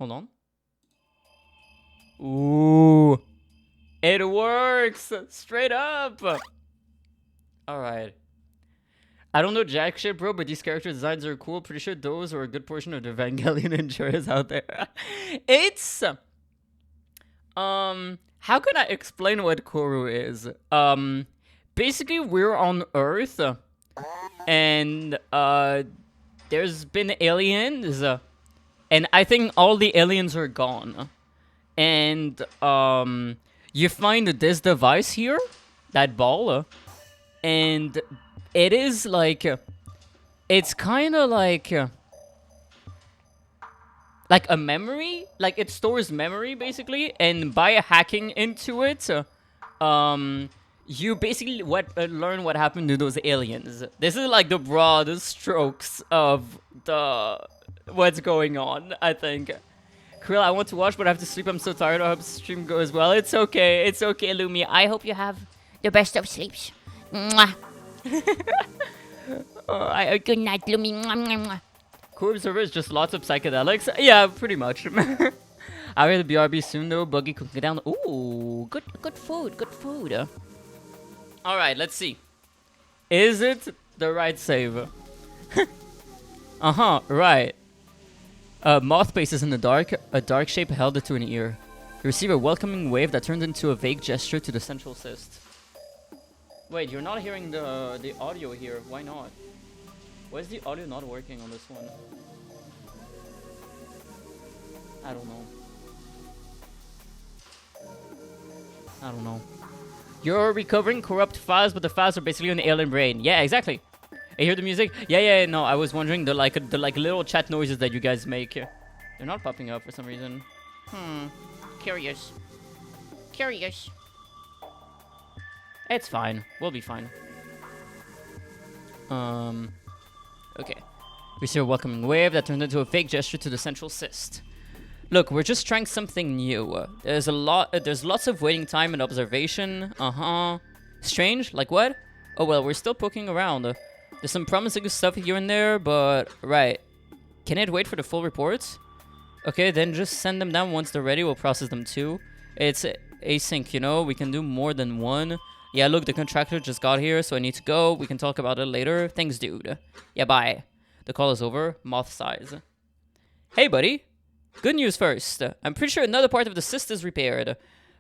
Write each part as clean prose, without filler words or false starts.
Hold on. Ooh. It works! Straight up! Alright. I don't know jack shit, bro, but these character designs are cool. Pretty sure those are a good portion of the Evangelion enjoyers out there. It's... How can I explain what CORRU is? Basically, we're on Earth. And, there's been aliens. And I think all the aliens are gone. And, you find this device here. That ball. And it is like... It's kind of like a memory. Like, it stores memory, basically. And by hacking into it, you basically learn what happened to those aliens. This is like the broad strokes of what's going on, I think. Krill, I want to watch, but I have to sleep. I'm so tired. I hope the stream goes well. It's okay. It's okay, Lumi. I hope you have the best of sleeps. Mwah. Good night, Lumi. Mwah, mwah, mwah. CORRU.OBSERVER is just lots of psychedelics. Yeah, pretty much. I'll get the BRB soon, though. Buggy cooking down. Ooh, good food. Good food. All right, let's see. Is it the right save? Right. Moth bases in the dark. A dark shape held it to an ear. You receive a welcoming wave that turned into a vague gesture to the central cyst. Wait, you're not hearing the audio here. Why not? Why is the audio not working on this one? I don't know. You're recovering corrupt files, but the files are basically an alien brain. Yeah, exactly. I hear the music. Yeah. No, I was wondering the little chat noises that you guys make. They're not popping up for some reason. Curious. It's fine. We'll be fine. Okay. We see a welcoming wave that turned into a fake gesture to the central cyst. Look, we're just trying something new. There's lots of waiting time and observation. Strange? Like what? Oh well, we're still poking around. There's some promising stuff here and there, but... Right. Can it wait for the full reports? Okay, then just send them down once they're ready. We'll process them too. It's async, you know? We can do more than one. Yeah, look, the contractor just got here, so I need to go. We can talk about it later. Thanks, dude. Yeah, bye. The call is over. Moth sighs. Hey, buddy. Good news first. I'm pretty sure another part of the cyst is repaired.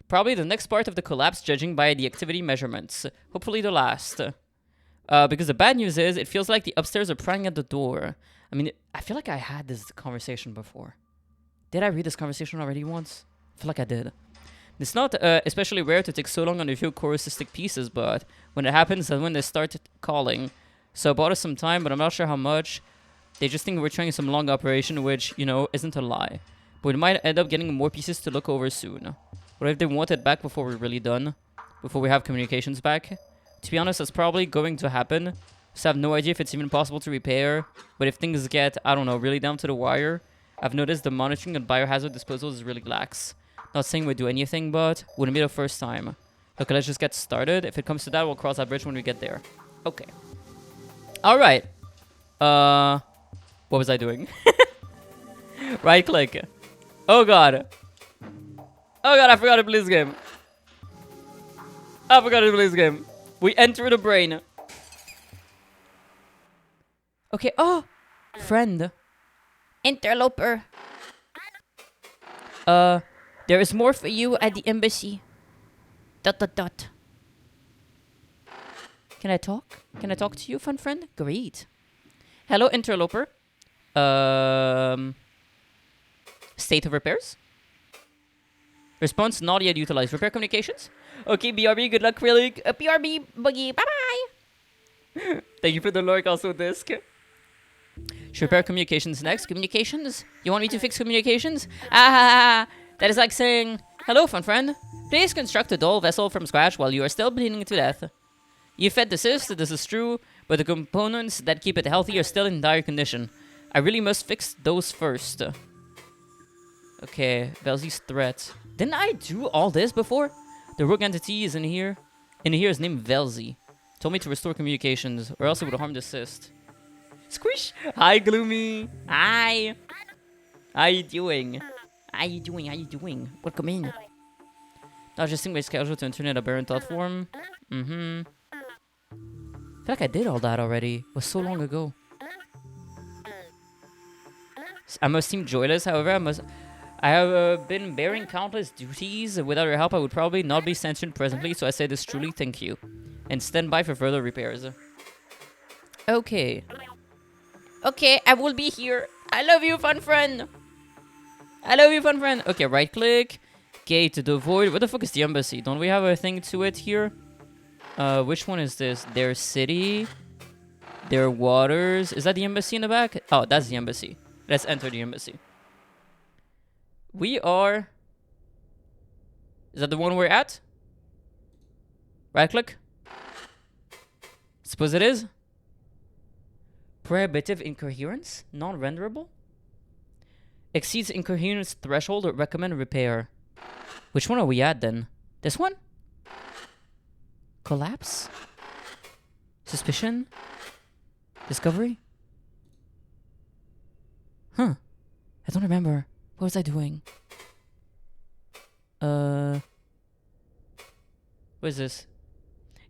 Probably the next part of the collapse, judging by the activity measurements. Hopefully the last. Because the bad news is, it feels like the upstairs are prying at the door. I mean, I feel like I had this conversation before. Did I read this conversation already once? I feel like I did. It's not especially rare to take so long on a few CORRU-cystic pieces, but when it happens, that's when they start calling. So it bought us some time, but I'm not sure how much. They just think we're trying some long operation, which, you know, isn't a lie. But we might end up getting more pieces to look over soon. What if they want it back before we're really done? Before we have communications back? To be honest, that's probably going to happen. So I have no idea if it's even possible to repair. But if things get, I don't know, really down to the wire, I've noticed the monitoring and biohazard disposal is really lax. Not saying we do anything, but wouldn't be the first time. Okay, let's just get started. If it comes to that, we'll cross that bridge when we get there. Okay. Alright. What was I doing? Right click. Oh god. Oh god, I forgot to play this game. We enter the brain. Okay, oh! Friend. Interloper. There is more for you at the embassy. ... Can I talk? Can I talk to you, fun friend? Great. Hello, interloper. State of repairs? Response not yet utilized. Repair communications? Okay, BRB, good luck, really. BRB, buggy, bye-bye. Thank you for the lurk, also, disc. Should repair communications next. Communications? You want me to fix communications? Ah, that is like saying, hello, fun friend. Please construct a dull vessel from scratch while you are still bleeding to death. You fed the cyst, this is true, but the components that keep it healthy are still in dire condition. I really must fix those first. Okay, Velzy's threat. Didn't I do all this before? The rogue entity is in here. In here is named Velzy. Told me to restore communications, or else it would harm the cyst. Squish! Hi, Gloomy! Hi! How you doing? How you doing? How you doing? Welcome in. Adjusting my schedule to internet aberrant thought form. I feel like I did all that already. It was so long ago. I must seem joyless, however, I have been bearing countless duties. Without your help, I would probably not be sentient presently, so I say this truly, thank you. And stand by for further repairs. Okay. Okay, I will be here. I love you, fun friend. I love you, fun friend. Okay, right click. Gate to the void. Where the fuck is the embassy? Don't we have a thing to it here? Which one is this? Their city. Their waters. Is that the embassy in the back? Oh, that's the embassy. Let's enter the embassy. We are... Is that the one we're at? Right click. Suppose it is. Prohibitive incoherence? Non-renderable? Exceeds incoherence threshold or recommend repair. Which one are we at then? This one? Collapse? Suspicion? Discovery? Huh. I don't remember. What was I doing? What is this?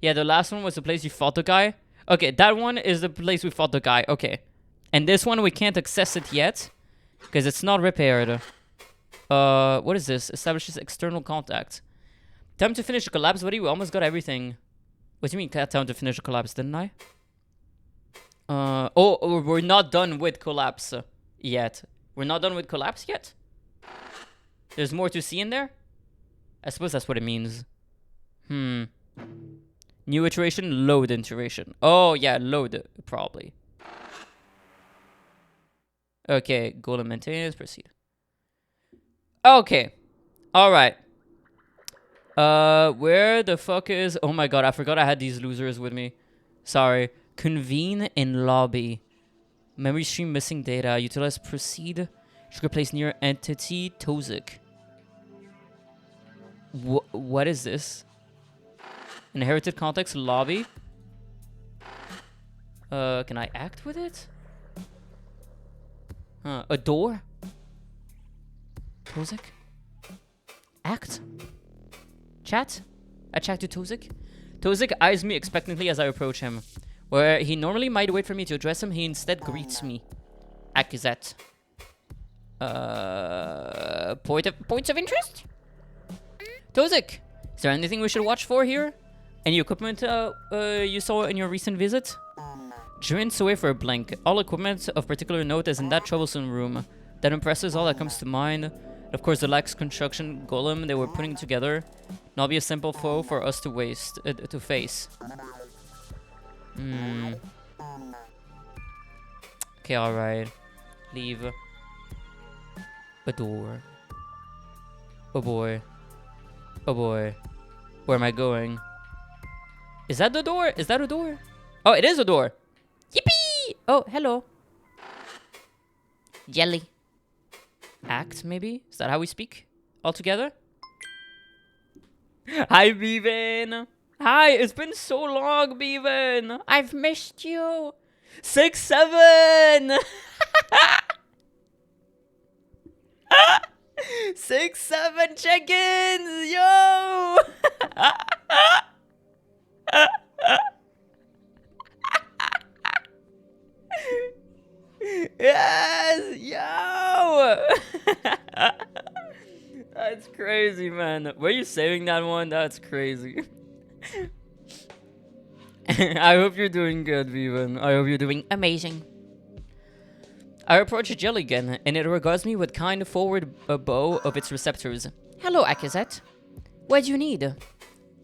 Yeah, the last one was the place you fought the guy. Okay, that one is the place we fought the guy. Okay. And this one, we can't access it yet. Because it's not repaired. What is this? Establishes external contact. Time to finish the collapse, buddy. We almost got everything. What do you mean time to finish the collapse, didn't I? Oh, we're not done with collapse yet. We're not done with collapse yet? There's more to see in there? I suppose that's what it means. New iteration, load iteration. Oh, yeah, load, probably. Okay, goal and maintenance, proceed. Okay. Alright. Where the fuck is... Oh my god, I forgot I had these losers with me. Sorry. Convene in lobby. Memory stream missing data. Utilize proceed. Should replace near entity Tozik. What is this? Inherited context lobby. Can I act with it? A door? Tozik? Act? Chat? I chat to Tozik? Tozik eyes me expectantly as I approach him. Where he normally might wait for me to address him, he instead greets me. Accusate. Points of interest? Tozik, is there anything we should watch for here? Any equipment you saw in your recent visit? Drinks away for a blank. All equipment of particular note is in that troublesome room. That impresses all that comes to mind. Of course, the lax construction golem they were putting together. Not be a simple foe for us to face. Okay, alright. Leave. A door. Oh boy. Oh boy. Where am I going? Is that the door? Is that a door? Oh, it is a door. Yippee! Oh, hello. Jelly. Act, maybe? Is that how we speak? All together? Hi, Bevan. Hi, it's been so long, Bevan. I've missed you. 6-7. 6-7 check-ins, yo. Yes, yo. That's crazy, man. Were you saving that one? That's crazy. I hope you're doing good, Vivan. I hope you're doing amazing. I approach Jelly again, and it regards me with kind forward bow of its receptors. Hello, Akazet. What do you need?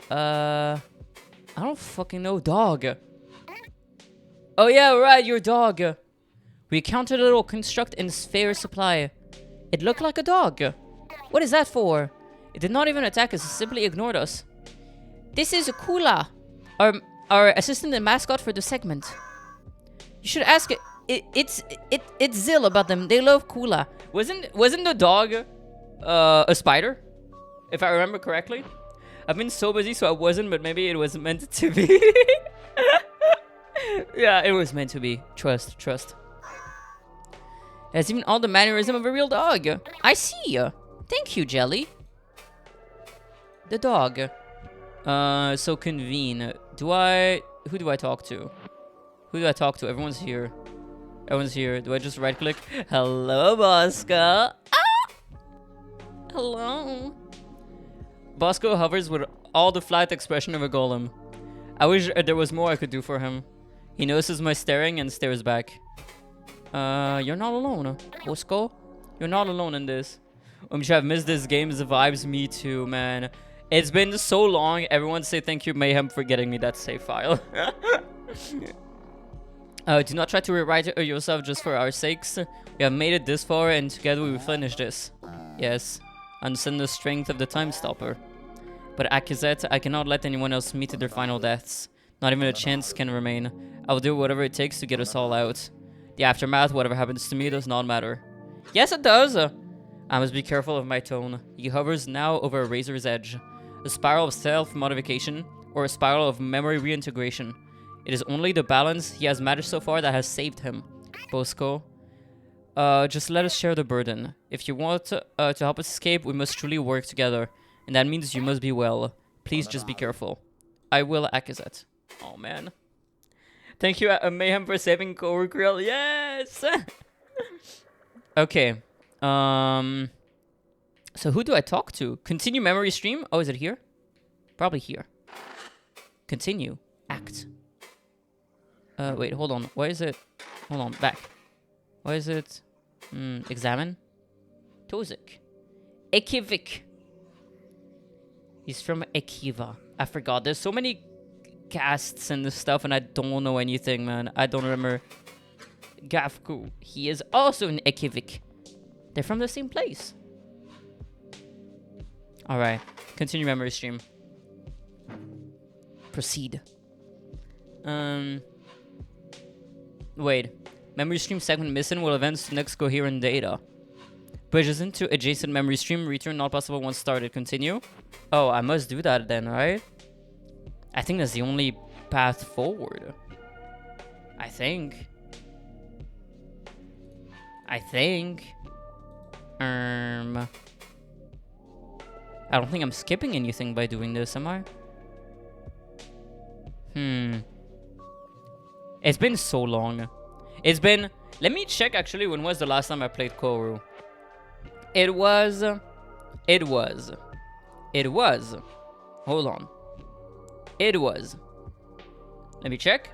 I don't fucking know, dog. Oh yeah, right, your dog. We encountered a little construct in sphere supply. It looked like a dog. What is that for? It did not even attack us, it simply ignored us. This is Kula, our assistant and mascot for the segment. You should ask it's Zill about them. They love Kula. Wasn't the dog a spider? If I remember correctly. I've been so busy, so I wasn't, but maybe it was meant to be. Yeah, it was meant to be. Trust. It has even all the mannerism of a real dog. I see. Thank you, Jelly. The dog. So convene. Who do I talk to? Who do I talk to? Everyone's here. Everyone's here. Do I just right click? Hello, Bosco. Ah! Hello. Bosco hovers with all the flat expression of a golem. I wish there was more I could do for him. He notices my staring and stares back. You're not alone, Bosco. You're not alone in this. I've missed this game's vibes. Me too, man. It's been so long. Everyone say thank you, Mayhem, for getting me that save file. Do not try to rewrite it yourself just for our sakes. We have made it this far, and together we will finish this. Yes, understand the strength of the time stopper. But Akizet, I cannot let anyone else meet their final deaths. Not even a chance can remain. I will do whatever it takes to get us all out. The aftermath, whatever happens to me, does not matter. Yes, it does! I must be careful of my tone. He hovers now over a razor's edge. A spiral of self-modification, or a spiral of memory reintegration. It is only the balance he has managed so far that has saved him. Bosco, just let us share the burden. If you want to help us escape, we must truly work together. And that means you must be well. Please just be careful. I will, Akizet. Oh, man. Thank you, Mayhem, for saving CORRU Grill. Yes! Okay. So who do I talk to? Continue memory stream? Oh, is it here? Probably here. Continue. Act. Wait, hold on. Why is it? Hold on, back. Why is it? Examine. Tozik. Ekivik. He's from Ekiva. I forgot. There's so many casts and stuff, and I don't know anything, man. I don't remember. Gafku. He is also an Ekivik. They're from the same place. Alright. Continue memory stream. Proceed. Wait. Memory stream segment missing will advance to next coherent data. Bridges into adjacent memory stream. Return not possible once started. Continue. Oh, I must do that then, right? I think that's the only path forward. I think. I don't think I'm skipping anything by doing this, am I? It's been so long. It's been... Let me check actually when was the last time I played CORRU. It was... Hold on. It was. Let me check.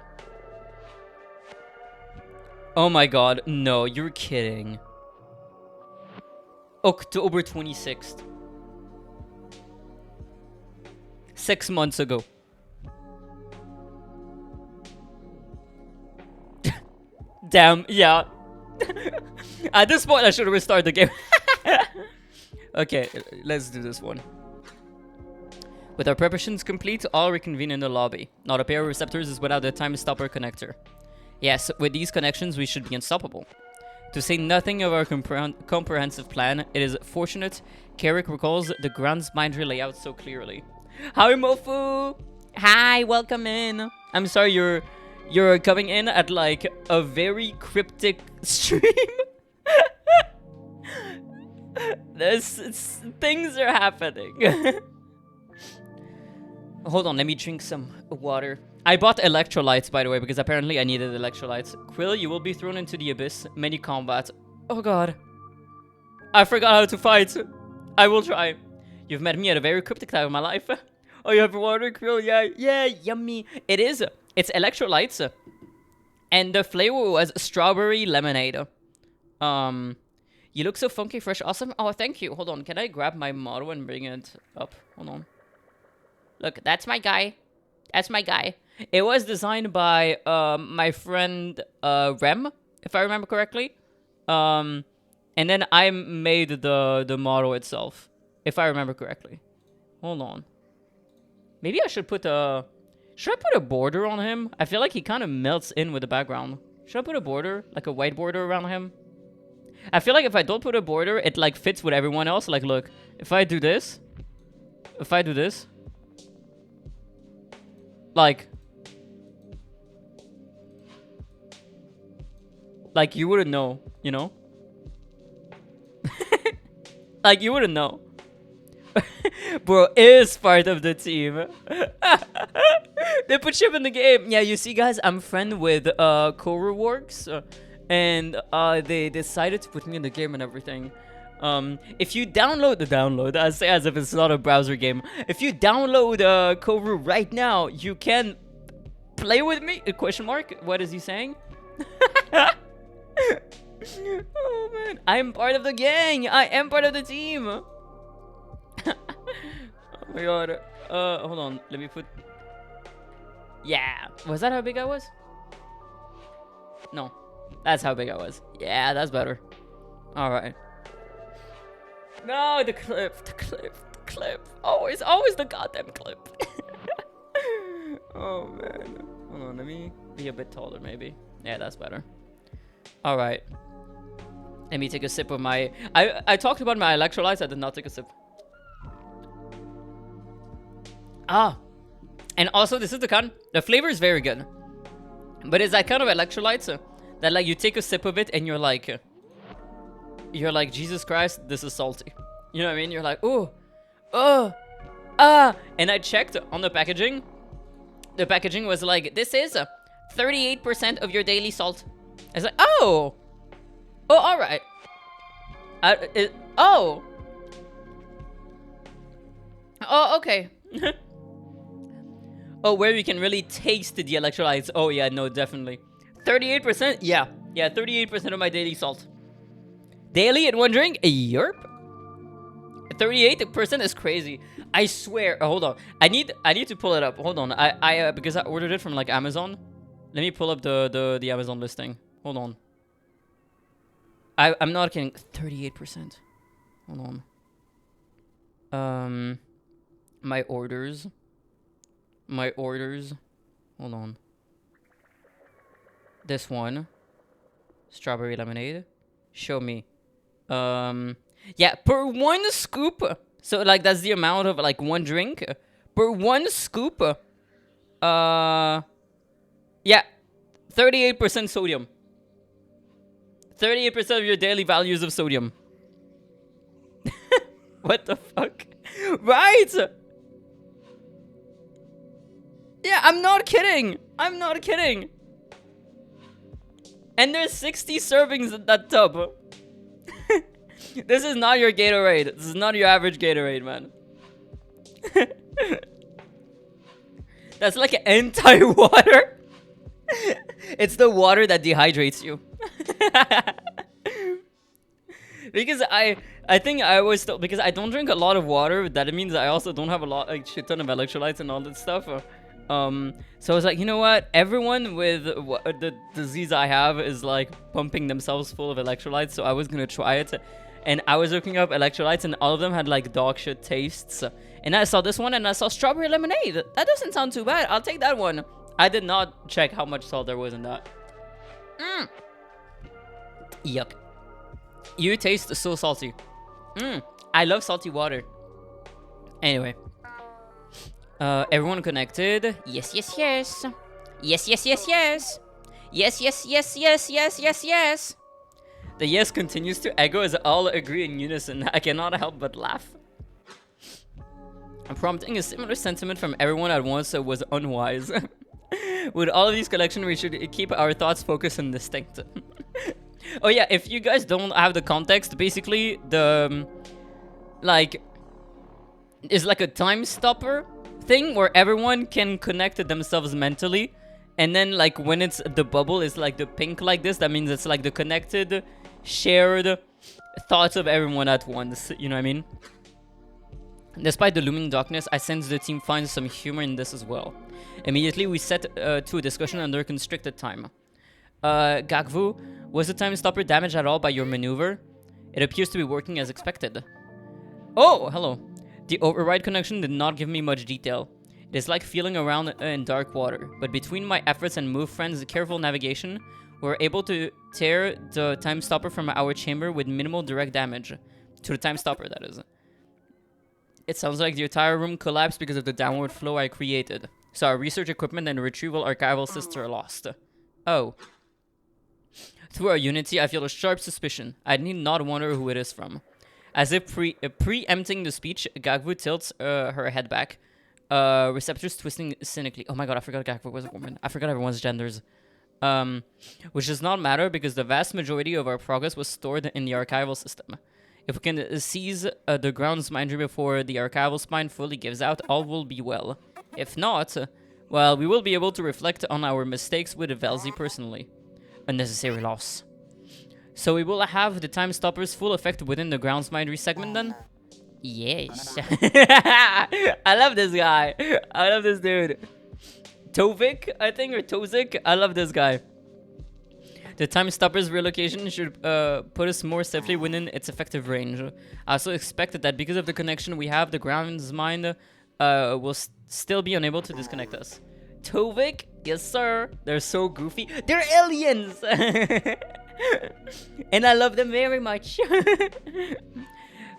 Oh my god. No, you're kidding. October 26th. 6 months ago. Damn, yeah. At this point, I should have restarted the game. Okay, let's do this one. With our preparations complete, all reconvene in the lobby. Not a pair of receptors is without a time stopper connector. Yes, with these connections, we should be unstoppable. To say nothing of our comprehensive plan, it is fortunate Carrick recalls the Grand's Mindry layout so clearly. Hi, Mofu! Hi, welcome in. I'm sorry you're coming in at like a very cryptic stream. Things are happening. Hold on, let me drink some water. I bought electrolytes, by the way, because apparently I needed electrolytes. Quill, you will be thrown into the abyss. Many combat. Oh god. I forgot how to fight. I will try. You've met me at a very cryptic time of my life. Oh, you have water, Quill? Yeah, yeah, yummy. It is. It's electrolytes. And the flavor was strawberry lemonade. You look so funky, fresh, awesome. Oh, thank you. Hold on. Can I grab my model and bring it up? Hold on. Look, that's my guy. That's my guy. It was designed by my friend Rem, if I remember correctly. And then I made the model itself, if I remember correctly. Hold on. Maybe I should put a... Should I put a border on him? I feel like he kind of melts in with the background. Should I put a border? Like a white border around him? I feel like if I don't put a border, it like fits with everyone else. Like, look. If I do this... If I do this... Like you wouldn't know, you know? Like, you wouldn't know. Bro is part of the team. They put Chip in the game. Yeah, you see, guys, I'm friend with CORRU.OBSERVER, and they decided to put me in the game and everything. If you download, I say as if it's not a browser game. If you download CORRU right now, you can play with me? A question mark? What is he saying? Oh man, I'm part of the gang. I am part of the team. Oh my god. Hold on. Let me put. Yeah. Was that how big I was? No. That's how big I was. Yeah, that's better. All right. No, the clip. Always the goddamn clip. Oh man. Hold on, let me be a bit taller maybe. Yeah, that's better. All right. Let me take a sip of my... I talked about my electrolytes. I did not take a sip. Ah. And also, this is the kind... The flavor is very good. But it's that kind of electrolytes that like you take a sip of it and you're like... Jesus Christ, this is salty. You know what I mean? You're like, oh, and I checked on the packaging. The packaging was like, this is 38% of your daily salt. I was like, oh, all right. Oh, okay. Oh, where you can really taste the electrolytes. Oh yeah, no, definitely. 38%. Yeah, 38% of my daily salt. Daily in one drink? Yerp. 38% is crazy. I swear. Oh, hold on. I need to pull it up. Hold on. Because I ordered it from like Amazon. Let me pull up the Amazon listing. Hold on. I'm not kidding. 38%. Hold on. My orders. Hold on. This one. Strawberry lemonade. Show me. Yeah, per one scoop. So like that's the amount of like one drink. Per one scoop. Yeah, 38% sodium. 38% of your daily values of sodium. What the fuck? Right? Yeah, I'm not kidding. And there's 60 servings in that tub. This is not your Gatorade. This is not your average Gatorade, man. That's like anti-water. It's the water that dehydrates you. Because I think I always still, because I don't drink a lot of water, that it means I also don't have a shit ton of electrolytes and all that stuff. So I was like, you know what? Everyone with the disease I have is like pumping themselves full of electrolytes. So I was gonna try it. And I was looking up electrolytes and all of them had like dog shit tastes. And I saw this one and I saw strawberry lemonade. That doesn't sound too bad. I'll take that one. I did not check how much salt there was in that. Yuck. You taste so salty. I love salty water. Anyway. Everyone connected? Yes. Yes. The yes continues to echo as all agree in unison. I cannot help but laugh. Prompting a similar sentiment from everyone at once was unwise. With all of these collections, we should keep our thoughts focused and distinct. Oh yeah, if you guys don't have the context, basically the is like a time stopper thing where everyone can connect themselves mentally, and then like when it's the bubble is like the pink like this, that means it's like the connected, shared thoughts of everyone at once. You know what I mean? Despite the looming darkness, I sense the team finds some humor in this as well. Immediately, we set to a discussion under constricted time. Gagvu, was the time stopper damaged at all by your maneuver? It appears to be working as expected. Oh, hello. The override connection did not give me much detail. It is like feeling around in dark water, but between my efforts and Move Friend's careful navigation, we were able to tear the time stopper from our chamber with minimal direct damage. To the time stopper, that is. It sounds like the entire room collapsed because of the downward flow I created. So our research equipment and retrieval archival systems are lost. Oh. Through our unity, I feel a sharp suspicion. I need not wonder who it is from. As if preempting the speech, Gagvu tilts her head back. Receptors twisting cynically. Oh my god, I forgot Gagvu was a woman. I forgot everyone's genders. Which does not matter because the vast majority of our progress was stored in the archival system. If we can seize the ground's mind before the archival spine fully gives out, all will be well. If not, well, we will be able to reflect on our mistakes with Velzy personally. Unnecessary loss. So we will have the time stopper's full effect within the ground's mind segment then? Yes. I love this guy. I love this dude. Tovik, I think, or Tozik. I love this guy. The time stopper's relocation should put us more safely within its effective range. I also expect that because of the connection we have, the ground's mind will still be unable to disconnect us. Tovik, yes sir. They're so goofy. They're aliens! And I love them very much.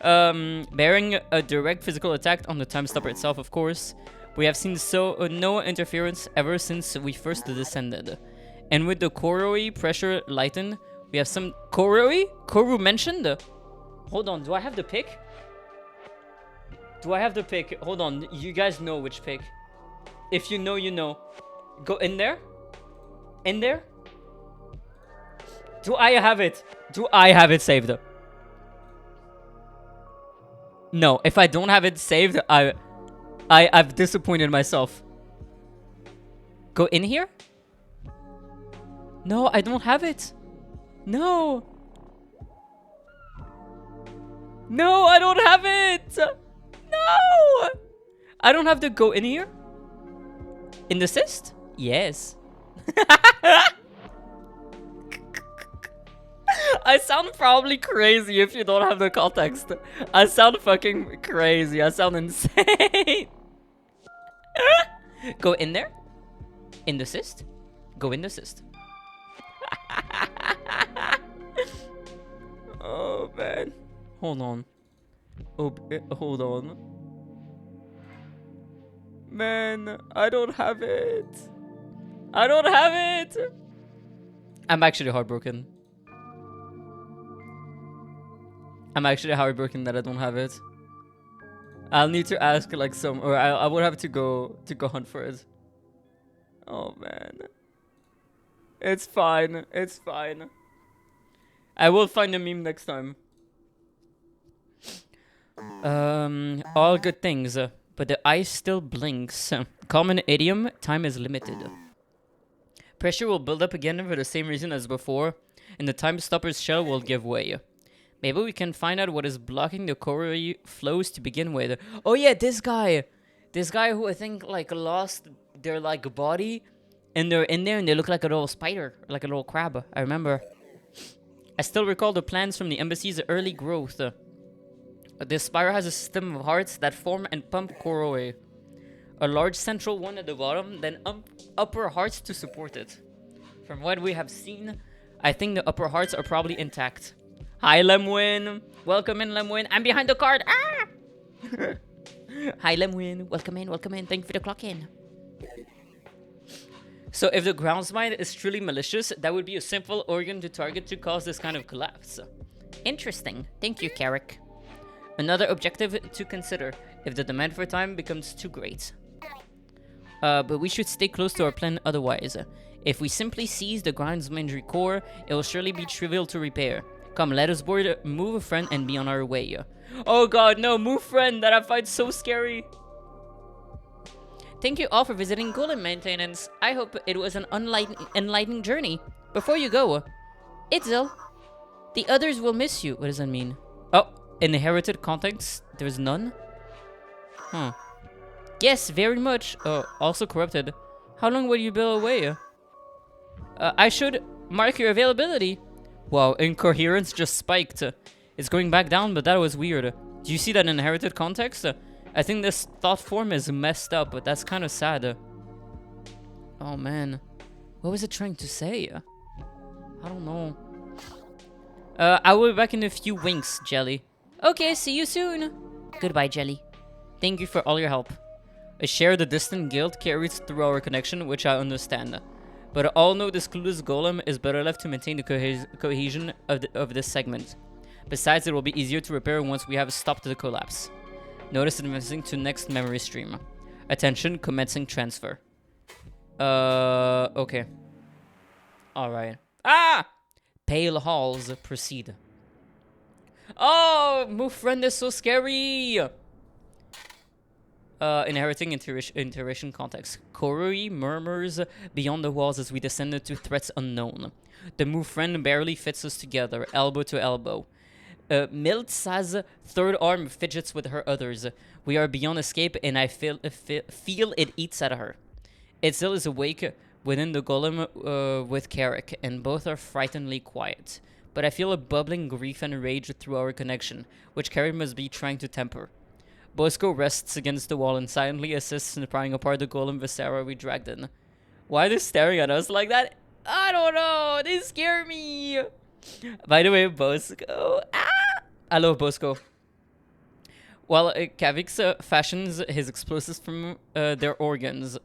Bearing a direct physical attack on the time stopper itself, of course. We have seen no interference ever since we first descended. And with the CORRU pressure lightened, we have some... CORRU? CORRU mentioned? Hold on, do I have the pick? Do I have the pick? Hold on, you guys know which pick. If you know, you know. Go in there? In there? Do I have it? Do I have it saved? No, if I don't have it saved, I've disappointed myself. Go in here? No, I don't have it. No. No, I don't have it. No. I don't have to go in here. In the cyst? Yes. I sound probably crazy if you don't have the context. I sound fucking crazy. I sound insane. Go in there. In the cyst. Go in the cyst. Oh, man. Hold on. Oh, hold on. Man, I don't have it. I don't have it. I'm actually heartbroken. I'm actually heartbroken that I don't have it. I'll need to ask like some, or I would have to go hunt for it. Oh man. It's fine. It's fine. I will find a meme next time. All good things, but the eye still blinks. Common idiom, time is limited. Pressure will build up again for the same reason as before, and the time stopper's shell will give way. Maybe we can find out what is blocking the CORRU flows to begin with. Oh yeah, this guy. This guy who I think like lost their like body, and they're in there and they look like a little spider, like a little crab. I remember. I still recall the plans from the embassy's early growth. This spire has a system of hearts that form and pump CORRU. A large central one at the bottom, then upper hearts to support it. From what we have seen, I think the upper hearts are probably intact. Hi, Lemwin. Welcome in, Lemwin. I'm behind the card. Ah! Hi, Lemwin. Welcome in, welcome in. Thank you for the clock in. So if the grounds mind is truly malicious, that would be a simple organ to target to cause this kind of collapse. Interesting. Thank you, Carrick. Another objective to consider if the demand for time becomes too great. But we should stay close to our plan otherwise. If we simply seize the ground's mind core, it will surely be trivial to repair. Come, let us board, move a friend, and be on our way. Oh god, no, move friend, that I find so scary. Thank you all for visiting Golem Maintenance. I hope it was an enlightening journey. Before you go, Itzel, the others will miss you. What does that mean? Oh, inherited context, there's none? Huh. Yes, very much. Also corrupted. How long will you be away? I should mark your availability. Wow, incoherence just spiked. It's going back down, but that was weird. Do you see that inherited context? I think this thought form is messed up, but that's kind of sad. Oh man. What was it trying to say? I don't know. I will be back in a few winks, Jelly. Okay, see you soon. Goodbye, Jelly. Thank you for all your help. A share the distant guilt carries through our connection, which I understand. But all know this clueless golem is better left to maintain the cohesion of this segment. Besides, it will be easier to repair once we have stopped the collapse. Notice advancing to next memory stream. Attention, commencing transfer. Okay. Alright. Ah! Pale halls, proceed. Oh, move friend is so scary! Inheriting iteration context. CORRU murmurs beyond the walls as we descend into threats unknown. The move friend barely fits us together, elbow to elbow. Miltsa's third arm fidgets with her others. We are beyond escape, and I feel it eats at her. Itzel is awake within the golem with Carrick, and both are frighteningly quiet. But I feel a bubbling grief and rage through our connection, which Carrick must be trying to temper. Bosco rests against the wall and silently assists in prying apart the golem viscera we dragged in. Why are they staring at us like that? I don't know. They scare me. By the way, Bosco. Ah! I love Bosco. While Kavix fashions his explosives from their organs,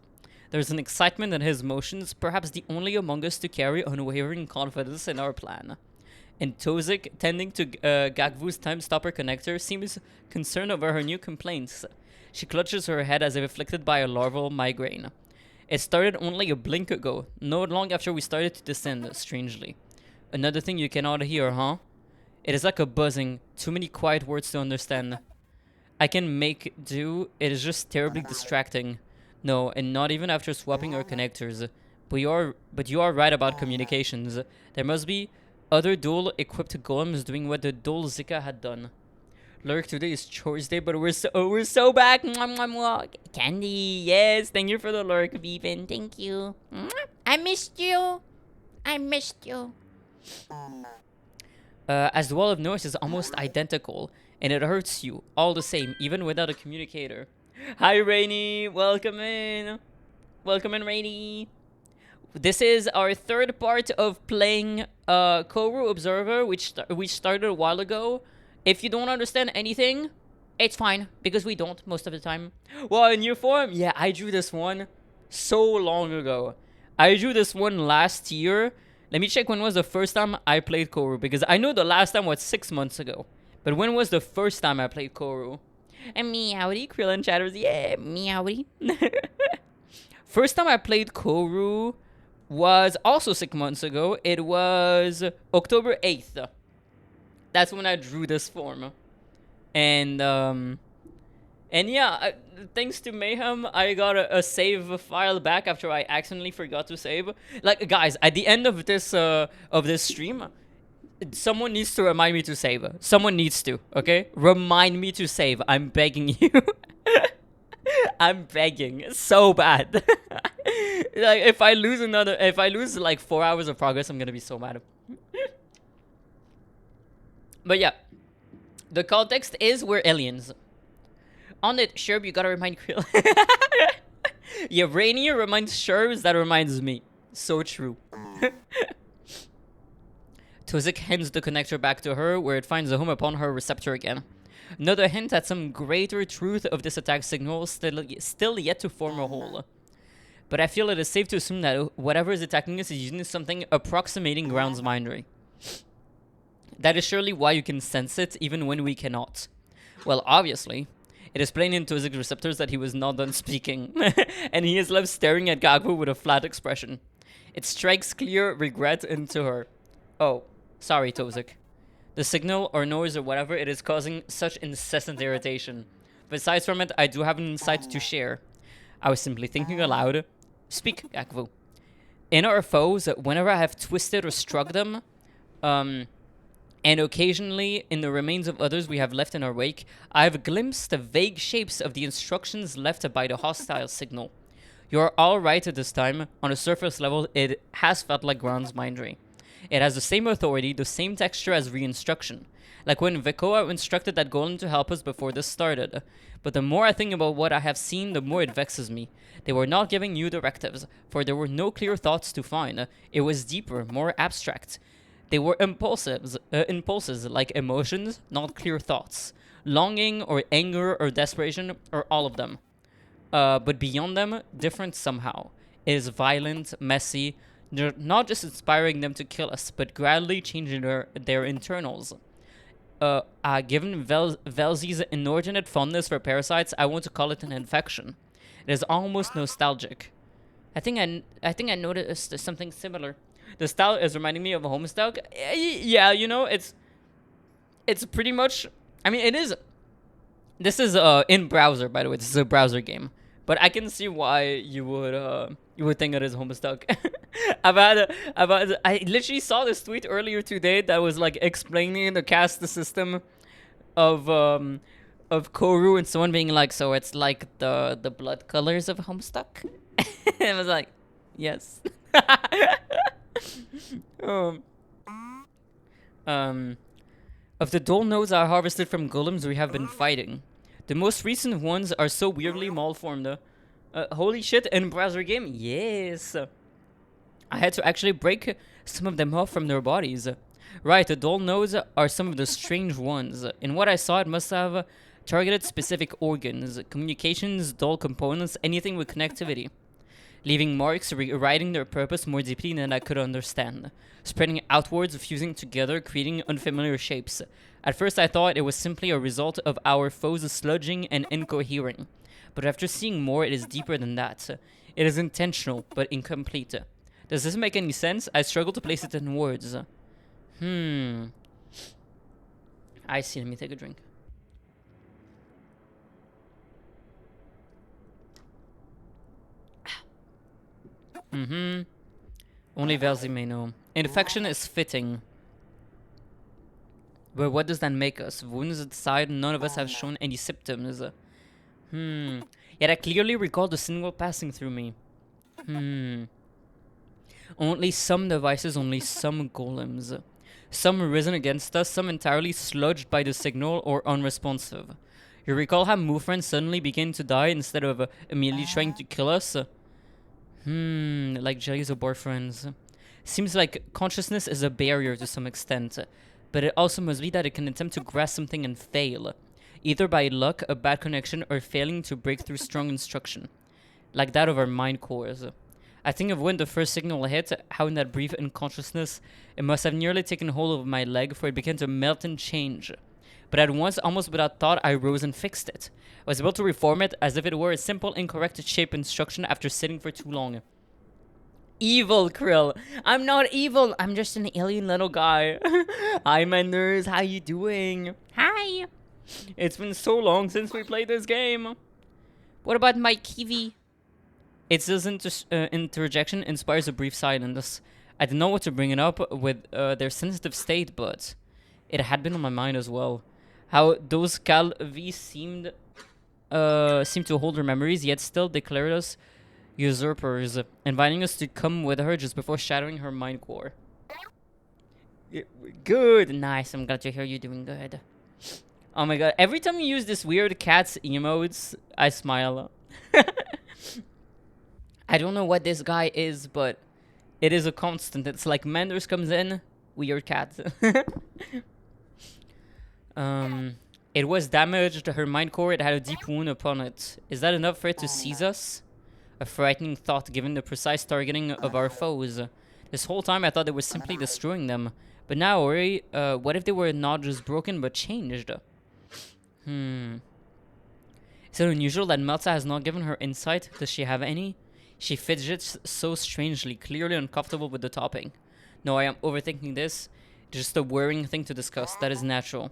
there's an excitement in his motions, perhaps the only among us to carry unwavering confidence in our plan. And Tozik, tending to Gagvu's time stopper connector, seems concerned over her new complaints. She clutches her head as if afflicted by a larval migraine. It started only a blink ago, not long after we started to descend, strangely. Another thing you cannot hear, huh? It is like a buzzing, too many quiet words to understand. I can make do, it is just terribly distracting. No, and not even after swapping our connectors. But you are right about communications. There must be other dual-equipped golems doing what the dual Zika had done. Lurk, today is chores day, but we're so back. Mwah, mwah, mwah. Candy, yes, thank you for the lurk, Vivian. Thank you. I missed you. I missed you. As the wall of noise is almost identical, and it hurts you all the same, even without a communicator. Hi, Rainy. Welcome in. Welcome in, Rainy. This is our third part of playing CORRU.OBSERVER, which we started a while ago. If you don't understand anything, it's fine, because we don't most of the time. Well, in new form? Yeah, I drew this one so long ago. I drew this one last year. Let me check when was the first time I played CORRU, because I know the last time was 6 months ago. But when was the first time I played CORRU? And meowdy, Krillin chatters, yeah, meowdy. First time I played CORRU was also 6 months ago. It was October 8th. That's when I drew this form. And yeah, thanks to Mayhem, I got a save file back after I accidentally forgot to save. Like, guys, at the end of this stream, someone needs to remind me to save. Someone needs to, okay? Remind me to save. I'm begging you. I'm begging so bad. Like, if I lose like 4 hours of progress, I'm gonna be so mad. But yeah, the context is we're aliens. On it, Sherb, you gotta remind Krill. Yeah, Rainier reminds Sherbs, that reminds me. So true. Tozik hands the connector back to her, where it finds a home upon her receptor again. Another hint at some greater truth of this attack signal still yet to form a whole. But I feel it is safe to assume that whatever is attacking us is using something approximating ground's mindery. That is surely why you can sense it, even when we cannot. Well, obviously, it is plain in Tozik's receptors that he was not done speaking, and he is left staring at Gagbu with a flat expression. It strikes clear regret into her. Oh, sorry, Tozik. The signal or noise or whatever it is causing such incessant irritation. Besides from it, I do have an insight to share. I was simply thinking aloud. Speak, Gagbu. In our foes, whenever I have twisted or struck them, and occasionally in the remains of others we have left in our wake, I have glimpsed the vague shapes of the instructions left by the hostile signal. You are all right at this time. On a surface level, it has felt like ground's mindery. It has the same authority, the same texture as re-instruction. Like when Vekoa instructed that golem to help us before this started. But the more I think about what I have seen, the more it vexes me. They were not giving new directives, for there were no clear thoughts to find. It was deeper, more abstract. They were impulses like emotions, not clear thoughts. Longing or anger or desperation, or all of them. But beyond them, different somehow. It is violent, messy, not just inspiring them to kill us, but gradually changing their internals. Given Velzy's inordinate fondness for parasites, I want to call it an infection. It is almost nostalgic. I think I noticed something similar. The style is reminding me of a Homestuck. Yeah, you know, it's pretty much. I mean, it is. This is in browser, by the way. This is a browser game, but I can see why you would think it is Homestuck. I literally saw this tweet earlier today that was like explaining the caste system of CORRU, and someone being like, so it's like the blood colors of Homestuck. And I was like, yes. um, of the dull nodes I harvested from golems we have been fighting, the most recent ones are so weirdly malformed. Holy shit, in browser game? Yes. I had to actually break some of them off from their bodies. Right, the dull nodes are some of the strange ones. In what I saw, it must have targeted specific organs, communications, dull components, anything with connectivity, leaving marks rewriting their purpose more deeply than I could understand, spreading outwards, fusing together, creating unfamiliar shapes. At first I thought it was simply a result of our foes sludging and incohering, but after seeing more, it is deeper than that. It is intentional, but incomplete. Does this make any sense? I struggle to place it in words. I see, let me take a drink. Only Velzy may know. Infection is fitting. But what does that make us? Wounds aside, none of us have shown any symptoms. Yet I clearly recall the signal passing through me. Only some devices, only some golems. Some risen against us, some entirely sludged by the signal or unresponsive. You recall how Moofren suddenly began to die instead of immediately trying to kill us? Like jellies or boyfriends. Seems like consciousness is a barrier to some extent, but it also must be that it can attempt to grasp something and fail, either by luck, a bad connection, or failing to break through strong instruction, like that of our mind cores. I think of when the first signal hit, how in that brief unconsciousness, it must have nearly taken hold of my leg, for it began to melt and change. But at once, almost without thought, I rose and fixed it. I was able to reform it as if it were a simple, incorrect shape instruction after sitting for too long. Evil, Krill. I'm not evil. I'm just an alien little guy. Hi, Menders. How you doing? Hi. It's been so long since we played this game. What about my kiwi? Its interjection inspires a brief silence. I didn't know what to bring it up with their sensitive state, but it had been on my mind as well. How those Calvi seemed to hold her memories, yet still declared us usurpers, inviting us to come with her just before shattering her mind core. Good, nice. I'm glad to hear you're doing good. Oh my god, every time you use this weird cat's emotes, I smile. I don't know what this guy is, but it is a constant. It's like Manders comes in, weird cat. It was damaged, her mind core, it had a deep wound upon it. Is that enough for it to seize us? A frightening thought given the precise targeting of our foes. This whole time I thought they were simply destroying them. But now I worry, what if they were not just broken but changed? Is it unusual that Melta has not given her insight? Does she have any? She fidgets so strangely, clearly uncomfortable with the topping. No, I am overthinking this. Just a worrying thing to discuss, that is natural.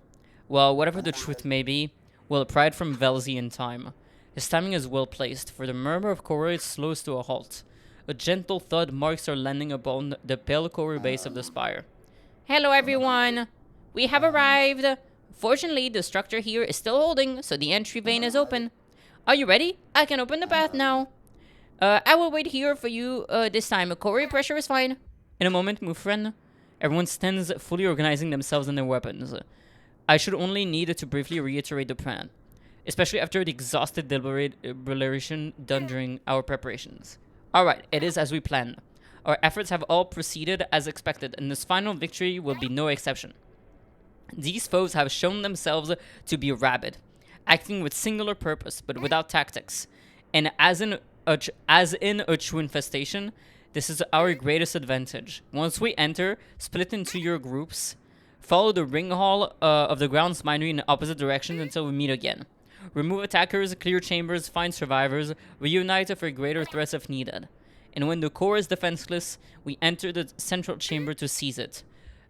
Well, whatever the truth may be, we'll pry it from Velzy in time. His timing is well placed, for the murmur of CORRU slows to a halt. A gentle thud marks our landing upon the pale CORRU base of the spire. Hello everyone! We have arrived! Fortunately, the structure here is still holding, so the entry vein is open. Are you ready? I can open the path now. I will wait here for you this time. CORRU pressure is fine. In a moment, move friend. Everyone stands fully organizing themselves and their weapons. I should only need to briefly reiterate the plan, especially after the exhausted deliberation done during our preparations. Alright, it is as we planned. Our efforts have all proceeded as expected, and this final victory will be no exception. These foes have shown themselves to be rabid, acting with singular purpose, but without tactics. And as in a true infestation, this is our greatest advantage. Once we enter, split into your groups, Follow the ring hall of the grounds minery in opposite directions until we meet again. Remove attackers, clear chambers, find survivors, reunite for greater threats if needed. And when the core is defenseless, we enter the central chamber to seize it.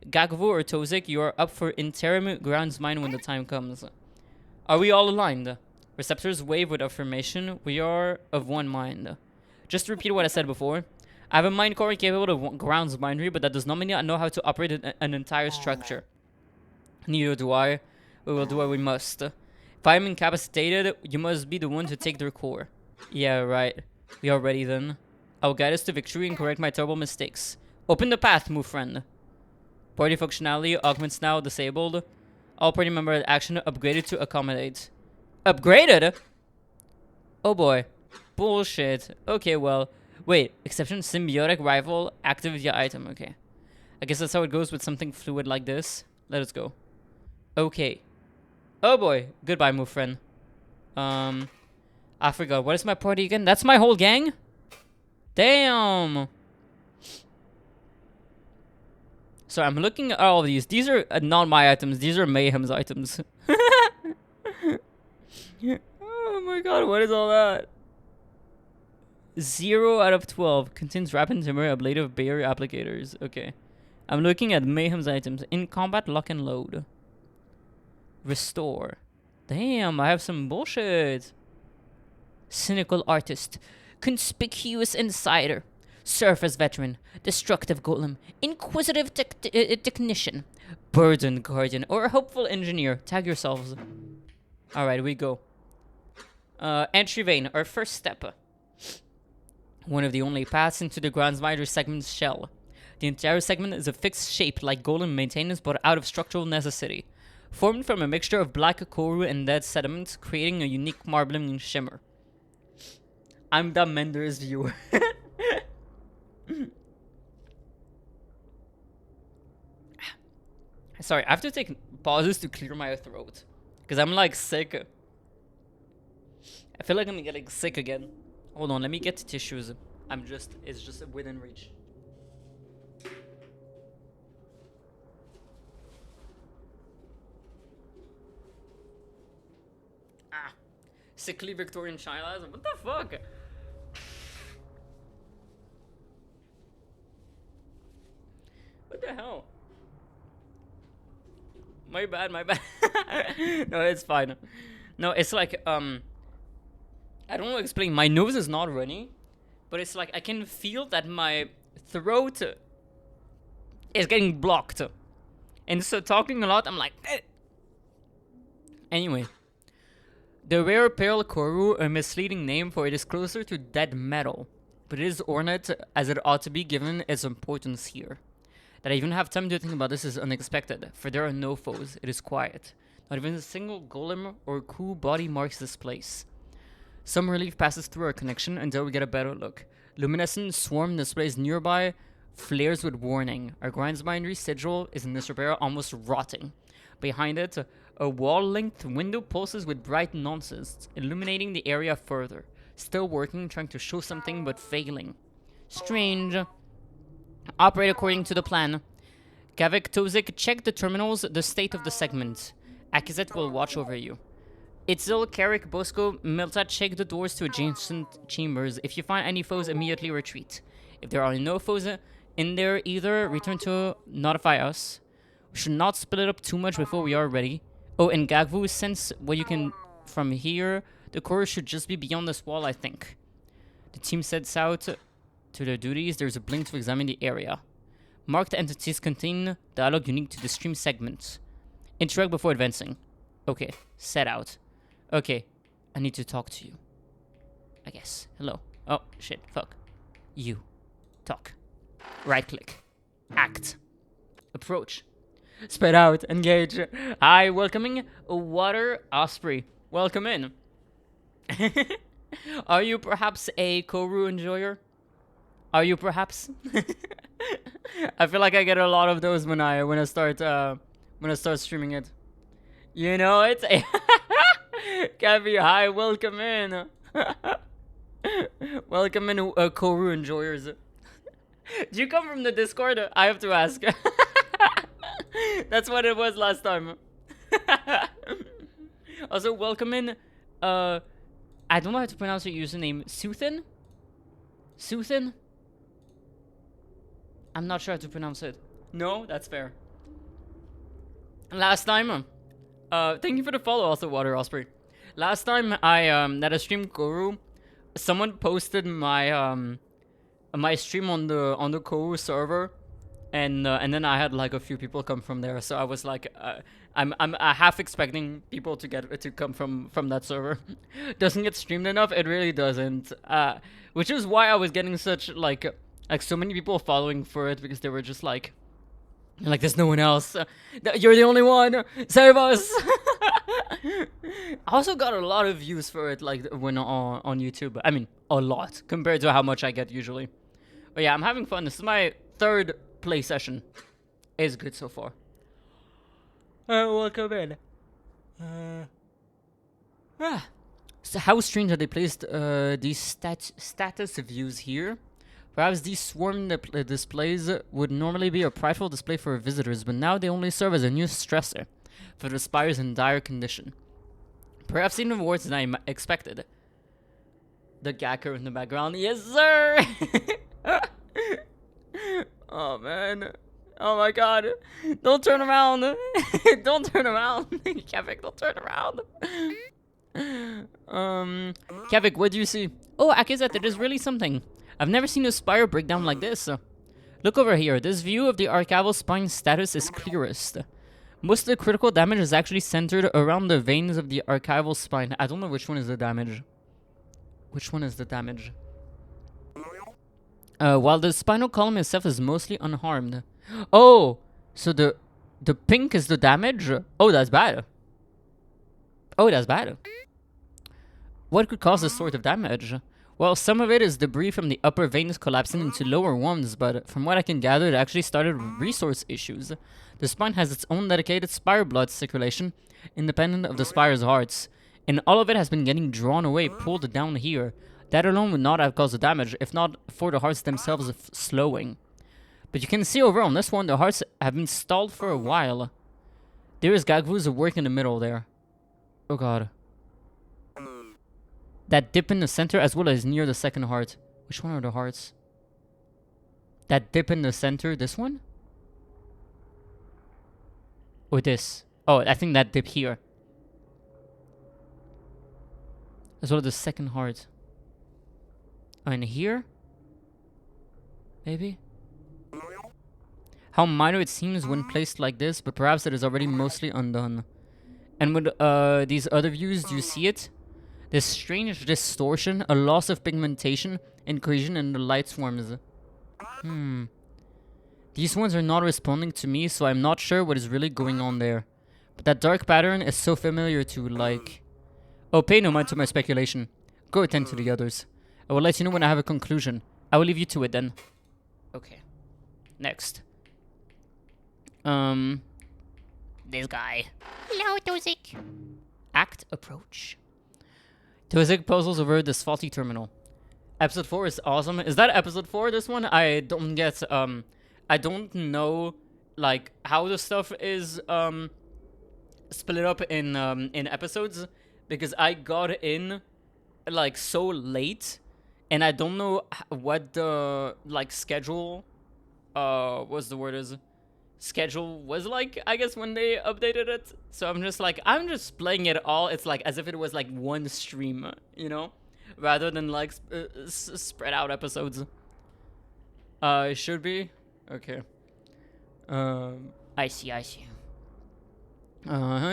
Gagvo or Tozik, you are up for interim grounds mine when the time comes. Are we all aligned? Receptors wave with affirmation. We are of one mind. Just to repeat what I said before. I have a mind core capable of grounds minery, but that does not mean I know how to operate an entire structure. Neither do I. We will do what we must. If I am incapacitated, you must be the one to take their core. Yeah, right. We are ready then. I will guide us to victory and correct my terrible mistakes. Open the path, move friend. Party functionality augments now disabled. All party member action upgraded to accommodate. Upgraded? Oh boy. Bullshit. Okay, well. Wait, exception symbiotic rifle active via item. Okay. I guess that's how it goes with something fluid like this. Let us go. Okay. Oh boy. Goodbye, move friend. I forgot. What is my party again? That's my whole gang? Damn. So I'm looking at all of these. These are not my items. These are Mayhem's items. Oh my god, what is all that? 0 out of 12 contains rapid timber, ablative barrier applicators. Okay. I'm looking at Mayhem's items. In combat, lock and load. Restore. Damn, I have some bullshit. Cynical artist. Conspicuous insider. Surface veteran. Destructive golem. Inquisitive technician. Burden guardian. Or hopeful engineer. Tag yourselves. Alright, we go. Entry vein. Our first step. One of the only paths into the grounds miner segment's shell. The entire segment is a fixed shape like golem maintenance but out of structural necessity. Formed from a mixture of black CORRU and dead sediment, creating a unique marbling shimmer. I'm the Mender's viewer. Sorry, I have to take pauses to clear my throat. Because I'm like sick. I feel like I'm getting sick again. Hold on, let me get tissues. It's just within reach. Ah. Sickly Victorian child. What the fuck? What the hell? My bad. No, it's fine. No, it's like, I don't know how to explain. My nose is not runny, but it's like I can feel that my throat is getting blocked. And so talking a lot, I'm like, eh. Anyway. The rare Pearl CORRU, a misleading name for it is closer to dead metal, but it is ornate as it ought to be given its importance here. That I even have time to think about this is unexpected, for there are no foes, it is quiet. Not even a single golem or cool body marks this place. Some relief passes through our connection until we get a better look. Luminescent swarm displays nearby flares with warning. Our grounds minery sigil is in disrepair, almost rotting. Behind it, a wall-length window pulses with bright nonsense, illuminating the area further. Still working, trying to show something, but failing. Strange. Operate according to the plan. Kavik, Tozik, check the terminals, the state of the segment. Akizet will watch over you. Itzel, Carrick, Bosco, Milta, check the doors to adjacent chambers. If you find any foes, immediately retreat. If there are no foes in there either, return to notify us. We should not split it up too much before we are ready. Oh, and Gagvu, sense what you can from here. The core should just be beyond this wall, I think. The team sets out to their duties. There's a blink to examine the area. Marked entities contain dialogue unique to the stream segment. Interact before advancing. Okay, set out. Okay, I need to talk to you. I guess. Hello. Oh, shit, fuck. You. Talk. Right click. Act. Approach. Spread out. Engage. Hi, welcoming Water Osprey. Welcome in. Are you perhaps a CORRU enjoyer? Are you perhaps? I feel like I get a lot of those when I start streaming it. You know it. Cavi, hi, welcome in. Welcome in, CORRU enjoyers. Do you come from the Discord? I have to ask. That's what it was last time. Also, welcome in. I don't know how to pronounce your username. Suthin? Suthin? I'm not sure how to pronounce it. No, that's fair. Last time, thank you for the follow, also Water Osprey. Last time I that I streamed CORRU, someone posted my my stream on the CORRU server, and then I had like a few people come from there. So I was like, I'm half expecting people to come from that server. Doesn't get streamed enough. It really doesn't. Which is why I was getting such like so many people following for it, because they were just like there's no one else. You're the only one. Save us. I also got a lot of views for it, like when on YouTube. I mean, a lot compared to how much I get usually. But yeah, I'm having fun. This is my third play session. It's good so far. Welcome in. So how strange that they placed these status views here. Perhaps these swarm displays would normally be a prideful display for visitors, but now they only serve as a new stressor for the spires in dire condition. Perhaps even worse than I expected. The gacker in the background. Yes, sir! Oh, man. Oh, my God. Don't turn around. Don't turn around. Kevik, don't turn around. Kevik, what do you see? Oh, Akizet, it is really something. I've never seen a spire break down like this. Look over here. This view of the archival spine status is clearest. Most of the critical damage is actually centered around the veins of the archival spine. I don't know which one is the damage. Which one is the damage? While the spinal column itself is mostly unharmed. Oh, so the pink is the damage? Oh, that's bad. Oh, that's bad. What could cause this sort of damage? Well, some of it is debris from the upper veins collapsing into lower ones, but from what I can gather, it actually started with resource issues. The spine has its own dedicated spire blood circulation, independent of the spire's hearts, and all of it has been getting drawn away, pulled down here. That alone would not have caused the damage, if not for the hearts themselves slowing. But you can see over on this one, the hearts have been stalled for a while. There is Gagvu's work in the middle there. Oh god. That dip in the center as well as near the second heart. Which one are the hearts? That dip in the center, this one? Or this? Oh, I think that dip here. As well as the second heart. Oh, and here? Maybe? How minor it seems when placed like this, but perhaps it is already mostly undone. And with these other views, do you see it? This strange distortion, a loss of pigmentation, and cohesion in the light swarms. These ones are not responding to me, so I'm not sure what is really going on there. But that dark pattern is so familiar to, like... Oh, pay no mind to my speculation. Go attend to the others. I will let you know when I have a conclusion. I will leave you to it then. Okay. Next. This guy. Hello, Tozik. Act approach. Tozik puzzles over this faulty terminal. Episode 4 is awesome. Is that episode 4, this one? I don't get, I don't know, like, how the stuff is, split up in episodes. Because I got in, like, so late. And I don't know what the, like, schedule, what's the word is? Schedule was like, I guess, when they updated it. So I'm just like, I'm just playing it all. It's like as if it was like one stream, you know, rather than like spread out episodes. It should be okay. I see. I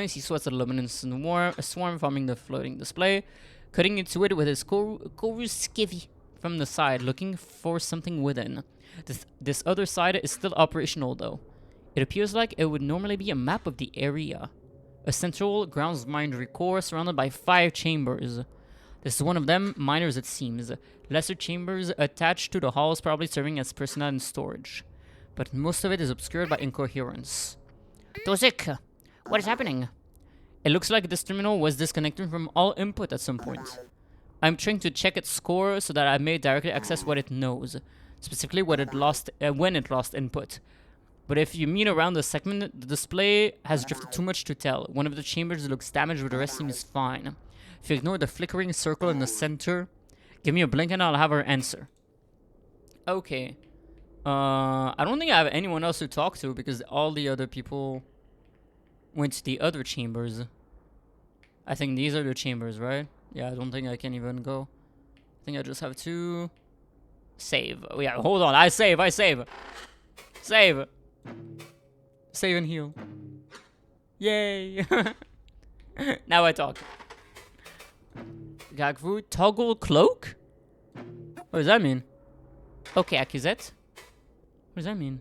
see sweats of luminous swarm forming the floating display, cutting into it with his CORRU skivvy from the side, looking for something within. This other side is still operational though. It appears like it would normally be a map of the area. A central grounds minery core surrounded by 5 chambers. This is one of them, miners it seems. Lesser chambers attached to the halls probably serving as personnel and storage. But most of it is obscured by incoherence. Tozik, what is happening? It looks like this terminal was disconnected from all input at some point. I'm trying to check its score so that I may directly access what it knows. Specifically what it lost when it lost input. But if you mean around the segment, the display has drifted too much to tell. One of the chambers looks damaged, but the rest seems fine. If you ignore the flickering circle in the center, give me a blink and I'll have our answer. Okay. I don't think I have anyone else to talk to because all the other people went to the other chambers. I think these are the chambers, right? Yeah, I don't think I can even go. I think I just have to save. Oh, yeah, hold on. I save. Save. Save and heal. Yay. Now I talk. Gagvu, toggle cloak? What does that mean? Okay, Akizet. What does that mean?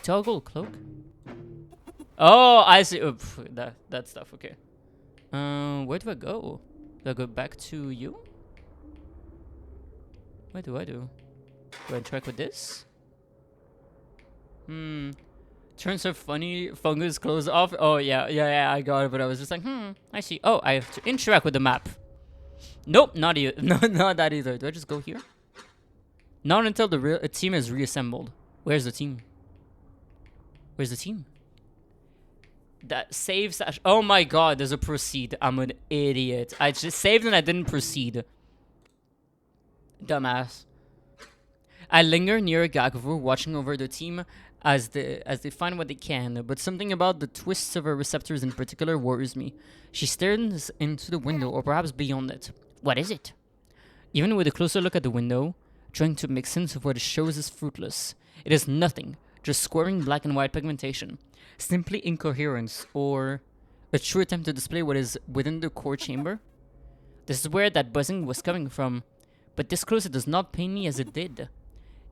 Toggle cloak? Oh, I see. Oof, that stuff, okay. Where do I go? Do I go back to you? What do I do? Do I interact with this? Turns her funny fungus clothes off. Oh, yeah, I got it, but I was just like, I see. Oh, I have to interact with the map. Nope, not either. No, not that either. Do I just go here? Not until the team is reassembled. Where's the team? Where's the team? That save slash... Oh my god, there's a proceed. I'm an idiot. I just saved and I didn't proceed. Dumbass. I linger near Gagvu, watching over the team as they find what they can, but something about the twists of her receptors in particular worries me. She stares into the window, or perhaps beyond it. What is it? Even with a closer look at the window, trying to make sense of what it shows is fruitless. It is nothing, just squaring black and white pigmentation. Simply incoherence, or a true attempt to display what is within the core chamber. This is where that buzzing was coming from, but this close it does not pain me as it did.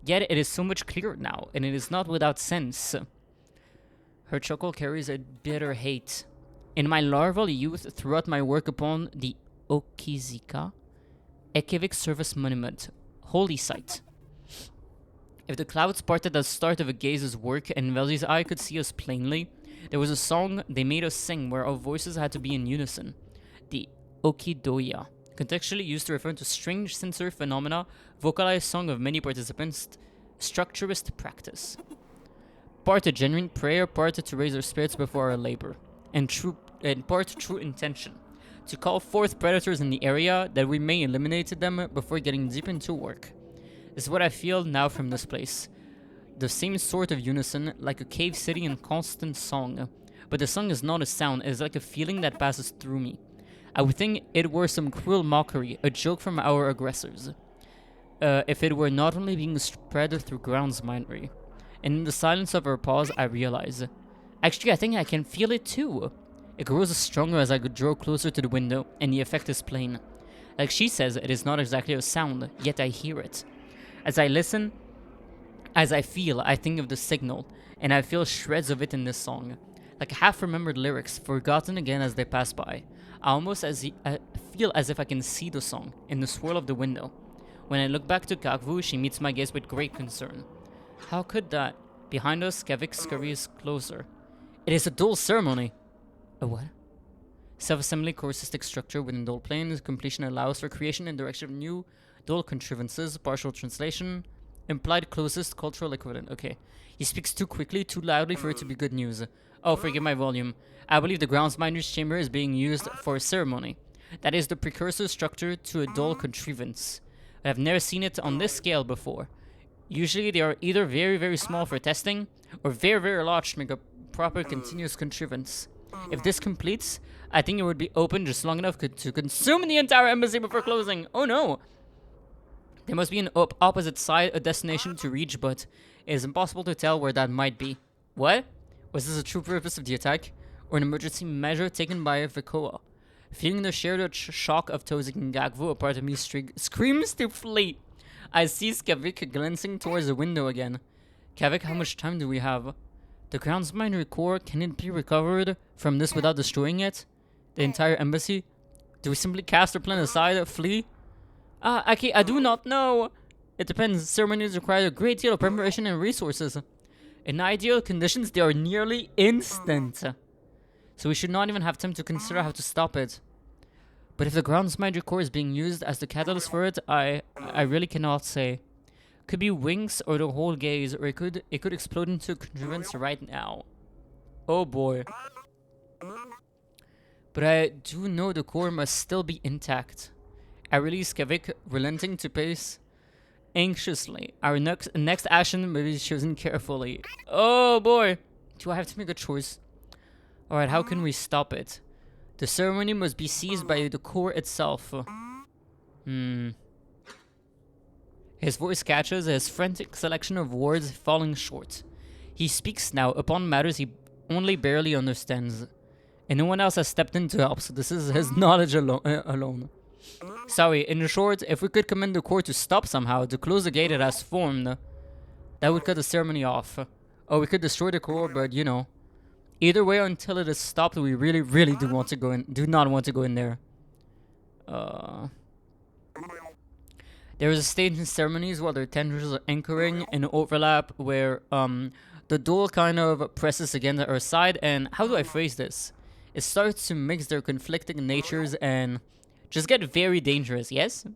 Yet it is so much clearer now, and it is not without sense. Her chuckle carries a bitter hate. In my larval youth, throughout my work upon the Okizika, Ekevik Service Monument, holy site. If the clouds parted at the start of a gaze's work and Velzy's eye could see us plainly, there was a song they made us sing where our voices had to be in unison. The Okidoya, contextually used to refer to strange sensor phenomena, vocalized song of many participants, structurist practice. Part a genuine prayer, part to raise our spirits before our labor, and part true intention, to call forth predators in the area that we may eliminate them before getting deep into work. This is what I feel now from this place. The same sort of unison, like a cave city in constant song. But the song is not a sound, it is like a feeling that passes through me. I would think it were some cruel mockery, a joke from our aggressors. If it were not only being spread through grounds minery. And in the silence of our pause, I realize. Actually, I think I can feel it too. It grows stronger as I draw closer to the window, and the effect is plain. Like she says, it is not exactly a sound, yet I hear it. As I listen, as I feel, I think of the signal, and I feel shreds of it in this song. Like half-remembered lyrics, forgotten again as they pass by. I feel as if I can see the song, in the swirl of the window. When I look back to Gagvu, she meets my gaze with great concern. How could that? Behind us, Kevik scurries closer. It is a dual ceremony. A what? Self-assembly choristic structure within dual planes. Completion allows for creation and direction of new dual contrivances. Partial translation. Implied closest cultural equivalent. Okay. He speaks too quickly, too loudly for it to be good news. Oh, forgive my volume. I believe the grounds miner's chamber is being used for a ceremony. That is the precursor structure to a dual contrivance. I have never seen it on this scale before. Usually they are either very, very small for testing, or very, very large to make a proper continuous contrivance. If this completes, I think it would be open just long enough to consume the entire embassy before closing. Oh no! There must be an opposite side, a destination to reach, but it is impossible to tell where that might be. What? Was this a true purpose of the attack, or an emergency measure taken by Vikoa? Feeling the shared shock of Tozik and Gagvu, a part of me screams to flee. I see Kevik glancing towards the window again. Kevik, how much time do we have? The grounds miner core, can it be recovered from this without destroying it? The entire embassy? Do we simply cast our plan aside, flee? Aki, I do not know. It depends. Ceremonies require a great deal of preparation and resources. In ideal conditions, they are nearly instant. So we should not even have time to consider how to stop it. But if the grounds miner core is being used as the catalyst for it, I really cannot say. Could be wings or the whole gaze, or it could explode into contrivance right now. Oh boy. But I do know the core must still be intact. I release Kavik, relenting to pace anxiously. Our next action may be chosen carefully. Oh boy. Do I have to make a choice? Alright, how can we stop it? The ceremony must be seized by the core itself. His voice catches his frantic selection of words falling short. He speaks now upon matters he only barely understands. And no one else has stepped in to help, so this is his knowledge alone. Sorry, in short, if we could command the core to stop somehow, to close the gate it has formed, that would cut the ceremony off. Or we could destroy the core, but you know. Either way, until it is stopped, we really do not want to go in there. There is a stage in ceremonies while their tendrils are anchoring in an overlap where the door kind of presses against our side, and how do I phrase this? It starts to mix their conflicting natures and just get very dangerous, yes?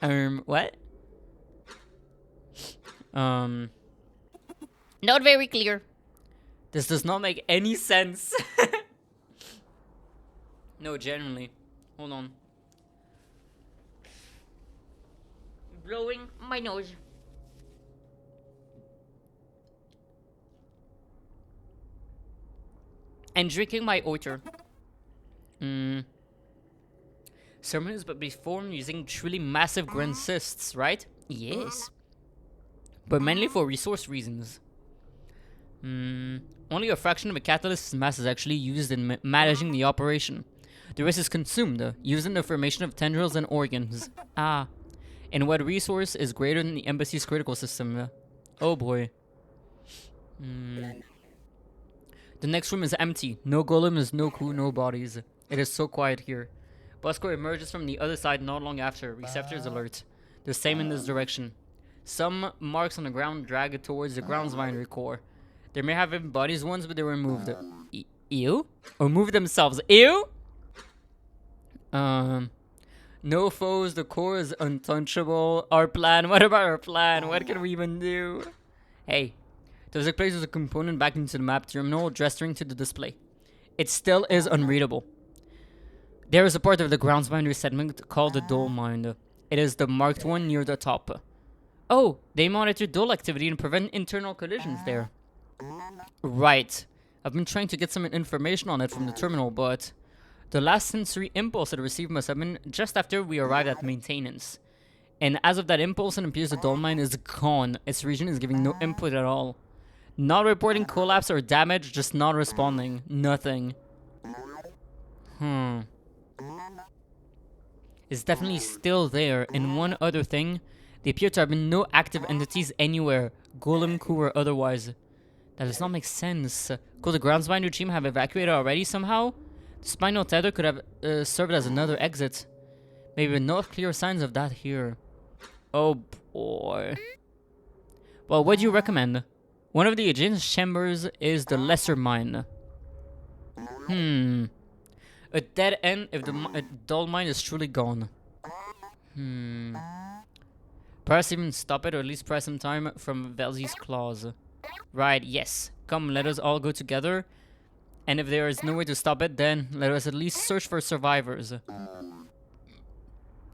What? Not very clear. This does not make any sense. No, genuinely. Hold on. Blowing my nose. And drinking my oiter. Ceremonies but be formed using truly massive grand cysts, right? Yes. But mainly for resource reasons. Only a fraction of a catalyst's mass is actually used in managing the operation. The rest is consumed, used in the formation of tendrils and organs. Ah. And what resource is greater than the embassy's critical system? Oh boy. The next room is empty. No golems, no crew, no bodies. It is so quiet here. Bosco emerges from the other side not long after. Receptors alert. The same in this direction. Some marks on the ground drag it towards the groundsminery core. There may have been bodies once, but they were moved. Ew? Or moved themselves. Ew? No foes, the core is untouchable. Our plan, what about our plan? What can we even do? Hey, Tozik places a component back into the map terminal, gesturing to the display. It still is unreadable. There is a part of the groundsminery segment called the Dole Mine. It is the marked one near the top. Oh, they monitor dole activity and prevent internal collisions there. Right. I've been trying to get some information on it from the terminal, but the last sensory impulse it received must have been just after we arrived at maintenance. And as of that impulse, it appears the dole mine is gone. Its region is giving no input at all. Not reporting collapse or damage, just not responding. Nothing. It's definitely still there. And one other thing, there appear to have been no active entities anywhere, golem, crew, or otherwise. That does not make sense. Could the groundsmine regime have evacuated already somehow? The spinal tether could have served as another exit. Maybe no clear signs of that here. Oh boy. Well, what do you recommend? One of the adjacent chambers is the lesser mine. A dead end if the dull mine is truly gone. Perhaps even stop it or at least press some time from Velzy's claws. Right, yes. Come, let us all go together. And if there is no way to stop it, then let us at least search for survivors.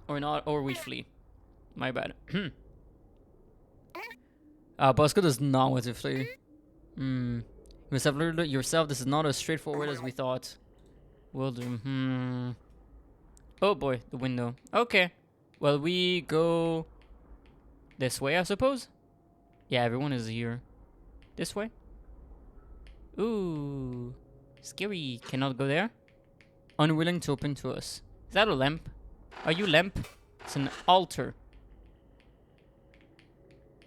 Or not, or we flee. My bad. Bosco does not want to flee. You must have learned it yourself. This is not as straightforward as we thought. Will do. Oh boy, the window. Okay. Well, we go this way, I suppose? Yeah, everyone is here. This way? Ooh. Scary. Cannot go there. Unwilling to open to us. Is that a lamp? Are you lamp? It's an altar.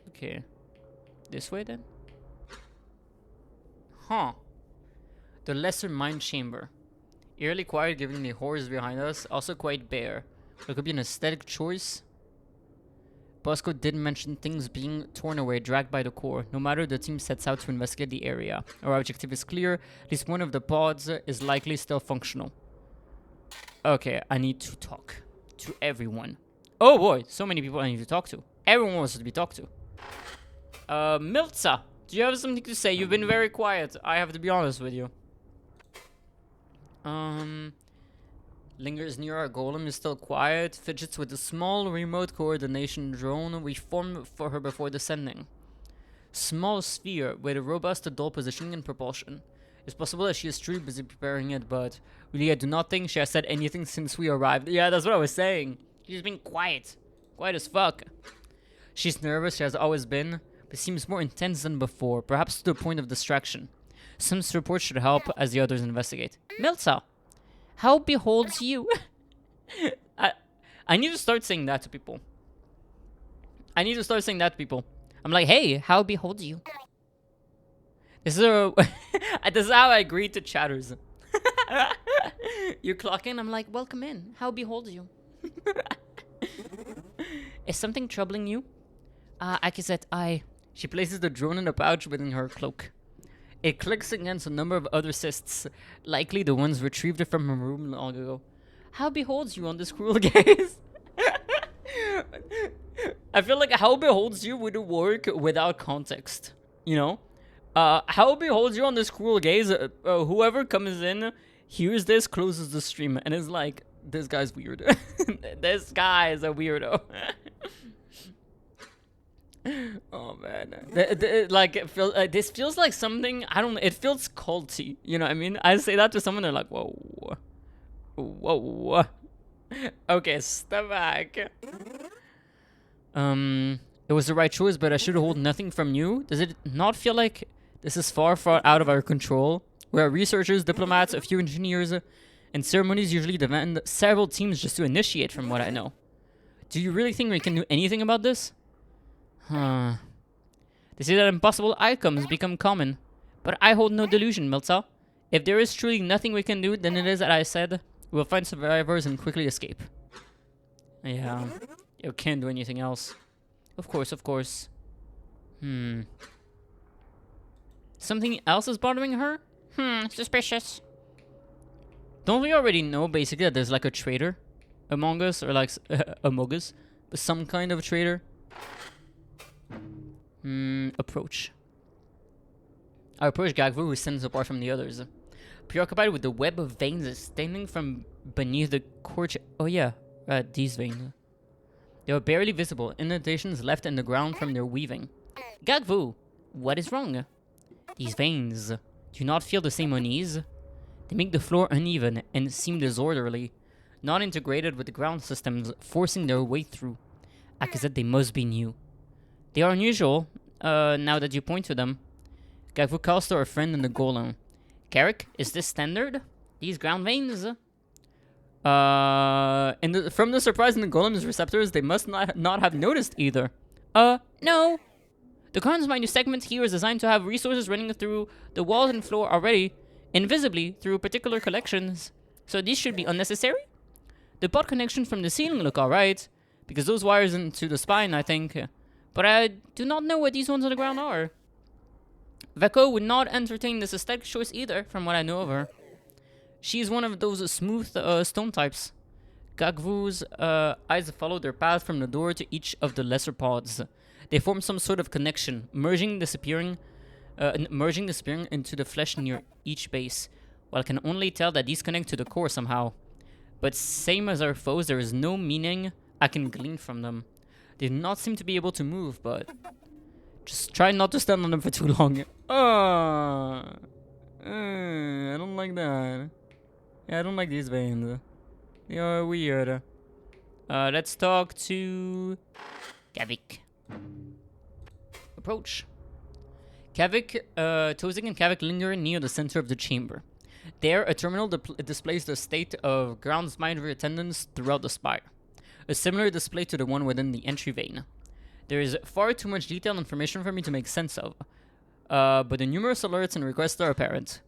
Okay. This way then? Huh. The lesser mind chamber. Eerily quiet given the horrors behind us. Also quite bare. It could be an aesthetic choice. Bosco did mention things being torn away, dragged by the core. No matter, the team sets out to investigate the area. Our objective is clear. At least one of the pods is likely still functional. Okay, I need to talk to everyone. Oh boy, so many people I need to talk to. Everyone wants to be talked to. Milza, do you have something to say? You've been very quiet. I have to be honest with you. Lingers near our golem, is still quiet, fidgets with a small remote coordination drone we formed for her before descending. Small sphere with a robust dual positioning and propulsion. It's possible that she is truly busy preparing it, but really I do not think she has said anything since we arrived. Yeah, that's what I was saying. She's been quiet. Quiet as fuck. She's nervous, she has always been, but seems more intense than before, perhaps to the point of distraction. Some support should help as the others investigate. Milza, how beholds you? I need to start saying that to people. I'm like, hey, how beholds you? This is this is how I greet to chatters. You clock in, I'm like, welcome in. How beholds you? Is something troubling you? Akizet, She places the drone in a pouch within her cloak. It clicks against a number of other cysts, likely the ones retrieved from her room long ago. How beholds you on this cruel gaze? I feel like how beholds you would work without context, you know? How beholds you on this cruel gaze? Whoever comes in, hears this, closes the stream, and is like, this guy's weird. This guy is a weirdo. Oh man, this feels like something, I don't know, it feels culty, you know what I mean? I say that to someone, they're like, whoa. Okay, step back. It was the right choice, but I should hold nothing from you. Does it not feel like this is far out of our control? We are researchers, diplomats, a few engineers, and ceremonies usually demand several teams just to initiate, from what I know. Do you really think we can do anything about this? They say that impossible outcomes become common, but I hold no delusion, Milza. If there is truly nothing we can do, then it is as I said, we'll find survivors and quickly escape. Yeah, you can't do anything else. Of course. Something else is bothering her? Suspicious. Don't we already know, basically, that there's like a traitor among us, or like among us, some kind of traitor? Approach. I approach Gagvu, who stands apart from the others. Preoccupied with the web of veins extending from beneath the corch. Oh yeah, these veins. They are barely visible, indentations left in the ground from their weaving. Gagvu, what is wrong? These veins, do you not feel the same unease? They make the floor uneven and seem disorderly, not integrated with the ground systems, forcing their way through. Akazet, they must be new. They are unusual, now that you point to them. Gagvu calls to our friend in the golem. Carrick, is this standard? These ground veins? From the surprise in the golem's receptors, they must not have noticed either. No. The ground's minute segment here is designed to have resources running through the walls and floor already, invisibly through particular collections. So these should be unnecessary? The pod connections from the ceiling look alright, because those wires into the spine, I think. But I do not know what these ones on the ground are. Veko would not entertain this aesthetic choice either, from what I know of her. She is one of those smooth stone types. Gagvu's eyes follow their path from the door to each of the lesser pods. They form some sort of connection, merging, disappearing into the flesh near each base. While I can only tell that these connect to the core somehow. But same as our foes, there is no meaning I can glean from them. They do not seem to be able to move, but just try not to stand on them for too long. I don't like that. Yeah, I don't like these veins. They are weird. Let's talk to Kavik. Approach. Kavik, Tozik and Kavik linger near the center of the chamber. There, a terminal displays the state of grounds minery attendance throughout the spire. A similar display to the one within the entry vein. There is far too much detailed information for me to make sense of, but the numerous alerts and requests are apparent.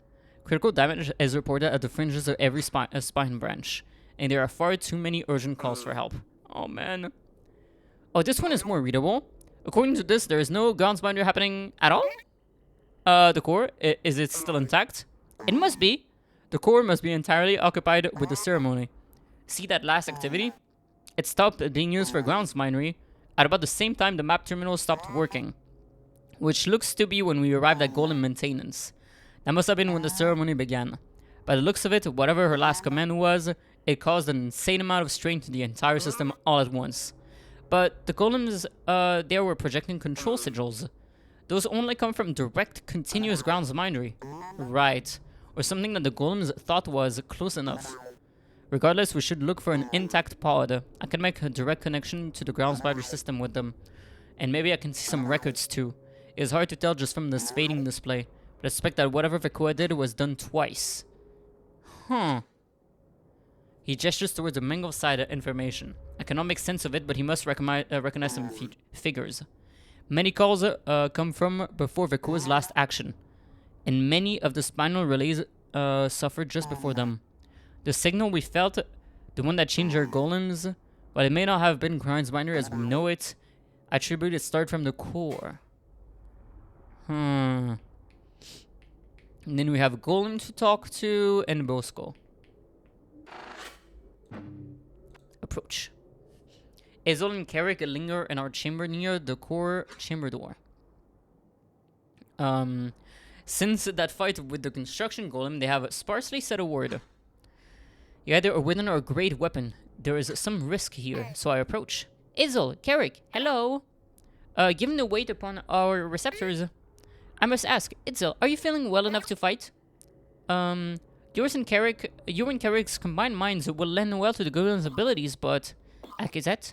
Critical damage is reported at the fringes of every spine branch, and there are far too many urgent calls for help. Oh man. Oh, this one is more readable. According to this, there is no grounds minery happening at all? The core, is it still intact? It must be. The core must be entirely occupied with the ceremony. See that last activity? It stopped being used for grounds minery, At about the same time, the map terminal stopped working, which looks to be when we arrived at golem maintenance. That must have been when the ceremony began. By the looks of it, whatever her last command was, it caused an insane amount of strain to the entire system all at once. But the golems there were projecting control sigils. Those only come from direct, continuous grounds binary. Right. Or something that the golems thought was close enough. Regardless, we should look for an intact pod. I can make a direct connection to the grounds binary system with them. And maybe I can see some records too. It's hard to tell just from this fading display. But I suspect that whatever Vakua did was done twice. Huh. He gestures towards the mangled side of information. I cannot make sense of it, but he must recognize some figures. Many calls come from before Vakua's last action, and many of the spinal relays suffered just before them. The signal we felt, the one that changed our golems, while it may not have been Grind's binary as we know it, I attribute it started from the core. And then we have Golem to talk to and Bosco. Approach. Azul and Carrick linger in our chamber near the core chamber door. Since that fight with the construction golem, they have sparsely said a word. You either are within or a great weapon. There is some risk here, so I approach. Azul, Carrick, hello. Given the weight upon our receptors, I must ask, Itzel, are you feeling well enough to fight? You and Carrick's combined minds will lend well to the golem's abilities, but Akizet,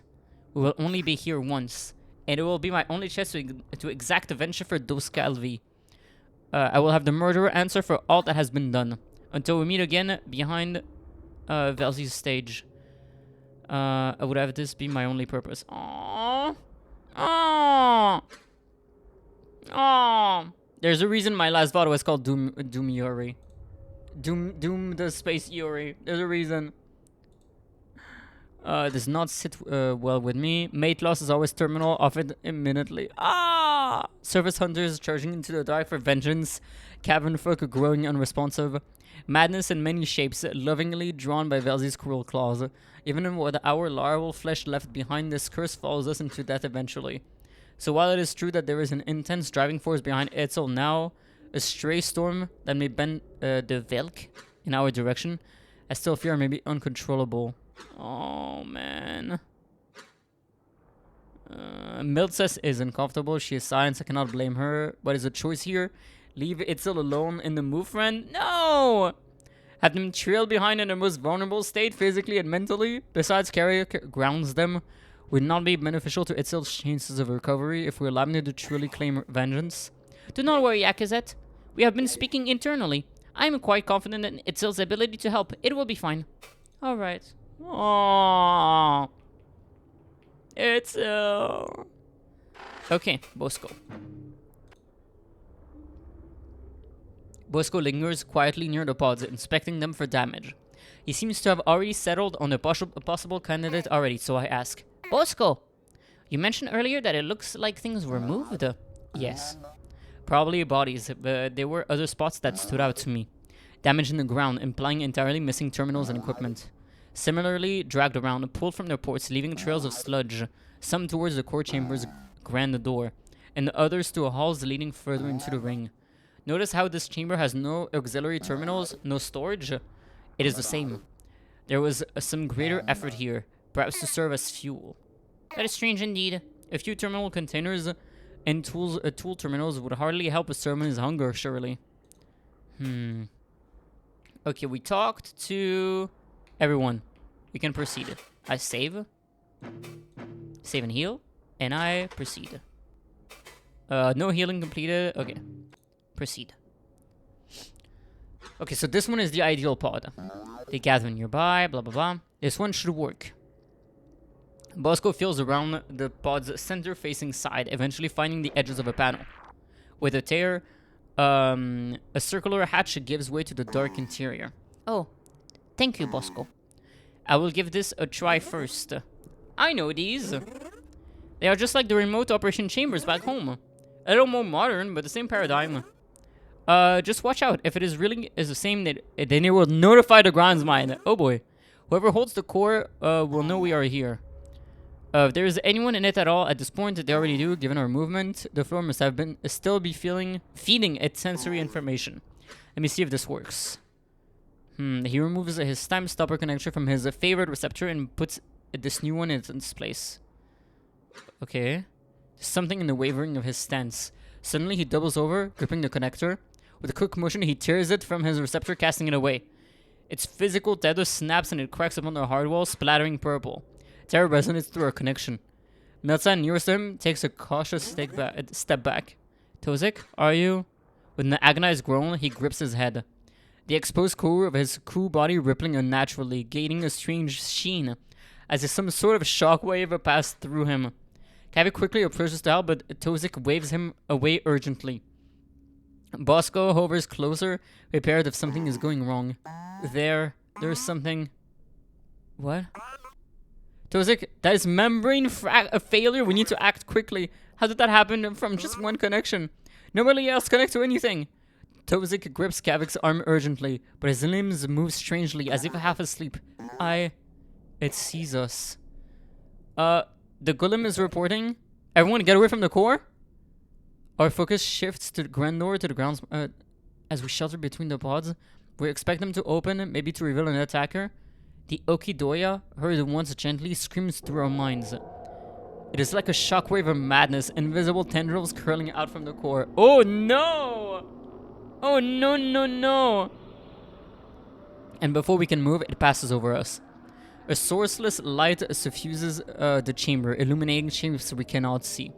we will only be here once, and it will be my only chance to exact vengeance for Dos Calvi. I will have the murderer answer for all that has been done, until we meet again behind Velzy's stage. I would have this be my only purpose. Aww. Aww. Aww. There's a reason my last VOD was called Doom Yuri. Doom the Space Yuri. There's a reason. Does not sit well with me. Mate loss is always terminal. Off it immediately. Ah! Service hunters charging into the dark for vengeance. Cavern folk growing unresponsive. Madness in many shapes, lovingly drawn by Velzy's cruel claws. Even with our larval flesh left behind, this curse follows us into death eventually. So while it is true that there is an intense driving force behind Etzel now, a stray storm that may bend the Velk in our direction, I still fear may be uncontrollable. Oh, man. Miltzes is uncomfortable. She is silent. I cannot blame her. What is the choice here? Leave Itzel alone in the move, friend? No! Have them trail behind in their most vulnerable state, physically and mentally. Besides, Carrick grounds them. Would not be beneficial to Itzel's chances of recovery if we allow them to truly claim vengeance. Do not worry, Akazet. We have been speaking internally. I am quite confident in Itzel's ability to help. It will be fine. Alright. Aww. Itzel. Okay, Bosco. Bosco lingers quietly near the pods, inspecting them for damage. He seems to have already settled on a possible candidate already, so I ask. Bosco! You mentioned earlier that it looks like things were moved. Yes. Probably bodies, but there were other spots that stood out to me. Damage in the ground, implying entirely missing terminals and equipment. Similarly, dragged around, pulled from their ports, leaving trails of sludge, some towards the core chamber's grand door, and the others to halls leading further into the ring. Notice how this chamber has no auxiliary terminals, no storage? It is the same. There was some greater effort here, perhaps to serve as fuel. That is strange indeed. A few terminal containers and tool terminals would hardly help a sermon's hunger, surely. Okay, we talked to everyone. We can proceed. I save. Save and heal. And I proceed. No healing completed. Okay. Proceed. Okay, so this one is the ideal pod. They gather nearby, blah blah blah. This one should work. Bosco feels around the pod's center-facing side, eventually finding the edges of a panel. With a tear, a circular hatch gives way to the dark interior. Oh, thank you, Bosco. I will give this a try first. I know these. They are just like the remote operation chambers back home. A little more modern, but the same paradigm. Just watch out. If it is really the same, then it will notify the grounds mind. Oh boy. Whoever holds the core will know we are here. If there is anyone in it at all at this point, they already do, given our movement. The floor must have been still be feeding it sensory information. Let me see if this works. He removes his time stopper connector from his favorite receptor and puts this new one in its place. Okay. There's something in the wavering of his stance. Suddenly he doubles over, gripping the connector. With a quick motion, he tears it from his receptor, casting it away. Its physical tether snaps and it cracks upon the hard wall, splattering purple. Terror resonates through our connection. Meltsan, nearest to him, takes a cautious step back. Tozik, are you? With an agonized groan, he grips his head. The exposed core of his crew body rippling unnaturally, gaining a strange sheen, as if some sort of shockwave passed through him. Kavik quickly approaches to help, but Tozik waves him away urgently. Bosco hovers closer, prepared if something is going wrong. There's something... What? Tozik, that is membrane failure. We need to act quickly. How did that happen from just one connection? Nobody else connects to anything. Tozik grips Kavik's arm urgently, but his limbs move strangely, as if half asleep. It sees us. The golem is reporting. Everyone get away from the core. Our focus shifts to the grand door, to the grounds, as we shelter between the pods. We expect them to open, maybe to reveal an attacker. The Okidoya, heard once gently, screams through our minds. It is like a shockwave of madness, invisible tendrils curling out from the core. Oh no! Oh no, no, no! And before we can move, it passes over us. A sourceless light suffuses the chamber, illuminating shapes we cannot see.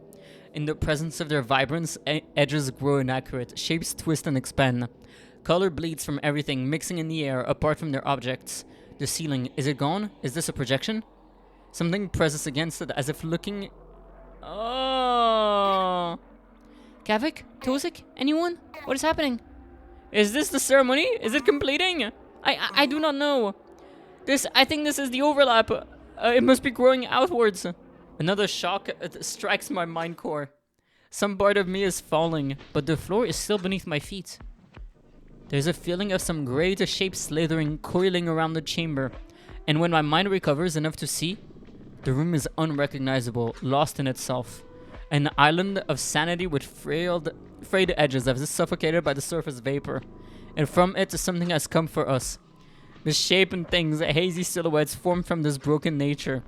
In the presence of their vibrance, edges grow inaccurate, shapes twist and expand. Color bleeds from everything, mixing in the air, apart from their objects. The ceiling, is it gone? Is this a projection? Something presses against it, as if looking... Oh! Kavik? Tozik? Anyone? What is happening? Is this the ceremony? Is it completing? I do not know. I think this is the overlap. It must be growing outwards. Another shock strikes my mind core. Some part of me is falling, but the floor is still beneath my feet. There's a feeling of some great shape slithering, coiling around the chamber. And when my mind recovers enough to see, the room is unrecognizable, lost in itself. An island of sanity with frayed edges as if suffocated by the surface vapor. And from it, something has come for us. Misshapen things, hazy silhouettes formed from this broken nature.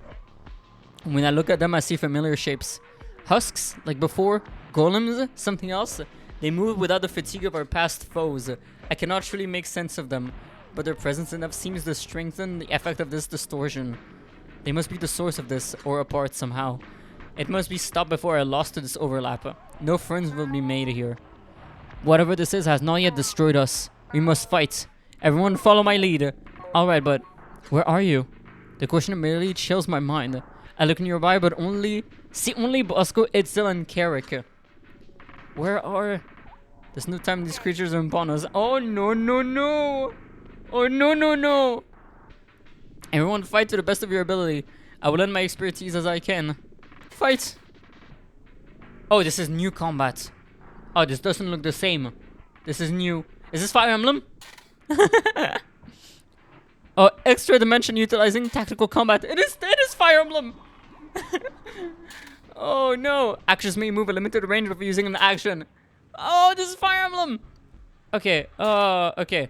When I look at them, I see familiar shapes. Husks, like before, golems, something else. They move without the fatigue of our past foes. I cannot truly make sense of them, but their presence enough seems to strengthen the effect of this distortion. They must be the source of this, or a part somehow. It must be stopped before I lost to this overlap. No friends will be made here. Whatever this is has not yet destroyed us. We must fight. Everyone follow my lead. Alright, but where are you? The question immediately chills my mind. I look nearby, but see only Bosco, Itzel, and Carrick. Where are... There's no time these creatures are upon us. Oh no, no, no! Oh no, no, no! Everyone fight to the best of your ability. I will lend my expertise as I can. Fight! Oh, this is new combat. Oh, this doesn't look the same. This is new. Is this Fire Emblem? Oh, extra dimension utilizing tactical combat. It is Fire Emblem! Oh no! Actions may move a limited range of using an action. Oh, this is Fire Emblem! Okay, okay.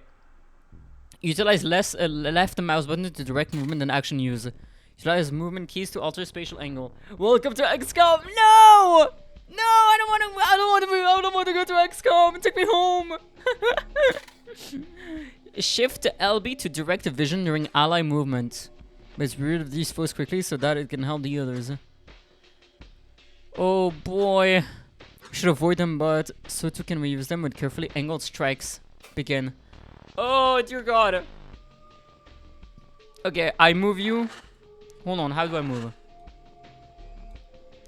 Utilize left mouse button to direct movement and action use. Utilize movement keys to alter spatial angle. Welcome to XCOM! No! No, I don't want to go to XCOM. Take me home. Shift LB to direct vision during ally movement. Let's rid of these foes quickly so that it can help the others. Oh boy. We should avoid them, but so too can we use them with carefully angled strikes. Begin. Oh dear god. Okay, I move you. Hold on, how do I move?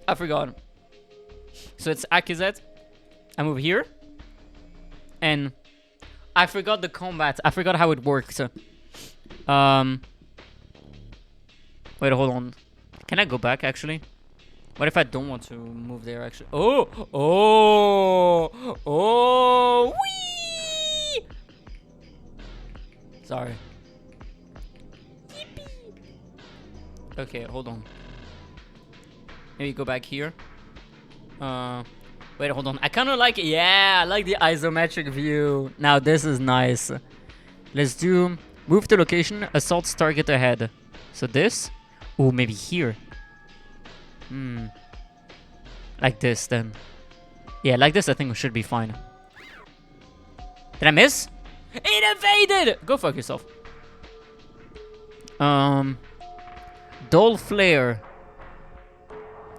I forgot. So it's Akizet. I move here. And I forgot the combat. I forgot how it works. Wait, hold on. Can I go back actually? What if I don't want to move there actually? Oh! Oh! Oh! Whee! Sorry. Yippee. Okay, hold on. Maybe go back here. Wait, hold on. I kind of like, yeah, I like the isometric view. Now this is nice. Let's do move to location, assault target ahead. So this, oh, maybe here. Like this then. Yeah, like this I think should be fine. Did I miss? It evaded! Go fuck yourself. Dull flare.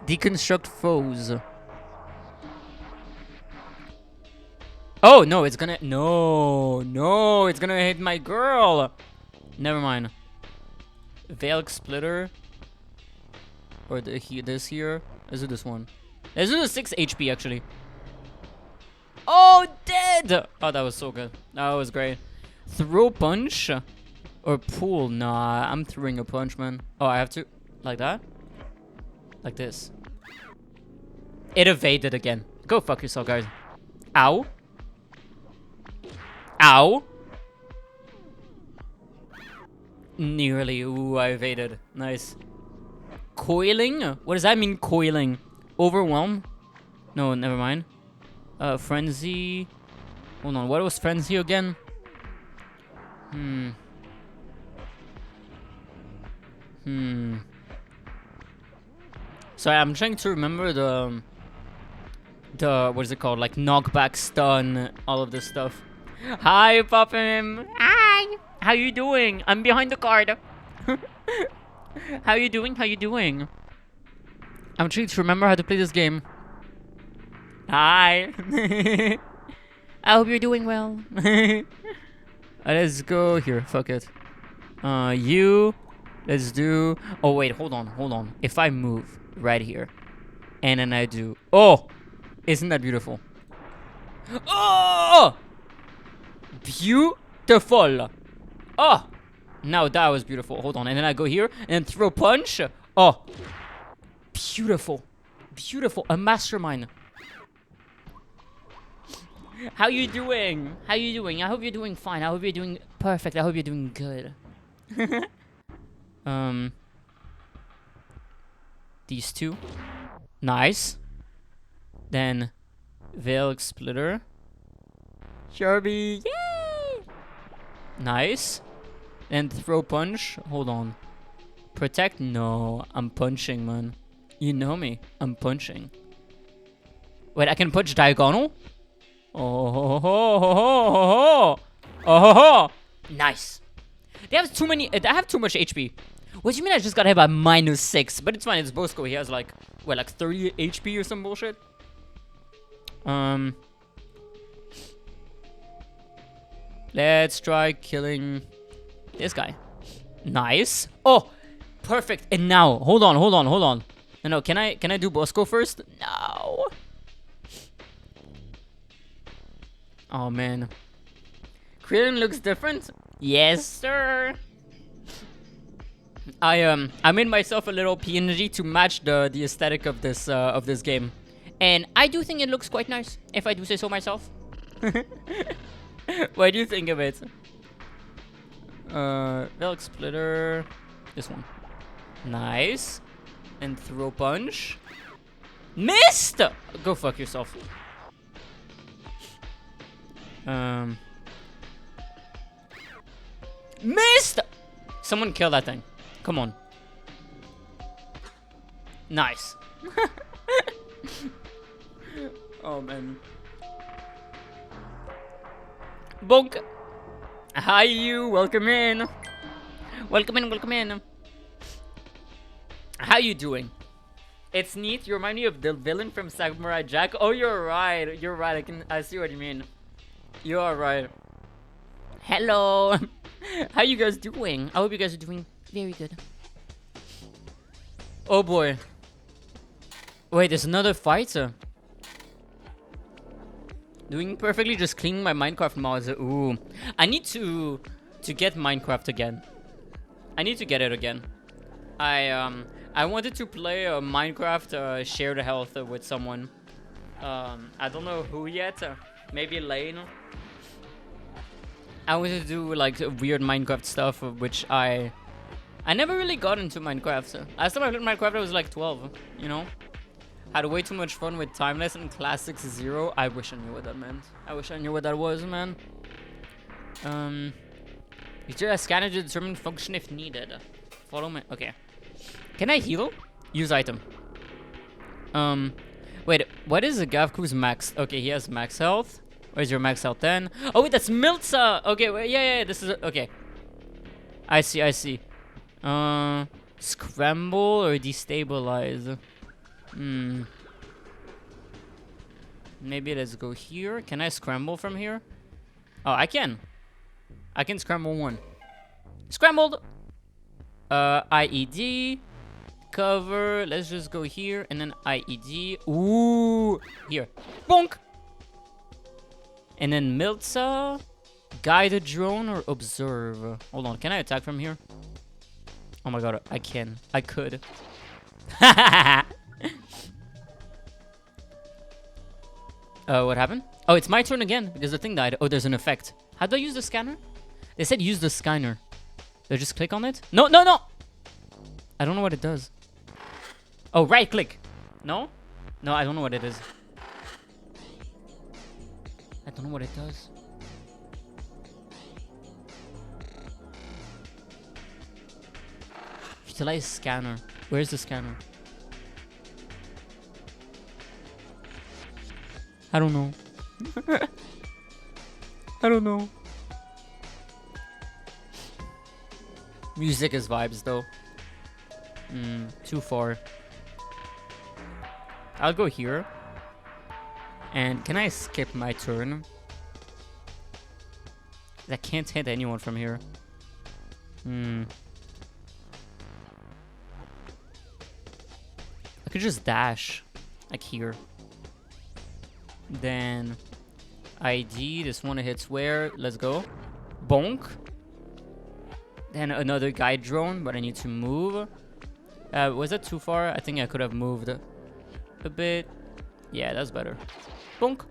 Deconstruct foes. Oh, no, it's gonna... No, it's gonna hit my girl. Never mind. Veil Splitter. Or this here. Let's do this one. Let's do the 6 HP, actually. Oh, dead! Oh, that was so good. That was great. Throw punch? Or pull? Nah, I'm throwing a punch, man. Oh, I have to... Like that? Like this. It evaded again. Go fuck yourself, guys. Ow. Ow. Nearly. Ooh, I evaded. Nice. Coiling? What does that mean, coiling? Overwhelm? No, never mind. Frenzy. Hold on, what was frenzy again? Sorry, I'm trying to remember the what is it called? Like knockback, stun, all of this stuff. Hi, Poppin. Hi. How you doing? I'm behind the card. How you doing? How you doing? I'm trying to remember how to play this game. Hi. I hope you're doing well. Let's go here. Fuck it. You. Let's do... Oh, wait. Hold on. If I move right here. And then I do... Oh! Isn't that beautiful? Oh! Beautiful. Oh! Now that was beautiful. Hold on. And then I go here. And then throw punch. Oh! Beautiful. Beautiful. A mastermind. How you doing? How you doing? I hope you're doing fine. I hope you're doing perfect. I hope you're doing good. These two. Nice. Then Veil Splitter. Sharpie. Yay! Nice. And throw punch. Hold on. Protect? No. I'm punching, man. You know me. I'm punching. Wait, I can punch diagonal? Oh ho ho ho ho ho ho. Oh ho ho. Nice. They have too many. I have too much HP. What do you mean I just got hit by -6? But it's fine. It's Bosco. He has like what, like 30 HP or some bullshit. Let's try killing this guy. Nice. Oh, perfect. And now, hold on. No, can I do Bosco first? No. Oh man. Krillin looks different. Yes, sir. I made myself a little PNG to match the aesthetic of this game, and I do think it looks quite nice, if I do say so myself. What do you think of it? Veil Splitter. This one. Nice. And throw punch. Missed! Go fuck yourself. Missed! Someone kill that thing. Come on. Nice. Oh man. Bonk. Hi you, welcome in. Welcome in. How you doing? It's neat. You remind me of the villain from Samurai Jack. Oh, you're right. I see what you mean. You are right. Hello. How you guys doing? I hope you guys are doing very good. Oh boy. Wait, there's another fighter. Doing perfectly, just cleaning my Minecraft mods. Ooh. I need to get Minecraft again. I need to get it again. I wanted to play Minecraft Share the Health with someone. I don't know who yet. Maybe Lane. I wanted to do like weird Minecraft stuff, which I never really got into Minecraft. Last time I played Minecraft, I was like 12, you know? Had way too much fun with Timeless and Classics 0. I wish I knew what that meant. I wish I knew what that was, man. Use a scanner to determine function if needed. Follow me. Okay. Can I heal? Use item. Wait. What is a Gavku's max? Okay, he has max health. Where's your max health then? Oh wait, that's Milza. Okay, wait, yeah. This is okay. I see. Scramble or destabilize? Maybe let's go here. Can I scramble from here? Oh, I can. I can scramble one. Scrambled! IED. Cover. Let's just go here. And then IED. Ooh! Here. Bonk! And then Milza. Guided drone or observe. Hold on. Can I attack from here? Oh my god. I can. I could. What happened? Oh, it's my turn again because the thing died. Oh, there's an effect. How do I use the scanner? They said use the scanner. Do I just click on it? No! I don't know what it does. Oh, right click. No? No, I don't know what it is. I don't know what it does. Utilize scanner. Where's the scanner? I don't know. I don't know. Music is vibes though. Too far. I'll go here. And can I skip my turn? I can't hit anyone from here. I could just dash. Like here. Then ID, this one hits where? Let's go. Bonk. Then another guide drone, but I need to move. Was that too far? I think I could have moved a bit. Yeah, that's better. Bonk.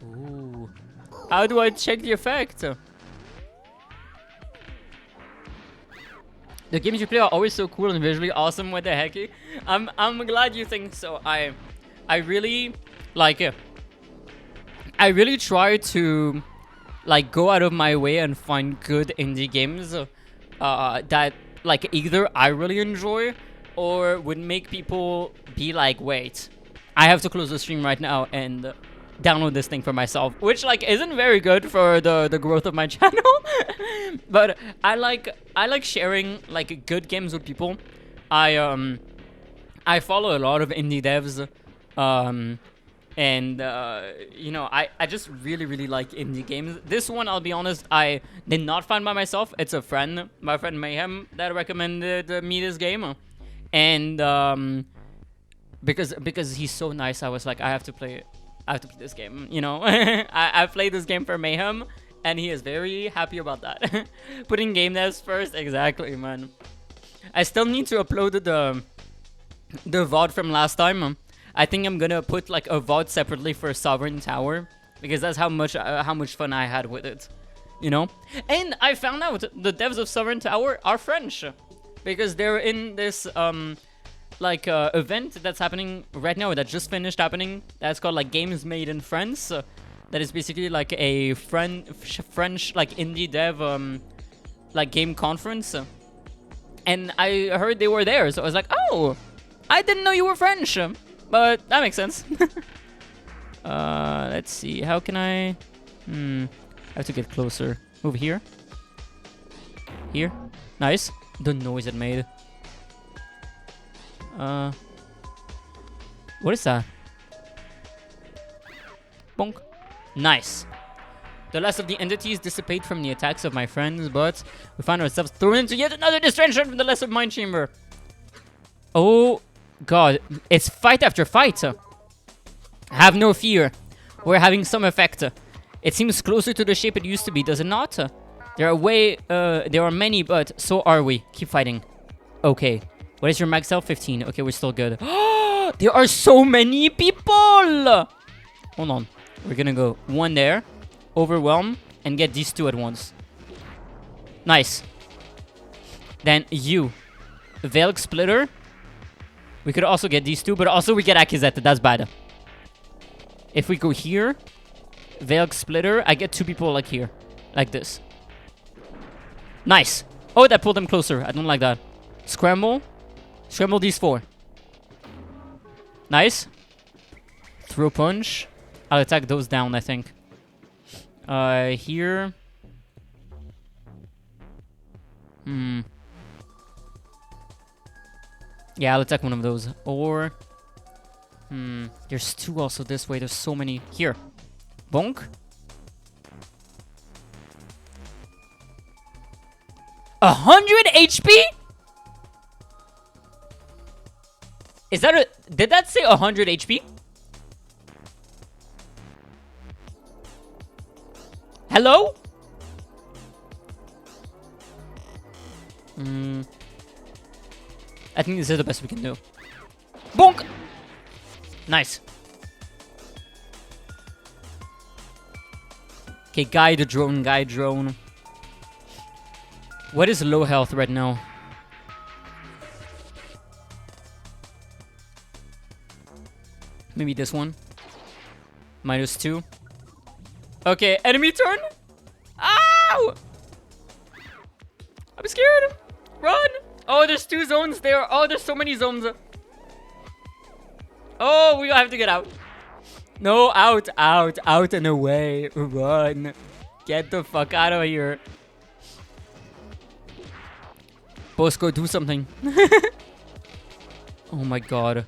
Ooh. How do I check the effect? The games you play are always so cool and visually awesome. What the heck? I'm glad you think so. I really like it. I really try to like go out of my way and find good indie games that like either I really enjoy or would make people be like, wait, I have to close the stream right now and download this thing for myself, which like isn't very good for the growth of my channel. But I like sharing like good games with people. I follow a lot of indie devs. And you know, I just really like indie games. This one, I'll be honest, I did not find by myself. It's a friend, my friend Mayhem, that recommended me this game. And because he's so nice, I was like, I have to play this game, you know. I played this game for Mayhem, and he is very happy about that. Putting game devs first, exactly, man. I still need to upload the VOD from last time. I think I'm gonna put like a VOD separately for Sovereign Tower because that's how much fun I had with it, you know. And I found out the devs of Sovereign Tower are French because they're in this event that's happening right now, that just finished happening. That's called like Games Made in France. That is basically like a French like indie dev like game conference. And I heard they were there, so I was like, oh, I didn't know you were French. But that makes sense. Let's see. How can I? I have to get closer. Move here. Here. Nice. The noise it made. What is that? Bonk. Nice. The last of the entities dissipate from the attacks of my friends, but we find ourselves thrown into yet another distraction from the lesser mind chamber. Oh god, it's fight after fight. Have no fear. We're having some effect. It seems closer to the shape it used to be, does it not? There are many, but so are we. Keep fighting. Okay. What is your max health? 15. Okay, we're still good. There are so many people! Hold on. We're gonna go one there. Overwhelm. And get these two at once. Nice. Then you. Veilk Splitter. We could also get these two, but also we get Akizeta. That's bad. If we go here, Veiled Splitter, I get two people like here. Like this. Nice. Oh, that pulled them closer. I don't like that. Scramble. Scramble these four. Nice. Throw punch. I'll attack those down, I think. Here. Yeah, I'll attack one of those. Or... There's two also this way. There's so many. Here. Bonk. 100 HP? Is that a... Did that say 100 HP? Hello? I think this is the best we can do. Bonk! Nice. Okay, guide drone. What is low health right now? Maybe this one. -2. Okay, enemy turn. Ow! I'm scared. Run! Oh, there's two zones there. Oh, there's so many zones. Oh, we have to get out. No, out and away. Run. Get the fuck out of here. Bosco, do something. Oh my god.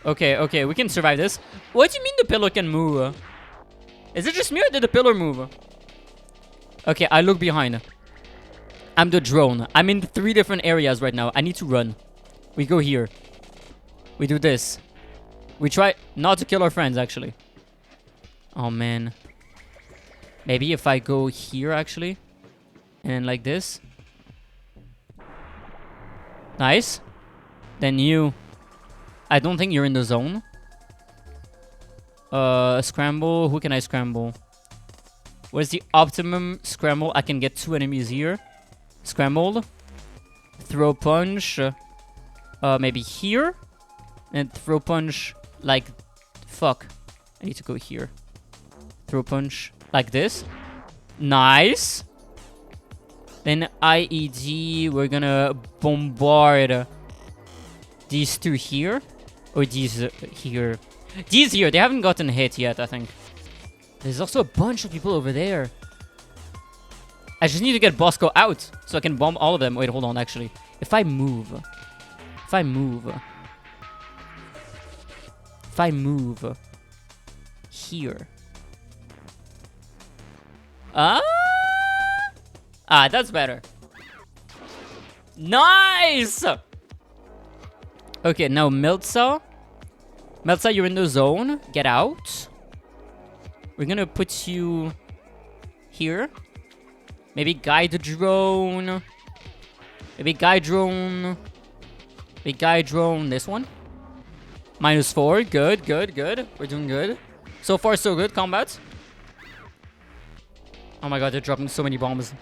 Okay, we can survive this. What do you mean the pillar can move? Is it just me or did the pillar move? Okay, I look behind. I'm the drone. I'm in 3 different areas right now. I need to run. We go here. We do this. We try not to kill our friends, actually. Oh, man. Maybe if I go here, actually. And like this. Nice. Then you. I don't think you're in the zone. Scramble. Who can I scramble? What is the optimum scramble? I can get 2 enemies here. Scrambled. Throw punch. Maybe here. And throw punch like... Fuck. I need to go here. Throw punch like this. Nice. Then IED. We're gonna bombard these 2 here. Or these here. These here. They haven't gotten hit yet, I think. There's also a bunch of people over there. I just need to get Bosco out so I can bomb all of them. Wait, hold on, actually. If I move here. Ah, that's better. Nice! Okay, now Meltza. Meltza, you're in the zone. Get out. We're gonna put you here. Maybe guide drone. Maybe guide drone. Maybe guide drone. This one. -4. Good. We're doing good. So far, so good. Combat. Oh my god, they're dropping so many bombs.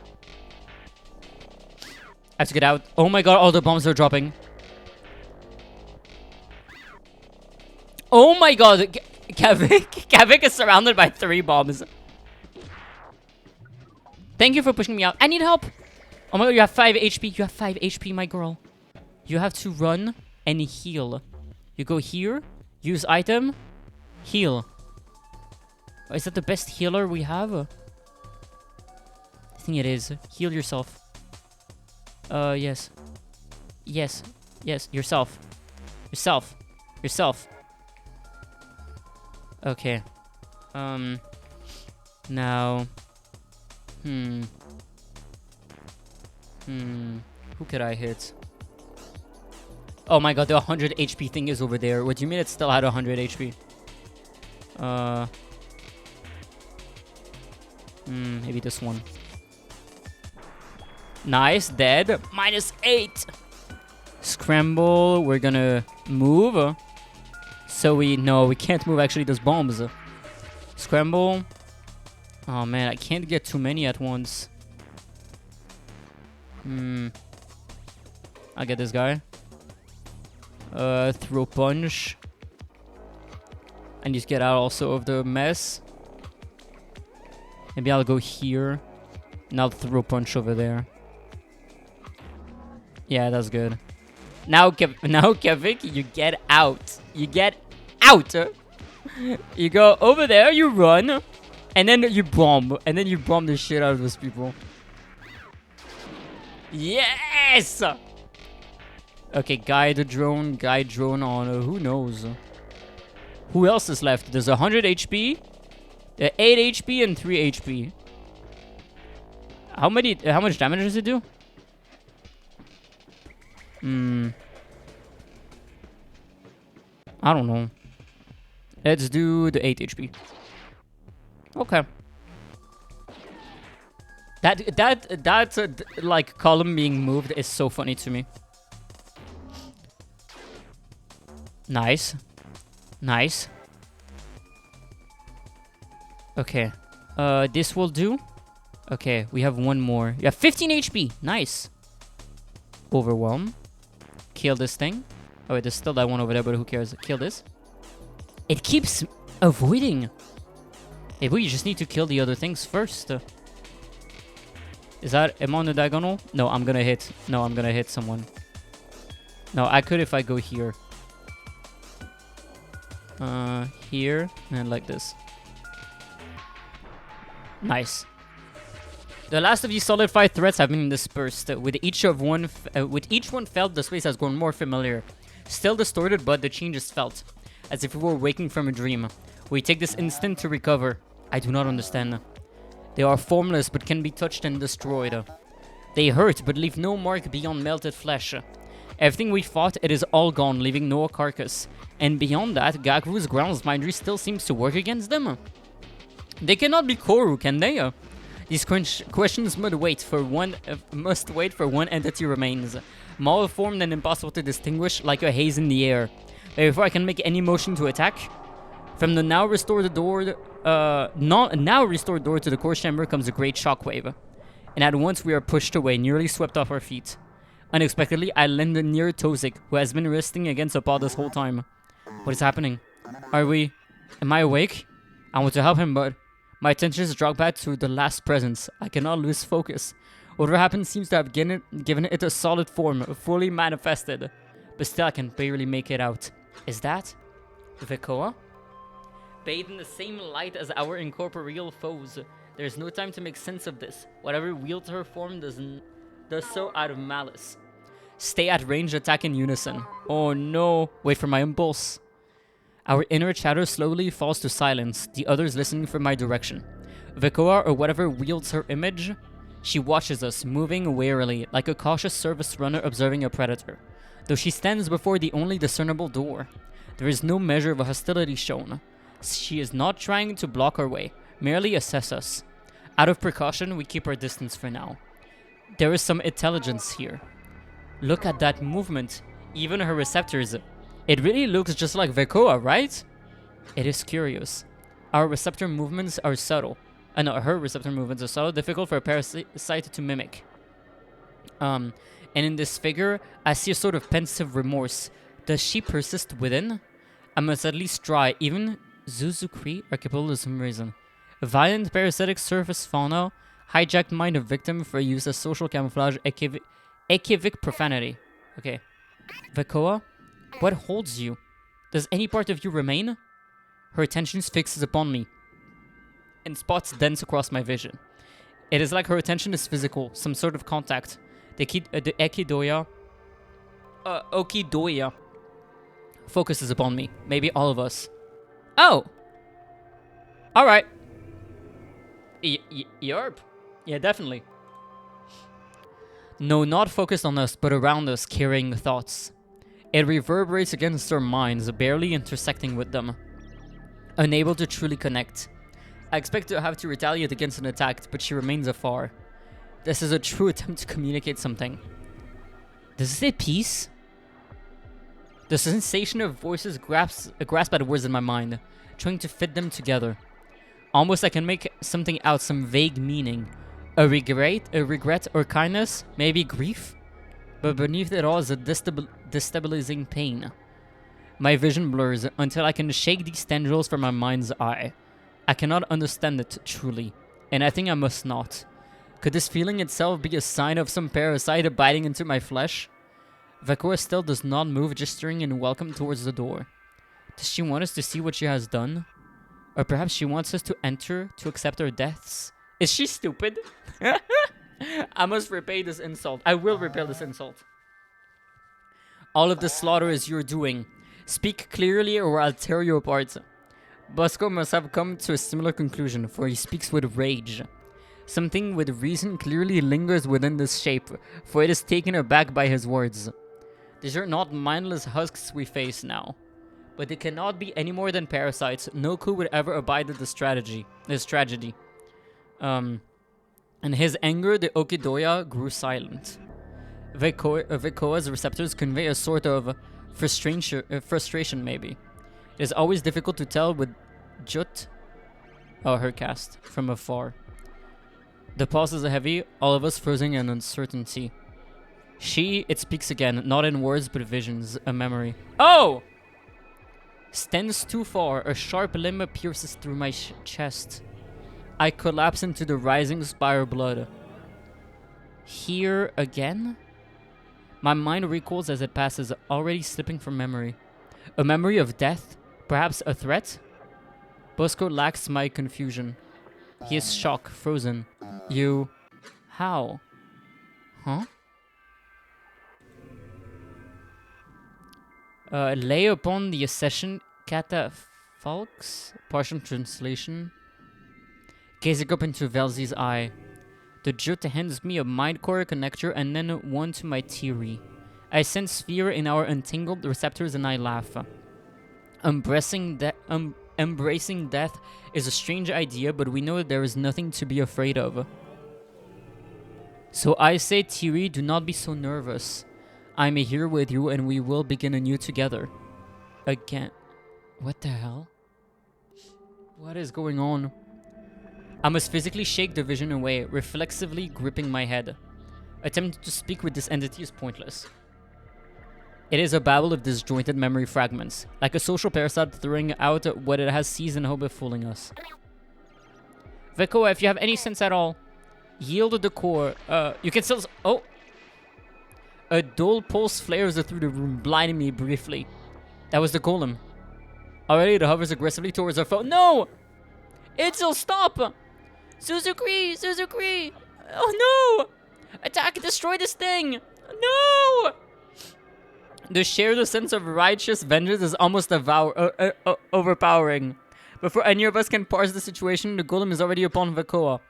I have to get out. Oh my god, all the bombs are dropping. Oh my god. Kavik is surrounded by 3 bombs. Thank you for pushing me out. I need help. Oh my god, you have 5 HP. You have 5 HP, my girl. You have to run and heal. You go here. Use item. Heal. Is that the best healer we have? I think it is. Heal yourself. Yes. Yes. Yourself. Okay. Now. Who could I hit? Oh my god, the 100 HP thing is over there. What do you mean it still had 100 HP? Maybe this one. Nice, dead. -8. Scramble. We're gonna move. So we can't move. Actually, there's bombs. Scramble. Oh man, I can't get too many at once. I'll get this guy. Throw punch. I need to get out also of the mess. Maybe I'll go here. And I'll throw punch over there. Yeah, that's good. Now, Kevin, you get out. You get out. You go over there, you run. And then you bomb. And then you bomb the shit out of those people. Yes! Okay, guide drone on who knows. Who else is left? There's 100 HP, 8 HP, and 3 HP. How much damage does it do? I don't know. Let's do the 8 HP. Okay. That like column being moved is so funny to me. Nice. Nice. Okay. This will do. Okay, we have one more. Yeah, 15 HP. Nice. Overwhelm. Kill this thing. Oh, wait, there's still that one over there, but who cares? Kill this. It keeps avoiding. Maybe you just need to kill the other things first. Is that... Am I on the diagonal? No, I'm gonna hit. No, I'm gonna hit someone. No, I could if I go here. Here. And like this. Nice. The last of these solidified threats have been dispersed. With each one felt, the space has grown more familiar. Still distorted, but the change is felt. As if we were waking from a dream. We take this instant to recover. I do not understand. They are formless, but can be touched and destroyed. They hurt, but leave no mark beyond melted flesh. Everything we fought, it is all gone, leaving no carcass. And beyond that, Gagru's grounds mindery still seems to work against them. They cannot be Corru, can they? These questions must wait for one entity remains. Malformed and impossible to distinguish, like a haze in the air. Before I can make any motion to attack, from the now restored door to the core chamber comes a great shockwave. And at once we are pushed away, nearly swept off our feet. Unexpectedly, I land near Tozik, who has been resting against a pod this whole time. What is happening? Am I awake? I want to help him, but my attention is dragged back to the last presence. I cannot lose focus. Whatever happened seems to have given it a solid form, fully manifested. But still I can barely make it out. Is that Vekoa? Bathed in the same light as our incorporeal foes. There is no time to make sense of this. Whatever wields her form does so out of malice. Stay at range, attack in unison. Oh no, wait for my impulse. Our inner chatter slowly falls to silence, the others listening for my direction. Vekoa, or whatever wields her image, she watches us, moving warily, like a cautious service runner observing a predator. Though she stands before the only discernible door, there is no measure of hostility shown. She is not trying to block our way, merely assess us. Out of precaution, we keep our distance for now. There is some intelligence here. Look at that movement, even her receptors. It really looks just like Vekoa, right? It is curious. Our receptor movements are subtle. Her receptor movements are subtle, difficult for a parasite to mimic. And in this figure, I see a sort of pensive remorse. Does she persist within? I must at least try. Even Zuzukri are capable of some reason. A violent parasitic surface fauna hijacked mind of victim for use as social camouflage, equivoc profanity. Okay. Vekoa? What holds you? Does any part of you remain? Her attention fixes upon me, and spots dense across my vision. It is like her attention is physical, some sort of contact. The Okidoya focuses upon me. Maybe all of us. Oh! Alright. Yerp. Yeah, definitely. No, not focused on us, but around us, carrying thoughts. It reverberates against our minds, barely intersecting with them. Unable to truly connect. I expect to have to retaliate against an attack, but she remains afar. This is a true attempt to communicate something. Does it say peace? The sensation of voices grasp at words in my mind, trying to fit them together. Almost I can make something out, some vague meaning. A regret or kindness, maybe grief? But beneath it all is a destabilizing pain. My vision blurs until I can shake these tendrils from my mind's eye. I cannot understand it truly, and I think I must not. Could this feeling itself be a sign of some parasite biting into my flesh? Vakoa still does not move, gesturing in welcome towards the door. Does she want us to see what she has done? Or perhaps she wants us to enter to accept our deaths? Is she stupid? I must repay this insult. I will repay this insult. All of the slaughter is your doing. Speak clearly or I'll tear you apart. Bosco must have come to a similar conclusion, for he speaks with rage. Something with reason clearly lingers within this shape, for it is taken aback by his words. These are not mindless husks we face now, but they cannot be any more than parasites. No coup would ever abide this tragedy. In his anger, the Okidoya grew silent. Vekoa's receptors convey a sort of frustration, maybe. It is always difficult to tell with Jut, her cast, from afar. The pulse is heavy, all of us frozen in uncertainty. It speaks again, not in words but visions, a memory. Oh! Stands too far, a sharp limb pierces through my chest. I collapse into the rising spire blood. Here again? My mind recalls as it passes, already slipping from memory. A memory of death? Perhaps a threat? Bosco lacks my confusion. He is shocked, frozen. You... How? Huh? Lay upon the accession catafalques? Partial translation. Gazing up into Velzy's eye. The Jut hands me a mind core connector and then one to my theory. I sense fear in our entangled receptors and I laugh. Embracing death is a strange idea, but we know that there is nothing to be afraid of. So I say, Thierry, do not be so nervous. I am here with you and we will begin anew together. Again. What the hell? What is going on? I must physically shake the vision away, reflexively gripping my head. Attempting to speak with this entity is pointless. It is a babble of disjointed memory fragments, like a social parasite throwing out what it has seized in hope of fooling us. Vekoa, if you have any sense at all, yield the core. You can still... Oh! A dull pulse flares through the room, blinding me briefly. That was the golem. Already it hovers aggressively towards our foe. No! It'll stop! Suzukri! Suzukri! Oh no! Attack! Destroy this thing! No! The shared sense of righteous vengeance is almost overpowering. Before any of us can parse the situation, the golem is already upon Vekoa.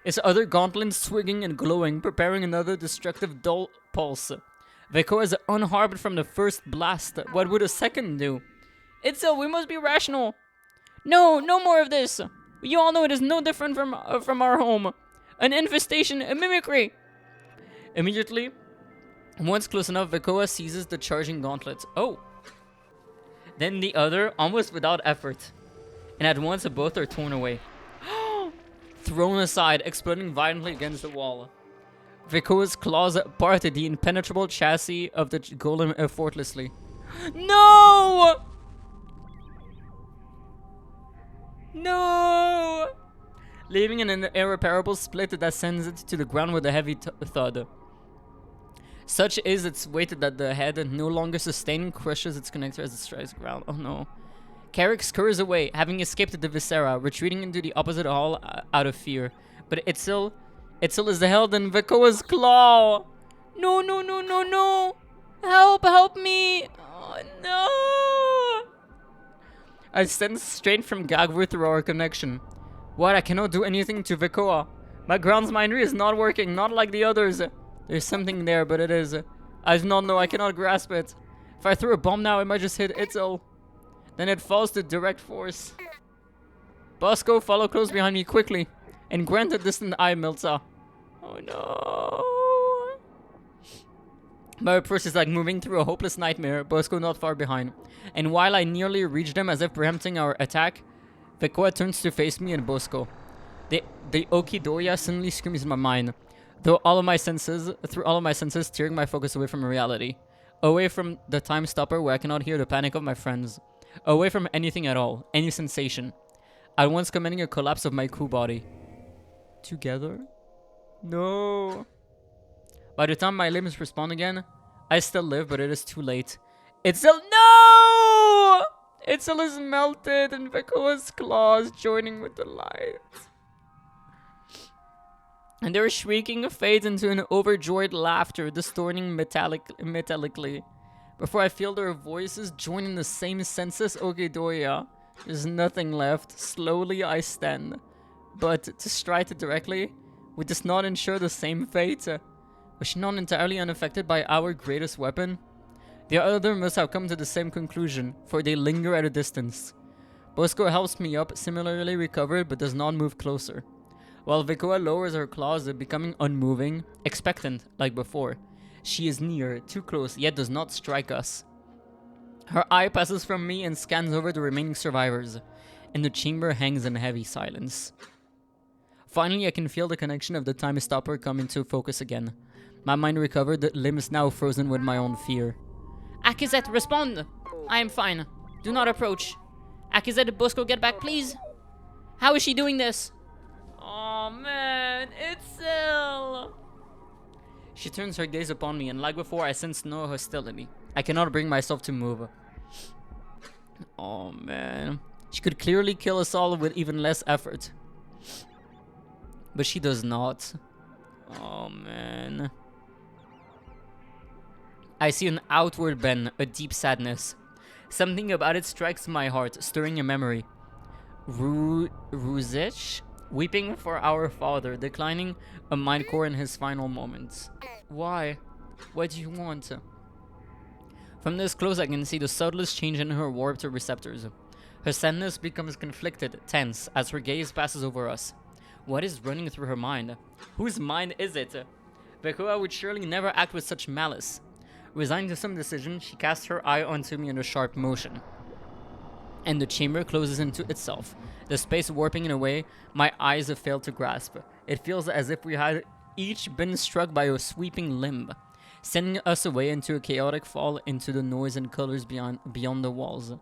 Its other gauntlets swinging and glowing, preparing another destructive dull pulse. Vekoa is unharmed from the first blast. What would a second do? Itzel, we must be rational. No, no more of this. You all know it is no different from our home. An infestation, a mimicry. Immediately, once close enough, Vekoa seizes the charging gauntlet. Oh. Then the other, almost without effort. And at once, both are torn away. Thrown aside, exploding violently against the wall. Vekoa's claws parted the impenetrable chassis of the golem effortlessly. No! No! Leaving an irreparable split that sends it to the ground with a heavy thud. Such is its weight that the head, no longer sustaining, crushes its connector as it strikes the ground. Oh no. Carrick scurries away, having escaped the viscera, retreating into the opposite hall out of fear. But Itzel is held in Vekoa's claw. No, no, no, no, no. Help me. Oh no. I sense strain from Gagver through our connection. What? I cannot do anything to Vekoa. My grounds minery is not working, not like the others. There's something there, but it is. I do not know, I cannot grasp it. If I throw a bomb now, it might just hit Itzel. Then it falls to direct force. Bosco, follow close behind me quickly. And grant a distant eye, Milza. Oh no. My approach is like moving through a hopeless nightmare, Bosco not far behind. And while I nearly reach them as if preempting our attack, Vekoa turns to face me and Bosco. The Okidoya suddenly screams in my mind. Through all of my senses, tearing my focus away from reality. Away from the time stopper where I cannot hear the panic of my friends. Away from anything at all, any sensation. At once committing a collapse of my crew body. Together? No. By the time my limbs respond again, I still live, but it is too late. It's still— No! It still is melted and Vekoa's claws joining with the light. And their shrieking fades into an overjoyed laughter, distorting metallically. Before I feel their voices join in the same senseless Ogedoya, there's nothing left. Slowly I stand. But to strike it directly, would this not ensure the same fate? Was she not entirely unaffected by our greatest weapon? The other must have come to the same conclusion, for they linger at a distance. Bosco helps me up, similarly recovered, but does not move closer. While Vekoa lowers her claws, becoming unmoving, expectant, like before. She is near, too close, yet does not strike us. Her eye passes from me and scans over the remaining survivors, and the chamber hangs in heavy silence. Finally, I can feel the connection of the time stopper come into focus again. My mind recovered, the limbs now frozen with my own fear. Akizet, respond! I am fine. Do not approach. Akizet, Bosco, get back, please. How is she doing this? Oh man, it's Sil! She turns her gaze upon me, and like before, I sense no hostility. I cannot bring myself to move. Oh man. She could clearly kill us all with even less effort. But she does not. Oh man. I see an outward bend, a deep sadness. Something about it strikes my heart, stirring a memory. Ruzech? Weeping for our father, declining a mind core in his final moments. Why? What do you want? From this close, I can see the subtlest change in her warped receptors. Her sadness becomes conflicted, tense, as her gaze passes over us. What is running through her mind? Whose mind is it? Vekoa would surely never act with such malice. Resigned to some decision, she casts her eye onto me in a sharp motion. And the chamber closes into itself, the space warping in a way my eyes have failed to grasp. It feels as if we had each been struck by a sweeping limb, sending us away into a chaotic fall into the noise and colors beyond the walls.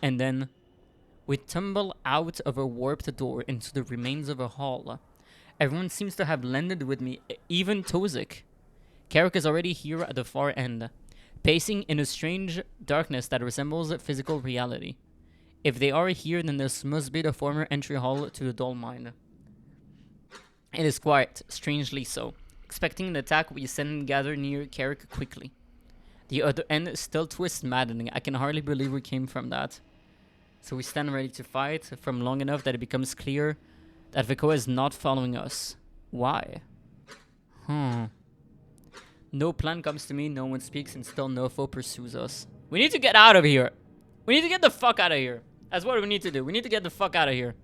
And then, we tumble out of a warped door into the remains of a hall. Everyone seems to have landed with me, even Tozik. Carrick is already here at the far end, pacing in a strange darkness that resembles physical reality. If they are here, then this must be the former entry hall to the Dull Mine. It is quiet, strangely so. Expecting an attack, we ascend and gather near Carrick quickly. The other end still twists maddening. I can hardly believe we came from that. So we stand ready to fight from long enough that it becomes clear that Vekoa is not following us. Why? No plan comes to me, no one speaks, and still no foe pursues us. We need to get out of here. We need to get the fuck out of here. That's what we need to do. We need to get the fuck out of here.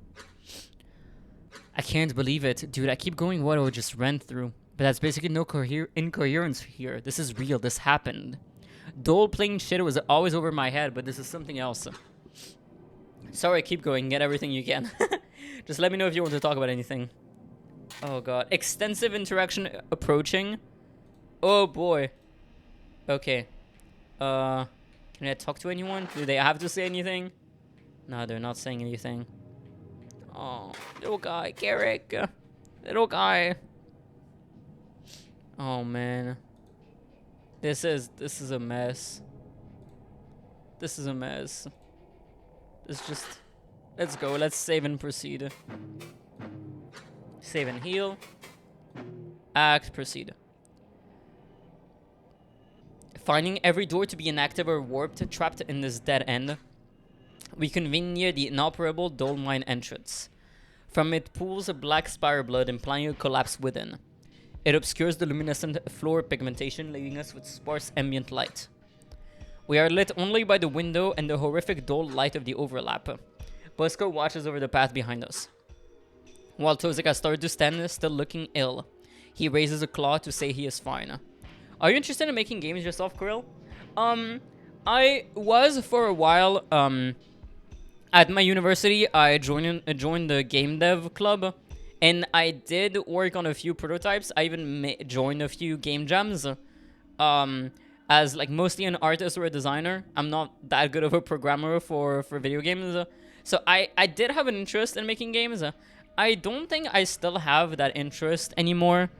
I can't believe it. Dude, I keep going what I just ran through. But that's basically no incoherence here. This is real. This happened. Dole playing shit was always over my head, but this is something else. Sorry, keep going. Get everything you can. Just let me know if you want to talk about anything. Oh god. Extensive interaction approaching. Oh boy. Okay. Can I talk to anyone? Do they have to say anything? No, they're not saying anything. Oh, little guy, Carrick. Little guy. Oh man. This is a mess. This is a mess. It's just, let's go. Let's save and proceed. Save and heal. Act, proceed. Finding every door to be inactive or warped, trapped in this dead end, we convene near the inoperable Dull Mine entrance. From it pools a black spire blood, implying a collapse within. It obscures the luminescent floor pigmentation, leaving us with sparse ambient light. We are lit only by the window and the horrific dull light of the overlap. Bosco watches over the path behind us. While Tozik has started to stand, still looking ill, he raises a claw to say he is fine. Are you interested in making games yourself, Krill? I was for a while. At my university, I joined the game dev club, and I did work on a few prototypes. I even joined a few game jams. as like mostly an artist or a designer. I'm not that good of a programmer for video games. So I did have an interest in making games. I don't think I still have that interest anymore.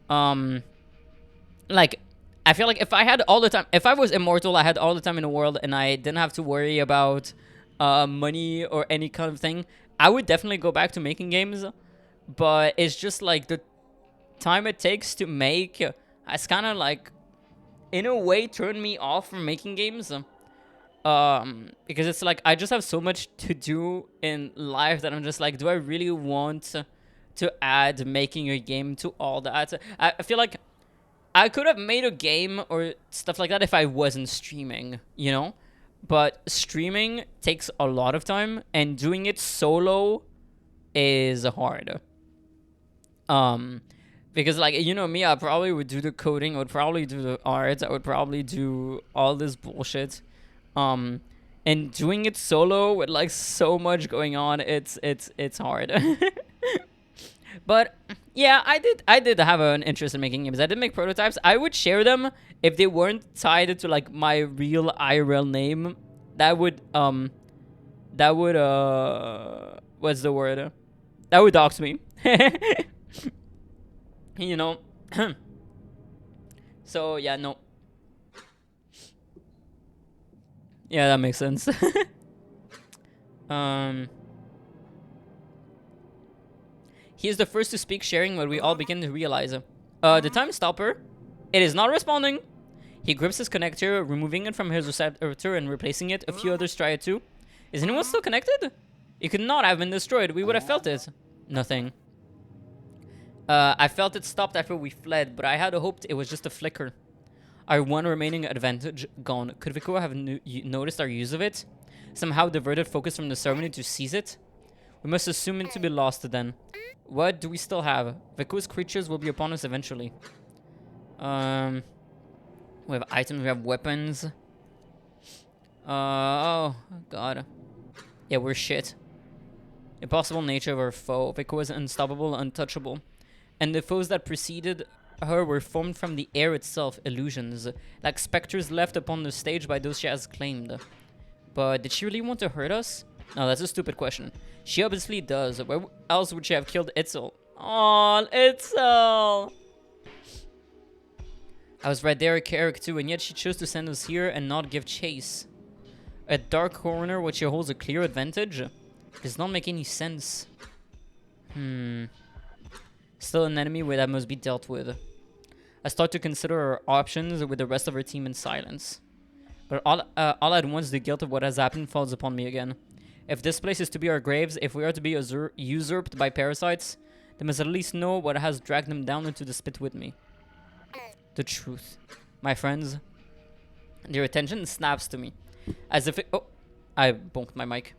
Like, I feel like if I had all the time, if I was immortal, I had all the time in the world, and I didn't have to worry about money or any kind of thing, I would definitely go back to making games. But it's just like the time it takes to make has kind of like, in a way, turned me off from making games. Because it's like I just have so much to do in life that I'm just like, do I really want to add making a game to all that? I feel like I could have made a game or stuff like that if I wasn't streaming, you know? But streaming takes a lot of time, and doing it solo is hard. Because like, you know me, I probably would do the coding, I would probably do the art, I would probably do all this bullshit. And doing it solo with like so much going on, it's hard. But yeah, I did have an interest in making games. I did make prototypes. I would share them if they weren't tied to like my real IRL name. That would what's the word? That would dox me. You know. So yeah, no. Yeah, that makes sense. He is the first to speak, sharing what we all begin to realize. The time stopper. It is not responding. He grips his connector, removing it from his receptor and replacing it. A few others try it too. Is anyone still connected? It could not have been destroyed. We would have felt it. Nothing. I felt it stopped after we fled, but I had hoped it was just a flicker. Our one remaining advantage gone. Could Vico have noticed our use of it? Somehow diverted focus from the ceremony to seize it? We must assume it to be lost then. What do we still have? Vico's creatures will be upon us eventually. We have items, we have weapons. Oh, God. Yeah, we're shit. Impossible nature of our foe. Vico is unstoppable, untouchable. And the foes that preceded her were formed from the air itself, illusions, like specters left upon the stage by those she has claimed. But did she really want to hurt us? No, that's a stupid question. She obviously does. Where else would she have killed Itzel? Aw, Itzel! I was right there, Carrick too, and yet she chose to send us here and not give chase. A dark corner which she holds a clear advantage? It does not make any sense. Still an enemy that must be dealt with. I start to consider our options with the rest of our team in silence. But all at once, the guilt of what has happened falls upon me again. If this place is to be our graves, if we are to be usurped by parasites, they must at least know what has dragged them down into the spit with me. The truth. My friends, their attention snaps to me. As if it... Oh, I bonked my mic.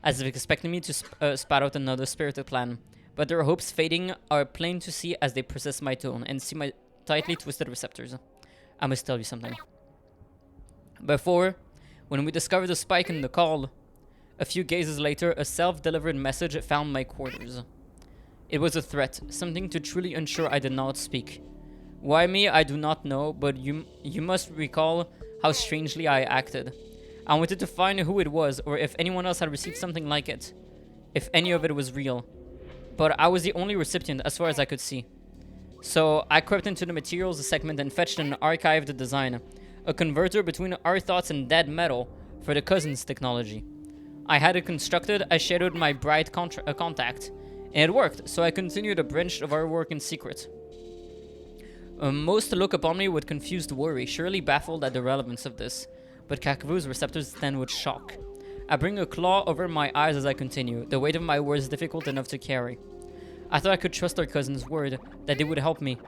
As if expecting me to spat out another spirited plan. But their hopes fading are plain to see as they persist my tone and see my tightly twisted receptors. I must tell you something. Before, when we discovered the spike in the call, a few gazes later, a self-delivered message found my quarters. It was a threat, something to truly ensure I did not speak. Why me, I do not know, but you must recall how strangely I acted. I wanted to find who it was, or if anyone else had received something like it. If any of it was real. But I was the only recipient as far as I could see. So I crept into the materials segment and fetched an archived design. A converter between our thoughts and dead metal for the Cousins technology. I had it constructed, I shadowed my bright contact. And it worked, so I continued a branch of our work in secret. Most look upon me with confused worry, surely baffled at the relevance of this. But Kakavu's receptors stand with shock. I bring a claw over my eyes as I continue, the weight of my words difficult enough to carry. I thought I could trust our cousin's word, that they would help me.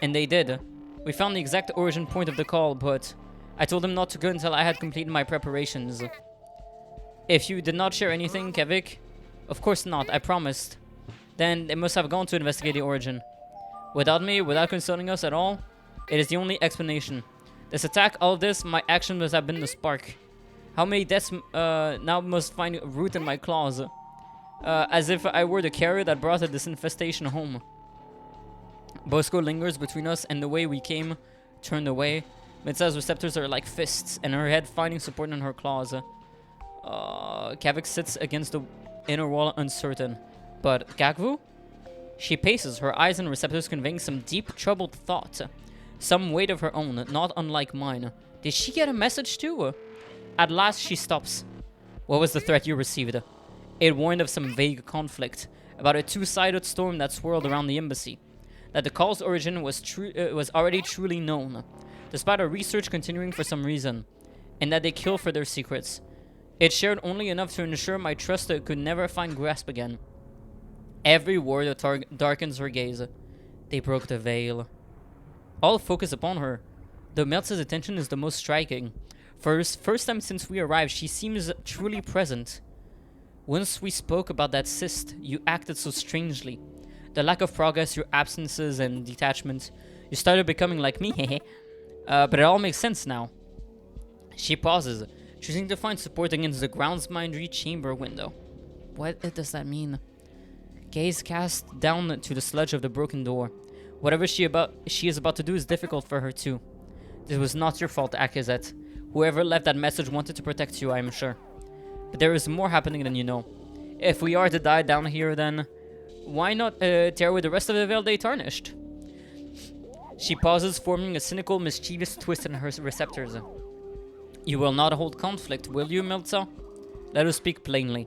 And they did. We found the exact origin point of the call, but I told them not to go until I had completed my preparations. If you did not share anything, Kevik? Of course not, I promised. Then they must have gone to investigate the origin. Without me, without consulting us at all, it is the only explanation. This attack, all of this, my action must have been the spark. How many deaths now must find root in my claws? As if I were the carrier that brought this infestation home. Bosco lingers between us and the way we came, turned away. Mitsa's receptors are like fists, and her head finding support in her claws. Kavik sits against the inner wall, uncertain. But Gagvu? She paces, her eyes and receptors conveying some deep, troubled thought. Some weight of her own, not unlike mine. Did she get a message too? At last she stops. What was the threat you received? It warned of some vague conflict, about a two-sided storm that swirled around the embassy. That the call's origin was already truly known, despite our research continuing for some reason, and that they kill for their secrets. It shared only enough to ensure my trust could never find grasp again. Every word darkens her gaze. They broke the veil. All focus upon her. Though Meltza's attention is the most striking. First time since we arrived, she seems truly present. Once we spoke about that cyst, you acted so strangely. The lack of progress, your absences and detachment. You started becoming like me, hehe. But it all makes sense now. She pauses, choosing to find support against the groundsmindery chamber window. What does that mean? Gaze cast down to the sludge of the broken door. Whatever she is about to do is difficult for her too. This was not your fault, Akizet. Whoever left that message wanted to protect you, I am sure. But there is more happening than you know. If we are to die down here, then why not tear away the rest of the veil they tarnished? She pauses, forming a cynical, mischievous twist in her receptors. You will not hold conflict, will you, Milza? Let us speak plainly.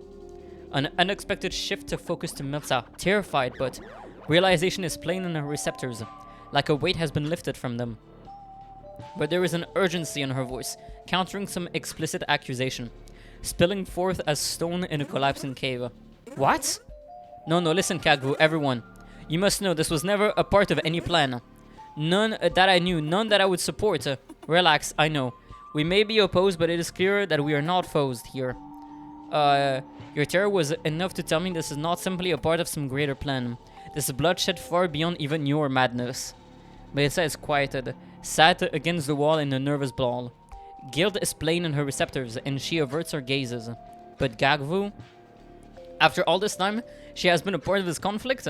An unexpected shift of focus to Milza, terrified, but realization is plain in her receptors, like a weight has been lifted from them. But there is an urgency in her voice, countering some explicit accusation, spilling forth as stone in a collapsing cave. What? No, listen, Kagvu, everyone. You must know this was never a part of any plan. None that I knew, none that I would support. Relax, I know. We may be opposed, but it is clear that we are not foes here. Your terror was enough to tell me this is not simply a part of some greater plan. This is bloodshed far beyond even your madness. Melissa is quieted, sat against the wall in a nervous brawl. Guilt is plain in her receptors, and she averts her gazes. But Gagvu? After all this time, she has been a part of this conflict?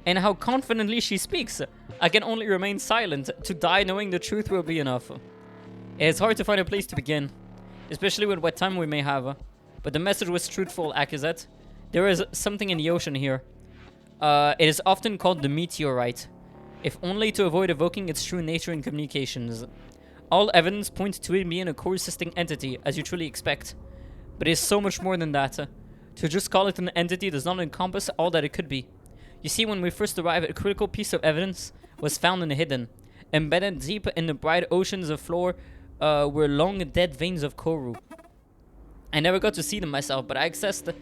And how confidently she speaks! I can only remain silent. To die knowing the truth will be enough. It's hard to find a place to begin, especially with what time we may have. But the message was truthful, Akizet. There is something in the ocean here. It is often called the meteorite, if only to avoid evoking its true nature in communications. All evidence points to it being a co-existing entity, as you truly expect. But it is so much more than that. To just call it an entity does not encompass all that it could be. You see, when we first arrived, a critical piece of evidence was found and hidden. Embedded deep in the bright oceans of floor were long dead veins of CORRU. I never got to see them myself, but I accessed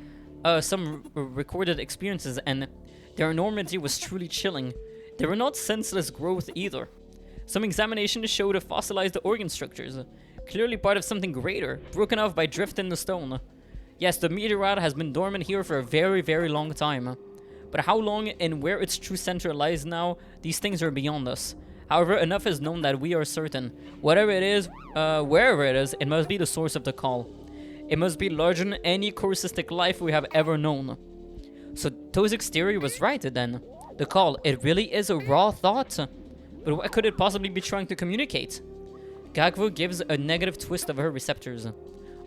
some recorded experiences, and their enormity was truly chilling. They were not senseless growth either. Some examinations showed fossilized organ structures, clearly part of something greater, broken off by drift in the stone. Yes, the meteorite has been dormant here for a very, very long time. But how long and where its true center lies now, these things are beyond us. However, enough is known that we are certain. Whatever it is, wherever it is, it must be the source of the call. It must be larger than any choristic life we have ever known. So Tozik's theory was right then. The call, it really is a raw thought. But what could it possibly be trying to communicate? Gagvu gives a negative twist of her receptors.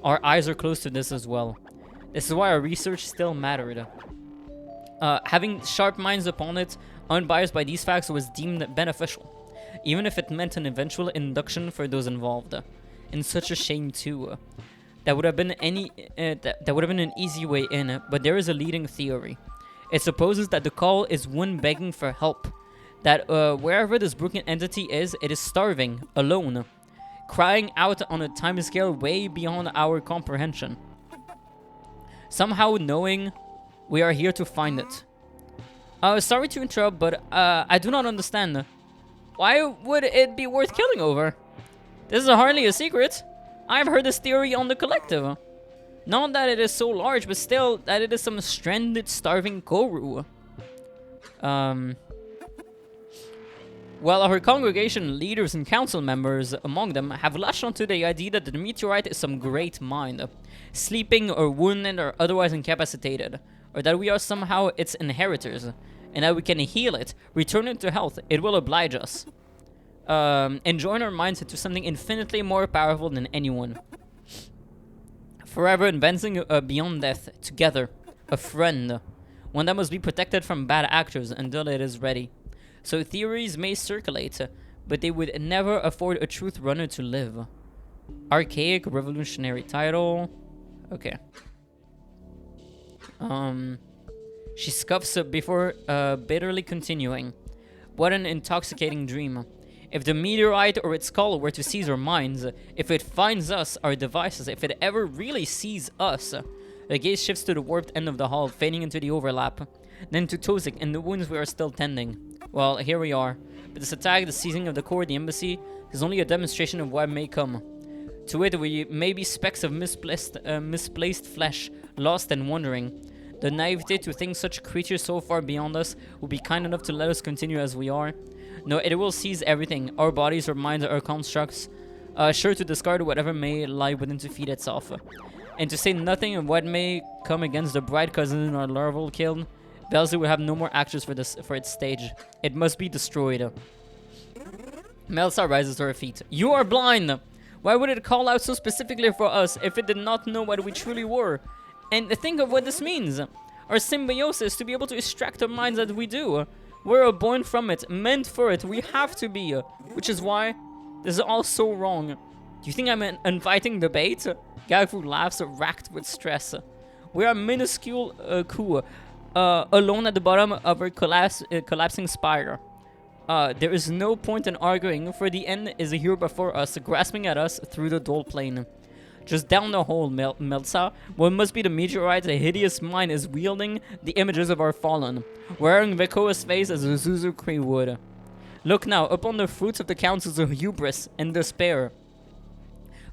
Our eyes are close to this as well. This is why our research still mattered. Having sharp minds upon it, unbiased by these facts, was deemed beneficial, even if it meant an eventual induction for those involved. And such a shame too. That would have been an easy way in, but there is a leading theory. It supposes that the call is one begging for help. That wherever this broken entity is, it is starving, alone, crying out on a timescale way beyond our comprehension. Somehow knowing we are here to find it. Sorry to interrupt, but I do not understand. Why would it be worth killing over? This is hardly a secret. I've heard this theory on the collective. Not that it is so large, but still that it is some stranded, starving CORRU. Well, our congregation leaders and council members among them have latched onto the idea that the meteorite is some great mind, sleeping or wounded or otherwise incapacitated, or that we are somehow its inheritors, and that we can heal it, return it to health. It will oblige us. and join our minds into something infinitely more powerful than anyone. Forever advancing beyond death, together, a friend. One that must be protected from bad actors until it is ready. So theories may circulate, but they would never afford a truth runner to live. Archaic revolutionary title. Okay. She scoffs before bitterly continuing. What an intoxicating dream. If the meteorite or its skull were to seize our minds, if it finds us, our devices, if it ever really sees us, the gaze shifts to the warped end of the hall, fading into the overlap. Then to Tozik and the wounds we are still tending. Well, here we are. But this attack, the seizing of the core, the embassy, is only a demonstration of what may come. To it, we may be specks of misplaced flesh, lost and wandering. The naivete to think such creatures so far beyond us will be kind enough to let us continue as we are. No, it will seize everything, our bodies, our minds, our constructs, sure to discard whatever may lie within to feed itself. And to say nothing of what may come against the bright cousin in our larval kiln, Velzy will have no more actors for its stage. It must be destroyed. Melsa rises to her feet. You are blind! Why would it call out so specifically for us if it did not know what we truly were? And think of what this means. Our symbiosis, to be able to extract our minds as we do. We're born from it, meant for it, we have to be. Which is why this is all so wrong. Do you think I'm inviting debate? Gagfu laughs, racked with stress. We are a minuscule coup, alone at the bottom of our collapsing spire. There is no point in arguing, for the end is here before us, grasping at us through the dull plane. Just down the hole, Melsa, what must be the meteorite a hideous mind is wielding the images of our fallen, wearing Vekoa's face as a Zuzu Kree would. Look now upon the fruits of the councils of hubris and despair.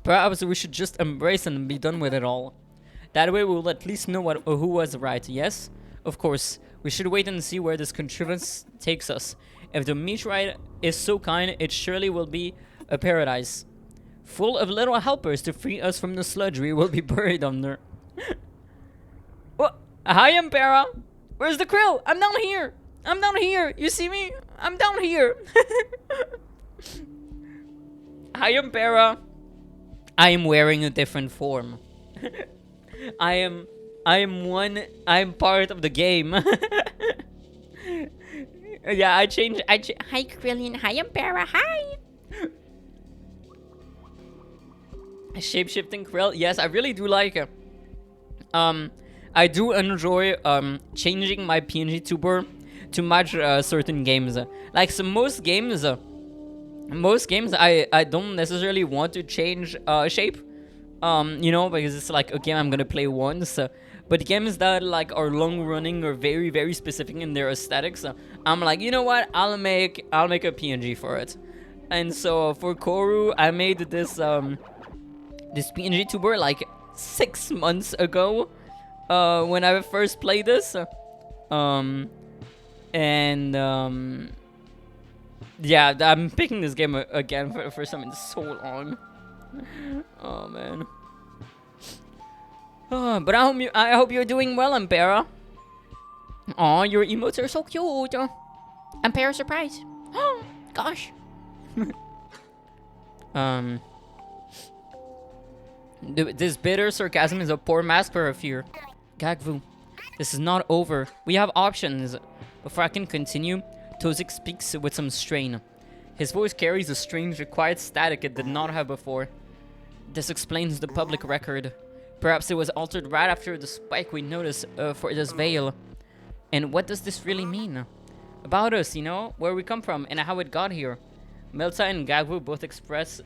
Perhaps we should just embrace and be done with it all. That way we will at least know who was right, yes? Of course, we should wait and see where this contrivance takes us. If the meteorite is so kind, it surely will be a paradise. Full of little helpers to free us from the sludge we will be buried under. What? Hi, Impera! Where's the krill? I'm down here! I'm down here! You see me? I'm down here! Hi, Impera! I am wearing a different form. I am part of the game. Yeah, I changed. Hi, Krillian. Hi, Impera. Hi! Shape-shifting krill. Yes, I really do like it. I do enjoy changing my PNG tuber to match certain games. Like most games I don't necessarily want to change shape. You know, because it's like a game I'm gonna play once. But games that like are long-running or very, very specific in their aesthetics, I'm like, you know what? I'll make a PNG for it. And so for CORRU, I made this PNG tuber like 6 months ago when I first played this. Yeah, I'm picking this game again for the first time in so long. Oh man. But I hope you're doing well, Impera. Aw, your emotes are so cute. Impera surprise. Oh, gosh. This bitter sarcasm is a poor mask for her fear. Gagvu, this is not over. We have options. Before I can continue, Tozik speaks with some strain. His voice carries a strange, quiet static it did not have before. This explains the public record. Perhaps it was altered right after the spike we noticed for this veil. And what does this really mean? About us, you know, where we come from and how it got here. Melsa and Gagvu both express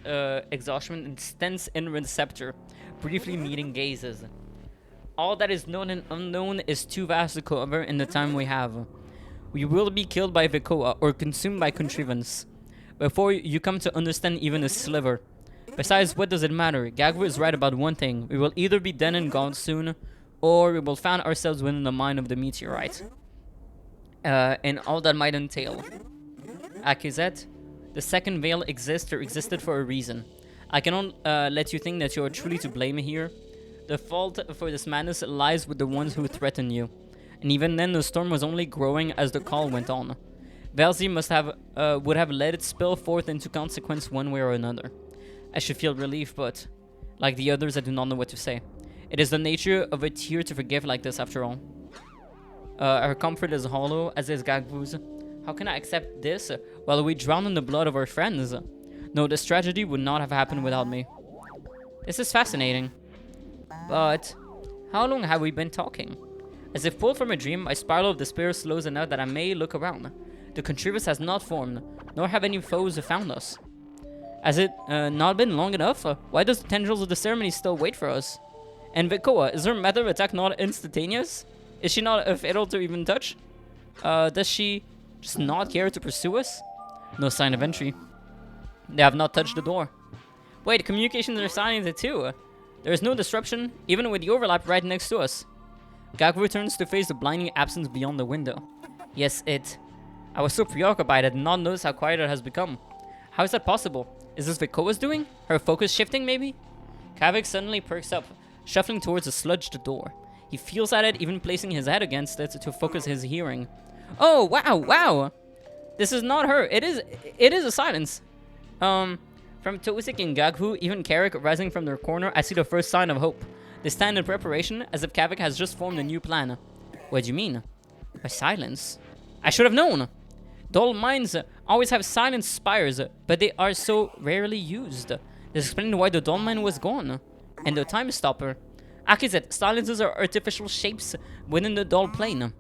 exhaustion and tense inward scepter, briefly meeting gazes. All that is known and unknown is too vast to cover in the time we have. We will be killed by Vekoa or consumed by contrivance before you come to understand even a sliver. Besides, what does it matter? Gagvu is right about one thing. We will either be dead and gone soon, or we will find ourselves within the mind of the meteorite. And all that might entail. Akizet, the second veil exists or existed for a reason. I cannot let you think that you are truly to blame here. The fault for this madness lies with the ones who threaten you. And even then, the storm was only growing as the call went on. Valsy must have would have let it spill forth into consequence one way or another. I should feel relief, but like the others, I do not know what to say. It is the nature of a tear to forgive like this, after all. Our comfort is hollow, as is Gagvu's. How can I accept this while we drown in the blood of our friends? No, this tragedy would not have happened without me. This is fascinating. But how long have we been talking? As if pulled from a dream, my spiral of despair slows enough that I may look around. The contrivance has not formed, nor have any foes found us. Has it not been long enough? Why does the tendrils of the ceremony still wait for us? And Vikoa, is her method of attack not instantaneous? Is she not fatal to even touch? Does she just not care to pursue us? No sign of entry. They have not touched the door. Wait, communications are silent too. There is no disruption, even with the overlap right next to us. Gagvu turns to face the blinding absence beyond the window. Yes, I was so preoccupied I did not notice how quiet it has become. How is that possible? Is this Vikoa's doing? Her focus shifting, maybe? Kavik suddenly perks up, shuffling towards the sludged door. He feels at it, even placing his head against it to focus his hearing. Oh, wow! This is not her. It is a silence. From Tousik and Gagvu, even Carrick rising from their corner, I see the first sign of hope. They stand in preparation, as if Kavik has just formed a new plan. What do you mean? By silence? I should have known! Dull minds always have silent spires, but they are so rarely used. This explains why the dull mine was gone. And the time stopper. Akizet, silences are artificial shapes within the dull plane,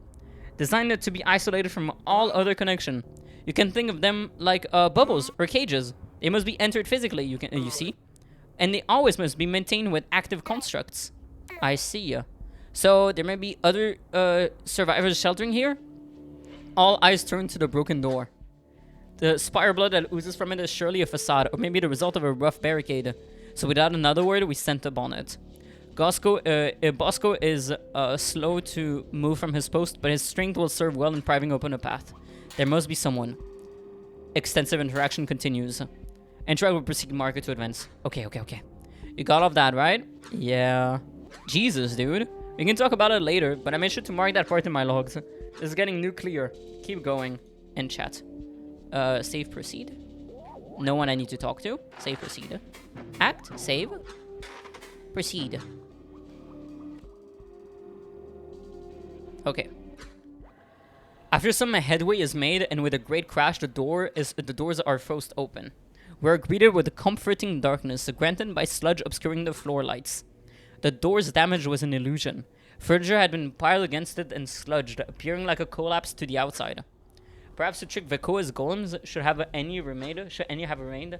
designed to be isolated from all other connection. You can think of them like bubbles or cages. They must be entered physically, you see? And they always must be maintained with active constructs. I see. So there may be other survivors sheltering here? All eyes turn to the broken door. The spire blood that oozes from it is surely a facade, or maybe the result of a rough barricade. So without another word, we sent upon it. Bosco is slow to move from his post, but his strength will serve well in priving open a path. There must be someone. Extensive interaction continues. Enter will proceed marker to advance. Okay. You got off that, right? Yeah. Jesus, dude. We can talk about it later, but I made sure to mark that part in my logs. This is getting nuclear. Keep going. End chat. Save, proceed. No one I need to talk to. Save, proceed. Act, save. Proceed. Okay. After some headway is made, and with a great crash, the doors are forced open. We are greeted with a comforting darkness, granted by sludge obscuring the floor lights. The door's damage was an illusion. Furniture had been piled against it and sludged, appearing like a collapse to the outside. Perhaps to trick Vikoa's golems, should any have remained.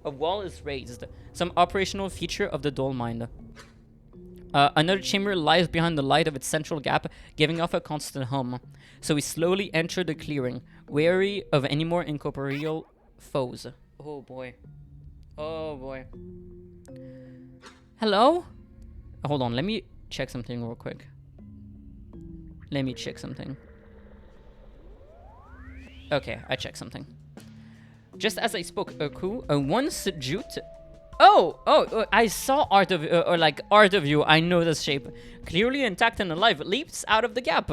A wall is raised, some operational feature of the dull mind. Another chamber lies behind the light of its central gap, giving off a constant hum. So we slowly enter the clearing, wary of any more incorporeal foes. Oh boy. Hello? Hold on, let me check something real quick. Okay, I checked something. Just as I spoke, Oku, once jute. Oh, I saw art of you. I know this shape. Clearly intact and alive, leaps out of the gap.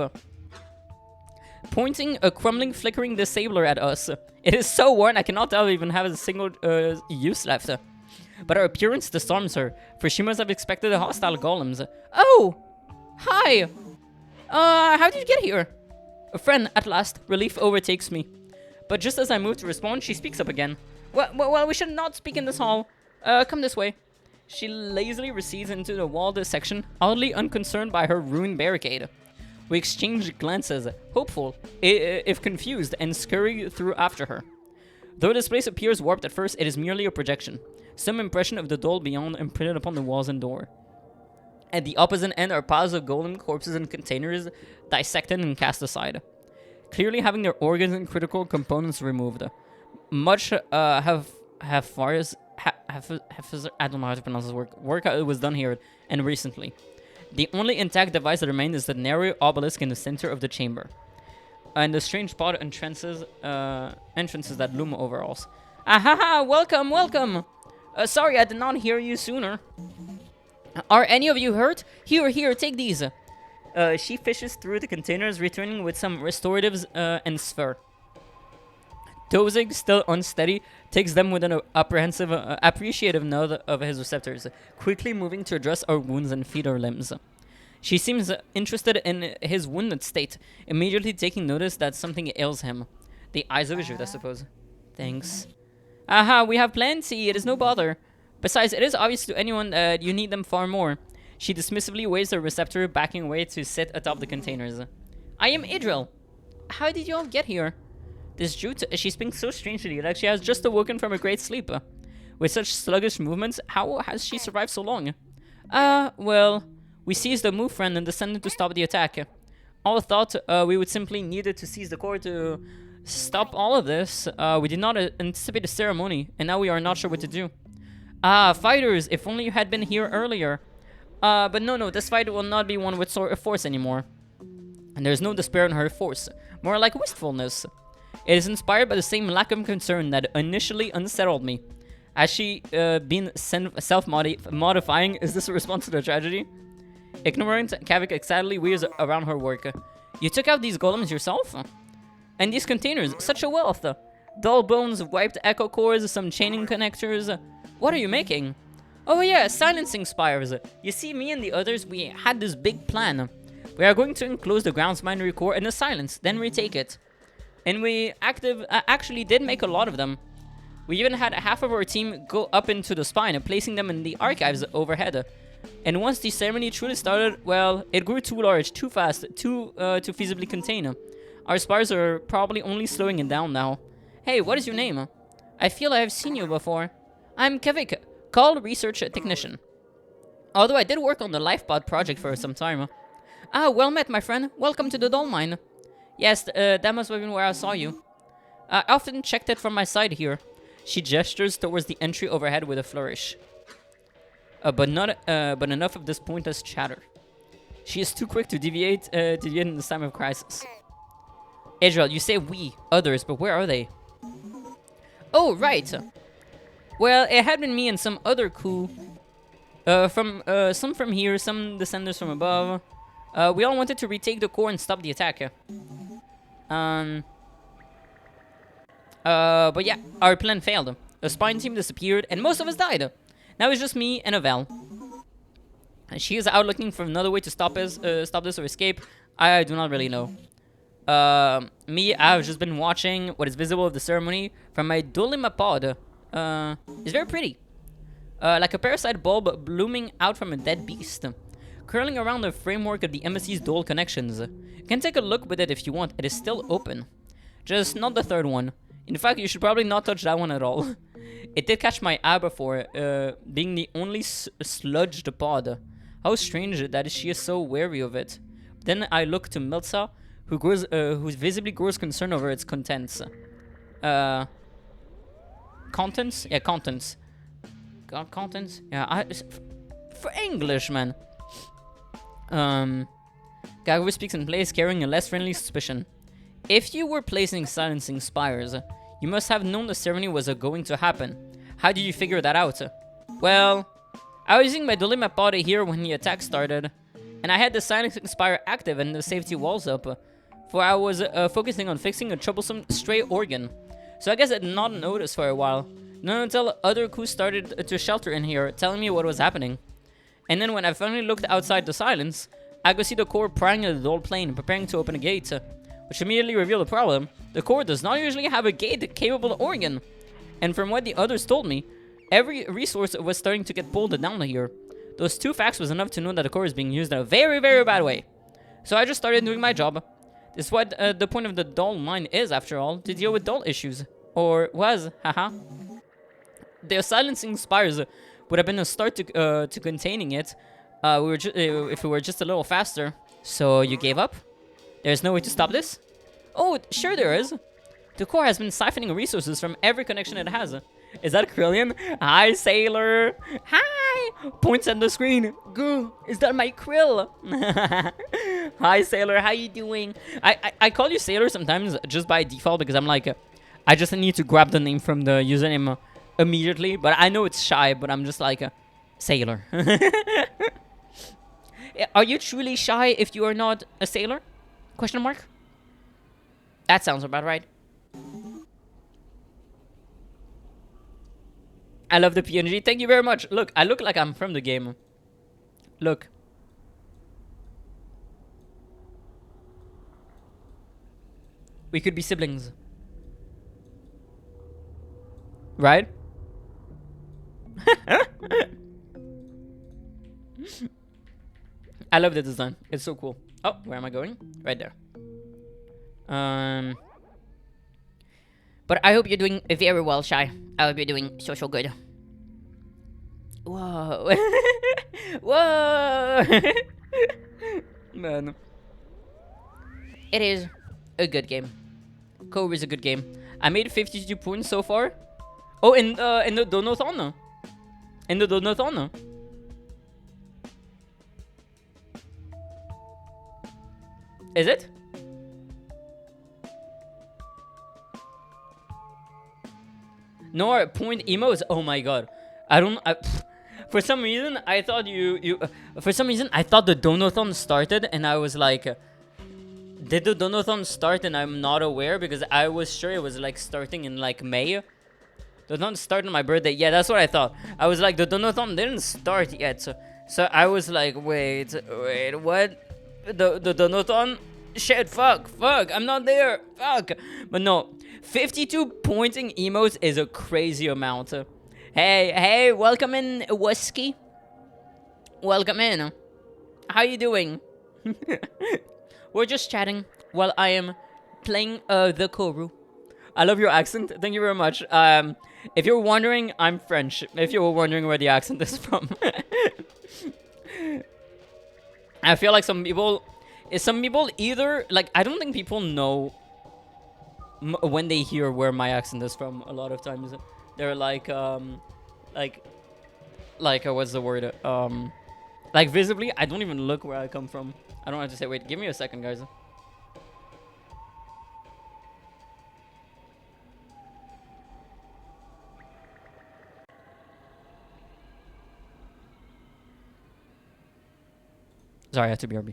Pointing a crumbling, flickering disabler at us. It is so worn, I cannot tell if it even have a single use left. But our appearance disarms her, for she must have expected the hostile golems. Oh! Hi! How did you get here? A friend, at last. Relief overtakes me. But just as I move to respond, she speaks up again. Well, we should not speak in this hall. Come this way. She lazily recedes into the walled section, oddly unconcerned by her ruined barricade. We exchange glances, hopeful, if confused, and scurry through after her. Though this place appears warped at first, it is merely a projection. Some impression of the dull beyond imprinted upon the walls and door. At the opposite end are piles of golem corpses and containers, dissected and cast aside, clearly having their organs and critical components removed. Much I don't know how to pronounce this word. Work was done here and recently. The only intact device that remains is the narrow obelisk in the center of the chamber, and the strange pod entrances that loom over us. Ahaha! Welcome! Sorry, I did not hear you sooner. Are any of you hurt? Here, take these. She fishes through the containers, returning with some restoratives and sphere. Dozing, still unsteady, takes them with an appreciative nod of his receptors, quickly moving to address our wounds and feed our limbs. She seems interested in his wounded state, immediately taking notice that something ails him. The eyes of a Jude, I suppose. Thanks. Aha, we have plenty, it is no bother. Besides, it is obvious to anyone that you need them far more. She dismissively waves her receptor, backing away to sit atop the containers. I am Idril. How did you all get here? This Jute, she speaks so strangely, like she has just awoken from a great sleep. With such sluggish movements, how has she survived so long? Well, we seized the move friend and descended to stop the attack. All thought we would simply needed to seize the core to stop all of this. We did not anticipate the ceremony, and now we are not sure what to do. Fighters, if only you had been here earlier. But no, this fight will not be one with force anymore. And there's no despair in her force, more like wistfulness. It is inspired by the same lack of concern that initially unsettled me. Has she been self-modifying? Is this a response to the tragedy? Ignorant, Kavik excitedly weaves around her work. You took out these golems yourself? And these containers, such a wealth. Dull bones, wiped echo cores, some chaining connectors. What are you making? Oh yeah, silencing spires. You see, me and the others, we had this big plan. We are going to enclose the ground's binary core in the silence, then retake it. And we actually did make a lot of them. We even had half of our team go up into the spine, placing them in the archives overhead. And once the ceremony truly started, well, it grew too large, too fast, to feasibly contain. Our spires are probably only slowing it down now. Hey, what is your name? I feel I have seen you before. I'm Kavik, called Research Technician. Although I did work on the LifePod project for some time. Well met, my friend. Welcome to the Doll Mine. Yes, that must have been where I saw you. I often checked it from my side here. She gestures towards the entry overhead with a flourish. But enough of this pointless chatter. She is too quick to deviate in this time of crisis. Israel, you say we, others, but where are they? Oh, right. Well, it had been me and some other crew. Some from here, some descendants from above. We all wanted to retake the core and stop the attack. But yeah, our plan failed. The spine team disappeared, and most of us died. Now it's just me and Avel. And she is out looking for another way to stop this or escape. I do not really know. I've just been watching what is visible of the ceremony from my Dolimapod. It's very pretty. Like a parasite bulb blooming out from a dead beast. Curling around the framework of the embassy's dual connections. You can take a look with it if you want. It is still open. Just not the third one. In fact, you should probably not touch that one at all. It did catch my eye before, being the only sludged pod. How strange that she is so wary of it. Then I look to Milza, who visibly grows concerned over its contents. Contents? Yeah, contents. God, contents? Yeah, for English, man. Gagwe speaks in place, carrying a less friendly suspicion. If you were placing silencing spires, you must have known the ceremony was going to happen. How did you figure that out? Well, I was using my Dolima pod here when the attack started, and I had the silencing spire active and the safety walls up, for I was focusing on fixing a troublesome stray organ. So I guess I did not notice for a while. Not until other crews started to shelter in here, telling me what was happening. And then when I finally looked outside the silence, I could see the core prying at the dull plane, preparing to open a gate, which immediately revealed the problem. The core does not usually have a gate capable of organ. And from what the others told me, every resource was starting to get pulled down here. Those two facts was enough to know that the core is being used in a very, very bad way. So I just started doing my job. This is what the point of the Doll Mine is, after all, to deal with dull issues. Or was, haha. The silencing spires would have been a start to containing it. If we were just a little faster. So you gave up? There's no way to stop this? Oh, sure there is. The core has been siphoning resources from every connection it has. Is that Krillian? Hi, sailor. Hi. Points at the screen. Goo. Is that my krill? Hi, sailor. How you doing? I call you sailor sometimes just by default because I'm like, I just need to grab the name from the username immediately. But I know it's shy, but I'm just like, sailor. Are you truly shy if you are not a sailor? Question mark? That sounds about right. I love the PNG. Thank you very much. Look, I look like I'm from the game. Look. We could be siblings. Right? I love the design. It's so cool. Oh, where am I going? Right there. But I hope you're doing very well, Shy. I hope you're doing so good. Whoa. Whoa. Man. It is a good game. CORRU is a good game. I made 52 points so far. Oh, in the donathon. In the donathon. Is it? No point emos. Oh my god. For some reason I thought for some reason I thought the donathon started and I was like, did the donathon start and I'm not aware, because I was sure it was like starting in like May. The donathon started on my birthday. Yeah, that's what I thought. I was like, the donathon didn't start yet. So I was like, wait, what? The donathon? Shit, fuck, I'm not there, fuck. But no, 52 pointing emotes is a crazy amount. Hey, welcome in, Whiskey. Welcome in. How you doing? We're just chatting while I am playing the CORRU. I love your accent. Thank you very much. If you're wondering, I'm French. If you were wondering where the accent is from. I feel like some people either, like, I don't think people know when they hear where my accent is from. A lot of times they're like what's the word? Like visibly, I don't even look where I come from. I don't have to say, wait, give me a second, guys. Sorry, I had to BRB.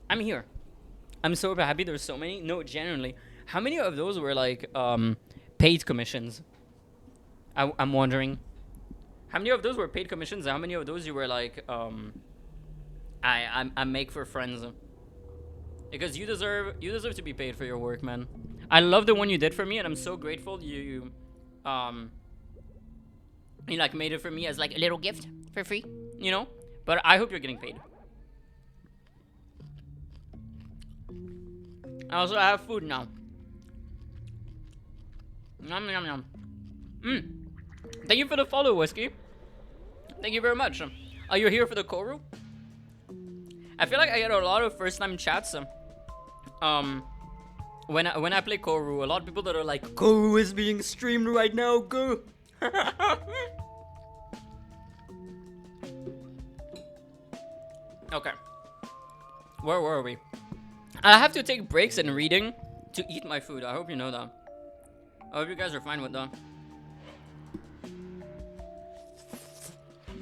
I'm here. I'm so happy there's so many. No, genuinely. How many of those were like paid commissions? I'm wondering. How many of those were paid commissions? And how many of those you were like I make for friends? Because you deserve to be paid for your work, man. I love the one you did for me, and I'm so grateful you like made it for me as like a little gift for free, you know? But I hope you're getting paid. I also have food now. Yum, yum, yum. Thank you for the follow, Whiskey. Thank you very much. Are you here for the CORRU? I feel like I get a lot of first-time chats. When I play CORRU, a lot of people that are like, CORRU is being streamed right now, go. Okay. Where were we? I have to take breaks in reading to eat my food. I hope you know that. I hope you guys are fine with that.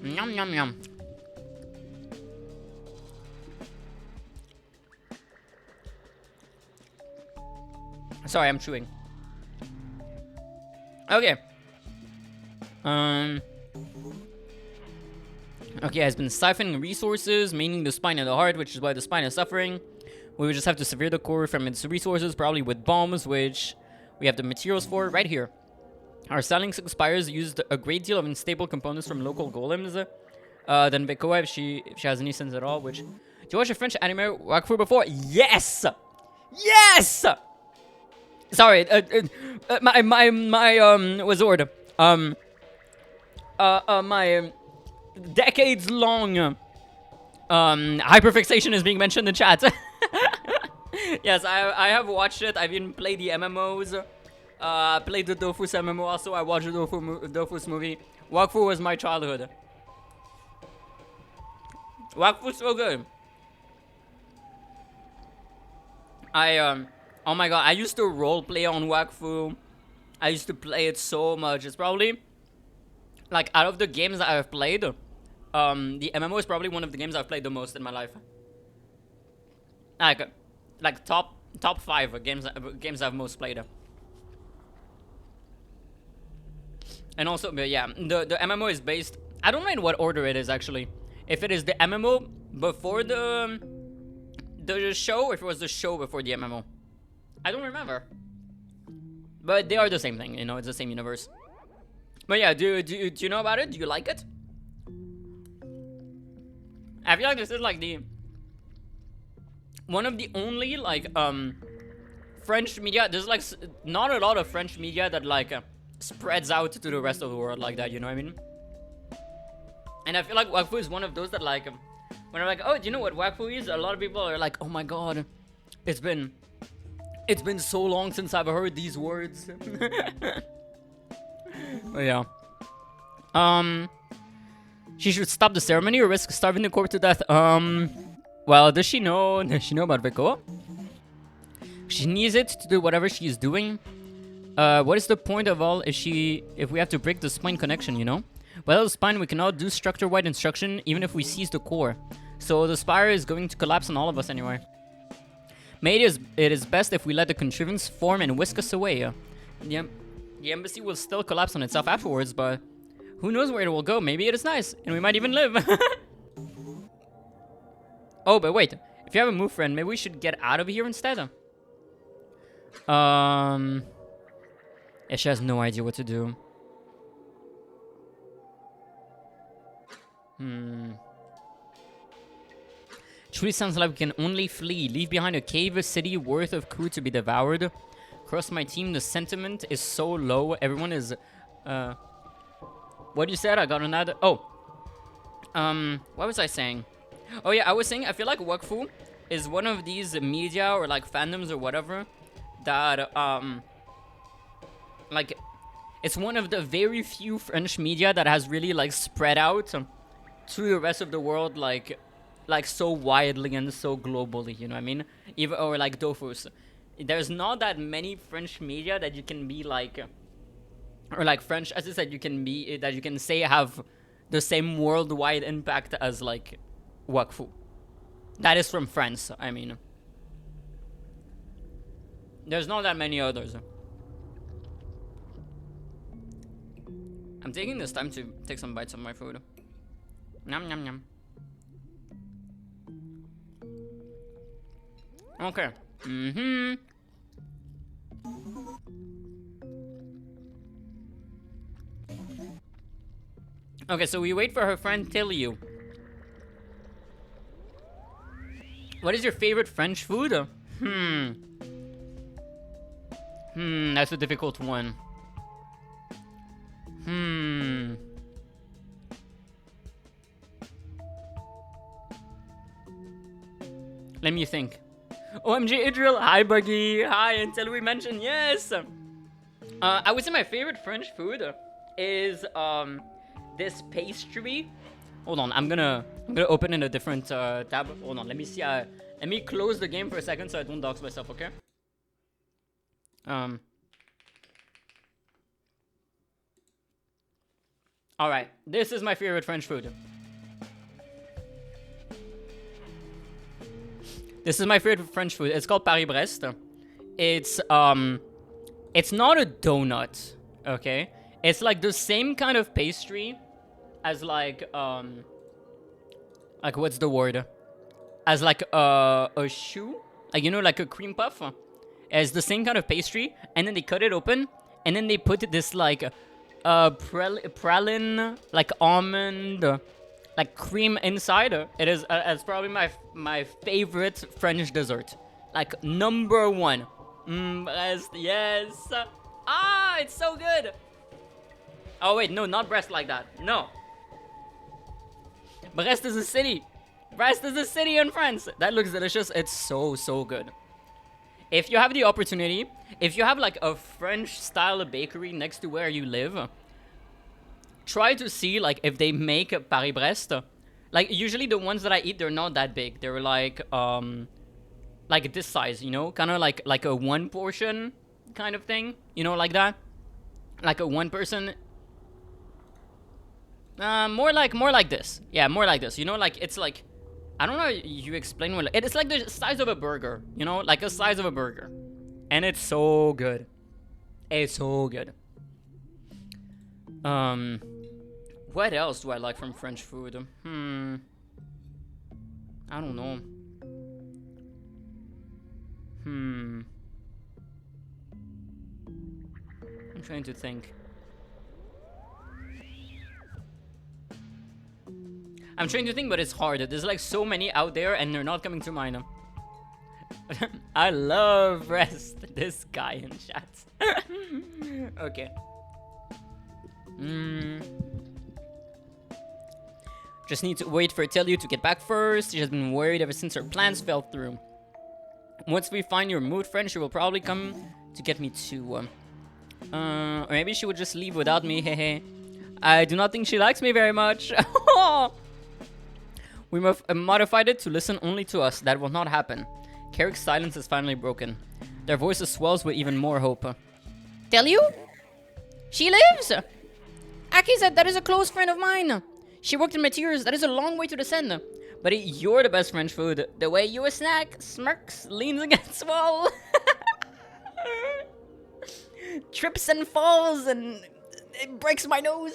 Yum, yum, yum. Sorry, I'm chewing. Okay. Okay, has been siphoning resources, meaning the spine and the heart, which is why the spine is suffering. We would just have to sever the core from its resources, probably with bombs, which we have the materials for right here. Our Silence expires used a great deal of unstable components from local golems. Then Bekoa, if she has any sense at all, which... Do you watch a French anime Wakfu before? Yes! Yes! Sorry, what's the word? My decades-long hyperfixation is being mentioned in the chat. Yes, I have watched it. I've even played the MMOs. Played the Dofus MMO also. I watched the Dofus movie. Wakfu was my childhood. Wakfu's so good. Oh my god, I used to roleplay on Wakfu. I used to play it so much. It's probably, like, out of the games that I've played, the MMO is probably one of the games I've played the most in my life. Like top 5 games I've most played. And also, but yeah, the MMO is based. I don't know in what order it is actually. If it is the MMO before the show, or if it was the show before the MMO. I don't remember. But they are the same thing, you know, it's the same universe. But yeah, do you know about it? Do you like it? I feel like this is like one of the only like French media. There's like not a lot of French media that like spreads out to the rest of the world like that, you know what I mean? And I feel like Wakfu is one of those that like when I'm like, oh, do you know what Wakfu is? A lot of people are like, oh my god, it's been so long since I've heard these words. But yeah. She should stop the ceremony or risk starving the corpse to death. Well, does she know about Vico? She needs it to do whatever she's doing. What is the point of all if we have to break the spine connection, you know? Without the spine, we cannot do structure-wide instruction even if we seize the core. So the spire is going to collapse on all of us anyway. Maybe it is best if we let the contrivance form and whisk us away. The embassy will still collapse on itself afterwards, but who knows where it will go? Maybe it is nice, and we might even live. Oh, but wait. If you have a move friend, maybe we should get out of here instead. Yeah, she has no idea what to do. Truly sounds like we can only flee. Leave behind a cave, a city worth of crew to be devoured. Across my team, the sentiment is so low. Everyone is... What you said? I got another... Oh. What was I saying? Oh yeah, I was saying I feel like Wakfu is one of these media or like fandoms or whatever that like it's one of the very few French media that has really like spread out to the rest of the world like so widely and so globally, you know what I mean? Even or like Dofus. There's not that many French media that you can be like or like French, as I said, you can say have the same worldwide impact as like Wakfu. That is from France, I mean. There's not that many others. I'm taking this time to take some bites of my food. Nom nom nom. Okay. Okay, so we wait for her friend Tilliu. What is your favorite French food? That's a difficult one. Let me think. OMG Idril, hi Buggy, hi, until we mention, yes! I would say my favorite French food is this pastry. Hold on, I'm gonna open in a different tab. Hold on, let me see. Let me close the game for a second so I don't dox myself, okay? Alright, this is my favorite French food. This is my favorite French food. It's called Paris-Brest. It's not a donut, okay? It's like the same kind of pastry as like what's the word? As like a choux, like, you know, like a cream puff. It's the same kind of pastry, and then they cut it open, and then they put this like praline, like almond, like cream inside. It is it's probably my favorite French dessert, like number one. Yes. Ah, it's so good. Oh wait, no, not Brest like that. No. Brest is a city. Brest is a city in France. That looks delicious. It's so good. If you have the opportunity, if you have like a French style bakery next to where you live, try to see like if they make Paris-Brest. Like usually the ones that I eat, they're not that big. They're like this size, you know, kind of like a one portion kind of thing, you know, like that, like a one person. More like this. Yeah, more like this. You know, like it's like, I don't know. You explain what it's like the size of a burger. You know, like the size of a burger, and it's so good. It's so good. What else do I like from French food? I don't know. I'm trying to think. But it's hard. There's like so many out there and they're not coming to mind. I love rest. This guy in chat. Okay. Just need to wait for Telly to get back first. She has been worried ever since her plans fell through. Once we find your mood, friend, she will probably come to get me too. Or maybe she would just leave without me. Hehe. I do not think she likes me very much. We modified it to listen only to us. That will not happen. Carrick's silence is finally broken. Their voices swells with even more hope. Tell you? She lives! Aki said that is a close friend of mine. She worked in materials. That is a long way to descend. But you're the best French food. The way you a snack, smirks, leans against wall. Trips and falls and it breaks my nose.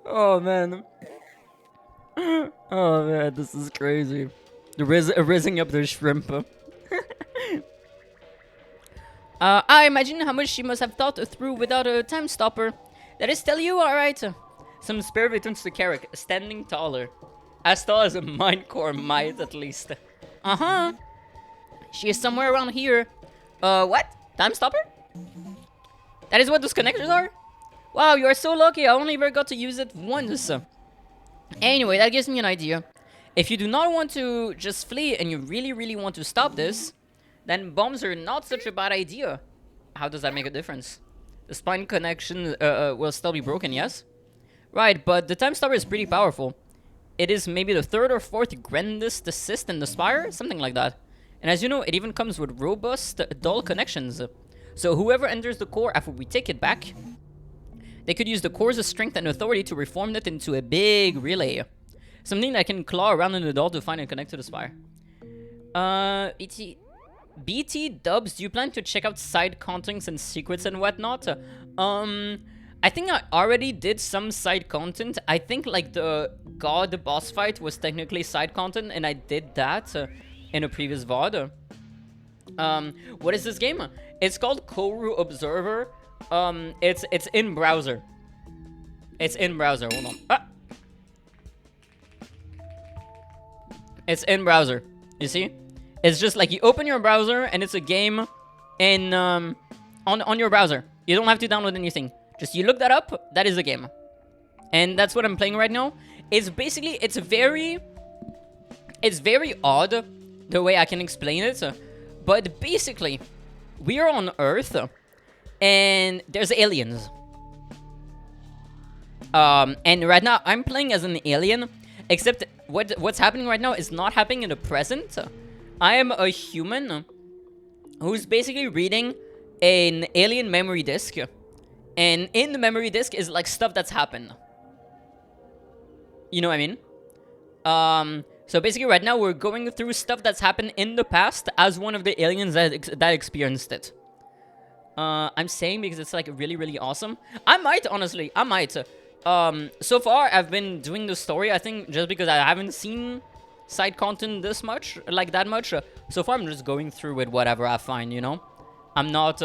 Oh man. Oh man, this is crazy. Rizzing up the shrimp. I imagine how much she must have thought through without a time stopper. That is tell you, alright. Some spirit returns to Carrick, standing taller. As tall as a mine core might, at least. Uh-huh. She is somewhere around here. What? Time stopper? That is what those connectors are? Wow, you are so lucky. I only ever got to use it once. Anyway, that gives me an idea. If you do not want to just flee and you really want to stop this, then bombs are not such a bad idea. How does that make a difference? The spine connection will still be broken, yes? Right, but the time stopper is pretty powerful. It is maybe the third or fourth grandest assist in the spire, something like that. And as you know, it even comes with robust, dull connections. So whoever enters the core after we take it back, they could use the core's strength and authority to reform it into a big relay. Something that can claw around in the doll to find and connect to the spire. BT Dubs, do you plan to check out side contents and secrets and whatnot? I think I already did some side content. I think like the God boss fight was technically side content, and I did that in a previous VOD. What is this game? It's called CORRU.OBSERVER. It's in browser. It's in browser. Hold on. Ah! It's in browser. You see? It's just like you open your browser and it's a game in on your browser. You don't have to download anything. Just you look that up. That is a game, and that's what I'm playing right now. It's basically it's very odd the way I can explain it, but basically we are on Earth and there's aliens. And right now I'm playing as an alien, except what's happening right now is not happening in the present. I am a human who's basically reading an alien memory disk, and in the memory disk is like stuff that's happened. You know what I mean? So basically right now we're going through stuff that's happened in the past as one of the aliens that experienced it. I'm saying because it's like really awesome. I might, honestly, I might. So far I've been doing the story, I think, just because I haven't seen side content this much, like that much. So far I'm just going through with whatever I find, you know? I'm not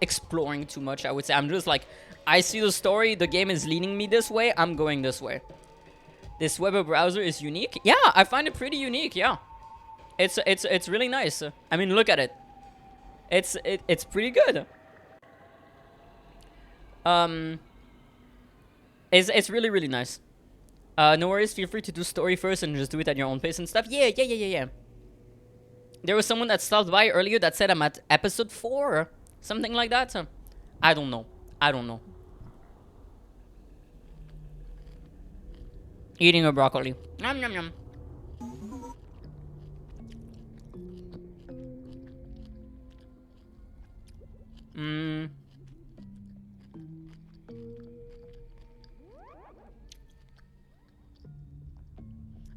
exploring too much, I would say. I'm just like, I see the story, the game is leading me this way, I'm going this way. This web browser is unique. Yeah, I find it pretty unique, yeah. It's really nice. I mean, look at it. It's pretty good. It's really nice. No worries, feel free to do story first and just do it at your own pace and stuff. Yeah. There was someone that stopped by earlier that said I'm at episode 4. Something like that. I don't know. Eating a broccoli. Nom nom nom.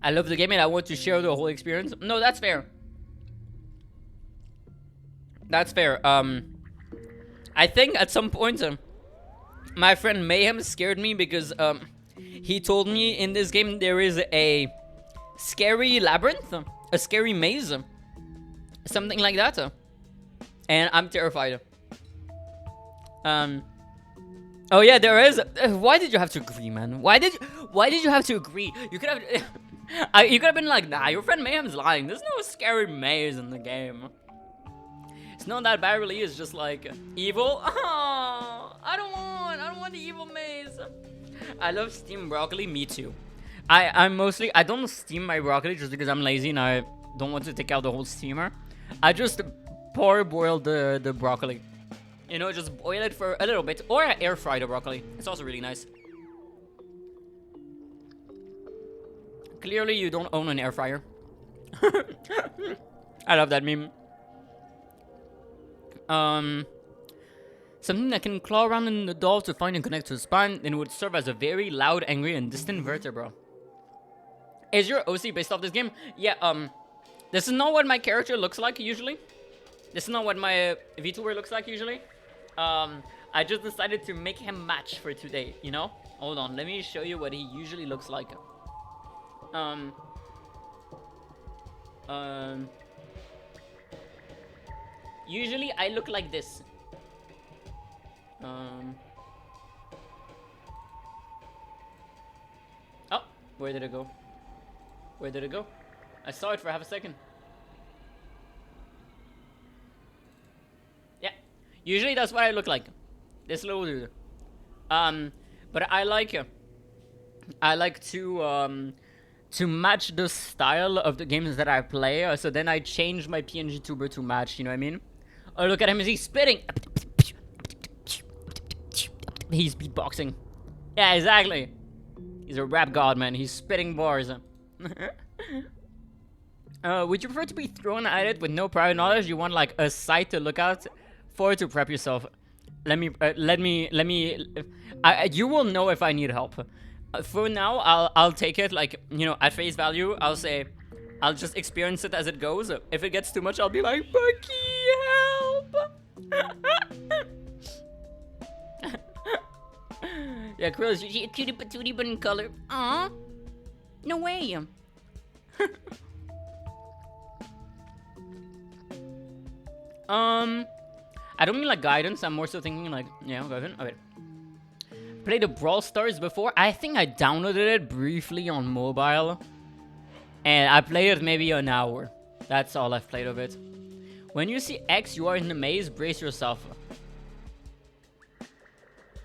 I love the game and I want to share the whole experience. No, that's fair. That's fair. I think at some point, my friend Mayhem scared me because he told me in this game there is a scary labyrinth, a scary maze, something like that, and I'm terrified. Oh yeah, there is. Why did you have to agree, man? Why did you have to agree? You could have. You could have been like, nah, your friend Mayhem's lying. There's no scary maze in the game. It's not that bad, really. It's just like evil. Oh, I don't want the evil maze. I love steamed broccoli. Me too. I don't steam my broccoli just because I'm lazy and I don't want to take out the whole steamer. I just boil the broccoli. You know, just boil it for a little bit, or air fry the broccoli. It's also really nice. Clearly, you don't own an air fryer. I love that meme. Something that can claw around in the doll to find and connect to the spine, and would serve as a very loud, angry, and distant vertebra. Is your OC based off this game? Yeah, this is not what my character looks like usually. This is not what my VTuber looks like usually. I just decided to make him match for today, you know? Hold on, let me show you what he usually looks like. Usually I look like this. Oh, where did it go? Where did it go? I saw it for half a second. Yeah, usually that's what I look like. This little dude. But I like to match the style of the games that I play. So then I change my PNG tuber to match. You know what I mean? Oh, look at him! Is he spitting? He's beatboxing. Yeah, exactly. He's a rap god, man. He's spitting bars. Would you prefer to be thrown at it with no prior knowledge? You want like a site to look out for to prep yourself. You will know if I need help. For now, I'll take it like, you know, at face value. I'll say, I'll just experience it as it goes. If it gets too much, I'll be like, Bucky, help! Yeah, Krill's a cutie patootie but in color. Aw, no way. I don't mean like guidance. I'm more so thinking like, yeah, go ahead. Okay. Played the Brawl Stars before. I think I downloaded it briefly on mobile, and I played it maybe an hour. That's all I've played of it. When you see X, you are in the maze. Brace yourself.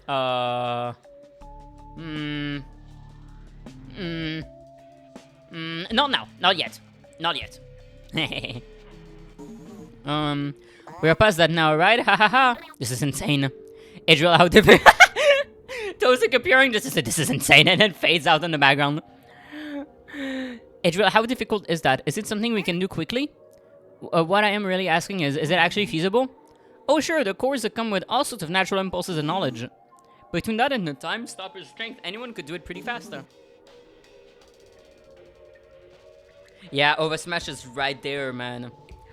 Not now. Not yet. Not yet. We are past that now, right? Ha ha ha. This is insane. Adriel, how different. Tozik appearing. This is insane, and then fades out in the background. Adriel, how difficult is that? Is it something we can do quickly? What I am really asking is it actually feasible? Oh sure, the cores that come with all sorts of natural impulses and knowledge. Between that and the time stopper's strength, anyone could do it pretty faster. Yeah, Over Smash is right there, man.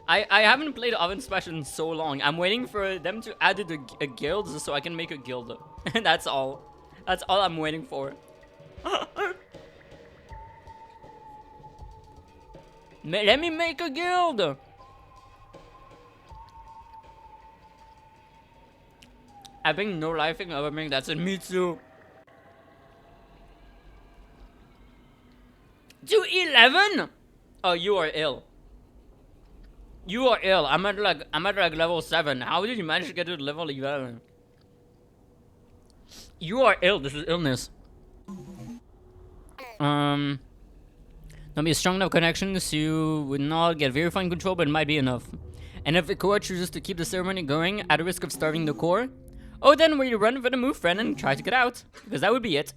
I haven't played Oven Smash in so long. I'm waiting for them to add it a guild so I can make a guild. That's all. That's all I'm waiting for. Let me make a guild! I think no lifing over me. That's it. Me too. 211? Oh, you are ill. You are ill. I'm at like level 7. How did you manage to get to level 11? You are ill. This is illness. Not be a strong enough connection, so you would not get very fine control, but it might be enough. And if the core chooses to keep the ceremony going at the risk of starving the core, oh, then we run for the move, friend, and try to get out. Because that would be it.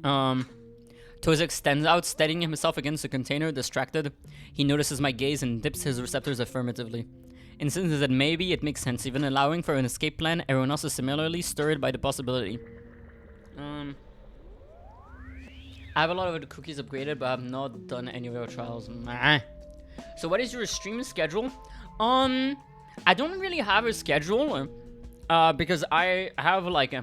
Tozik stands out, steadying himself against the container, distracted. He notices my gaze and dips his receptors affirmatively. Instances that maybe it makes sense, even allowing for an escape plan. Everyone else is similarly stirred by the possibility. I have a lot of the cookies upgraded, but I have not done any of your trials. Nah. So what is your stream schedule? I don't really have a schedule because I have like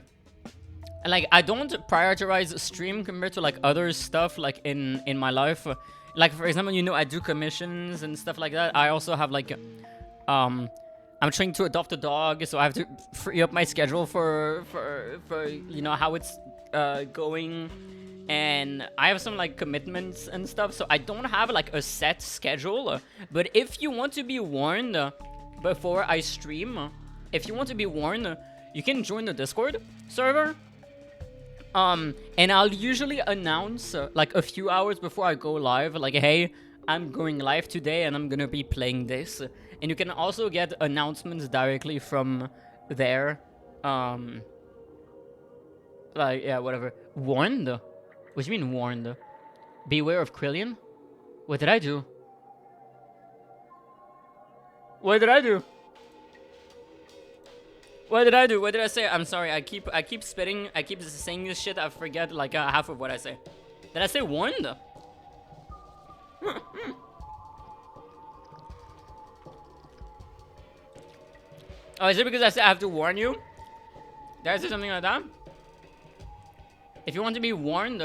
I don't prioritize stream compared to like other stuff like in my life. Like for example, you know, I do commissions and stuff like that. I also have like I'm trying to adopt a dog, so I have to free up my schedule for you know how it's going, and I have some like commitments and stuff, so I don't have like a set schedule. But if you want to be warned before I stream, if you want to be warned, you can join the Discord server. And I'll usually announce like a few hours before I go live, like, hey, I'm going live today and I'm gonna be playing this. And you can also get announcements directly from there. Like, yeah, whatever. Warned? What do you mean warned? Beware of Krillian? What did I do? What did I do? What did I do? What did I say? I'm sorry. I keep spitting. I keep saying this shit. I forget like half of what I say. Did I say warned? Oh, is it because I said I have to warn you? Did I say something like that? If you want to be warned.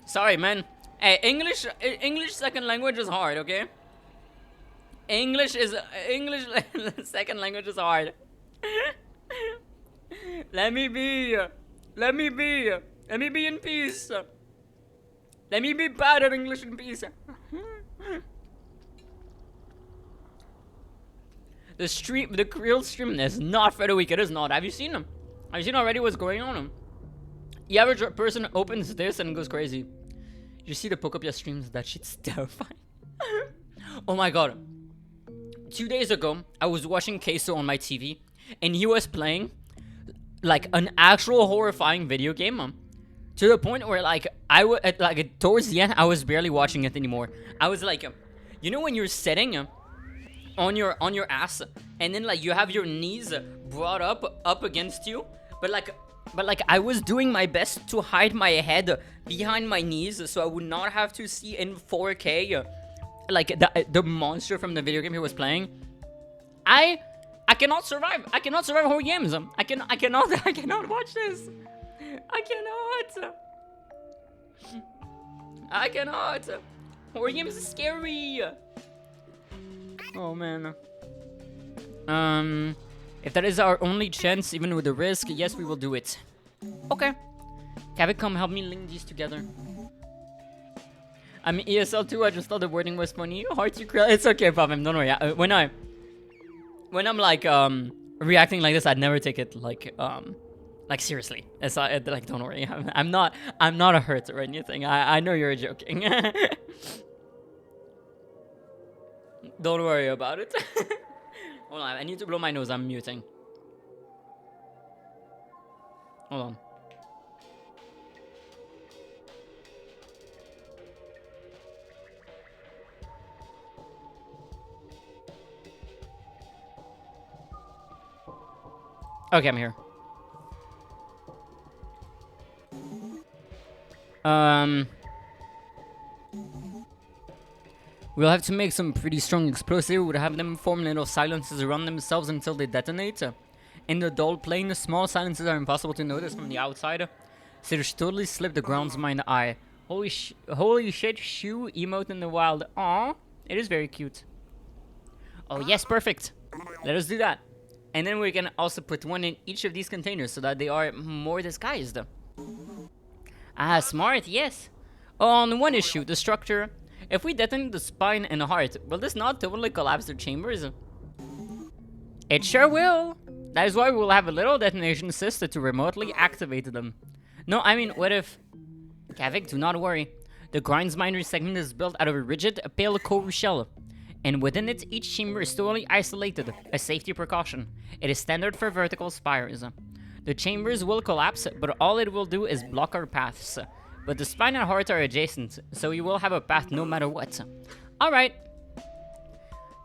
Sorry, man. Hey, English second language is hard, okay? English second language is hard. Let me be in peace. Let me be bad at English in peace. The real stream is not for the weak. It is not. Have you seen them? Have you seen already what's going on? The average person opens this and goes crazy. You see the Pokopia streams? That shit's terrifying. Oh my god. 2 days ago, I was watching Queso on my TV, and he was playing like an actual horrifying video game. To the point where like towards the end, I was barely watching it anymore. I was like, you know when you're sitting on your ass, and then like you have your knees brought up against you, but like I was doing my best to hide my head behind my knees so I would not have to see in 4K like the monster from the video game he was playing. I cannot survive. I cannot survive horror games. I cannot watch this. I cannot. Horror games is scary. Oh man. If that is our only chance, even with the risk, yes, we will do it. Okay. Kavik, come help me link these together. I'm ESL too. I just thought the wording was funny. Hard to cry. It's okay, problem. Don't worry. When I'm like reacting like this, I'd never take it like seriously. It's like don't worry. I'm not a hurt or anything. I know you're joking. Don't worry about it. Hold on, I need to blow my nose. I'm muting. Hold on. Okay, I'm here. We'll have to make some pretty strong explosive. We'll have them form little silences around themselves until they detonate. In the dull plane, small silences are impossible to notice from the outside, so they should totally slip the ground's mind eye. Holy shit, shoe emote in the wild. Aww, it is very cute. Oh yes, perfect. Let us do that. And then we can also put one in each of these containers so that they are more disguised. Ah, smart, yes. On one issue, the structure. If we detonate the spine and the heart, will this not totally collapse the chambers? It sure will. That is why we will have a little detonation system to remotely activate them. No, I mean, what if... Kavik, do not worry. The grind's binary segment is built out of a rigid, pale CORRU shell. And within it, each chamber is totally isolated, a safety precaution. It is standard for vertical spires. The chambers will collapse, but all it will do is block our paths. But the spine and heart are adjacent, so you will have a path no matter what. Alright.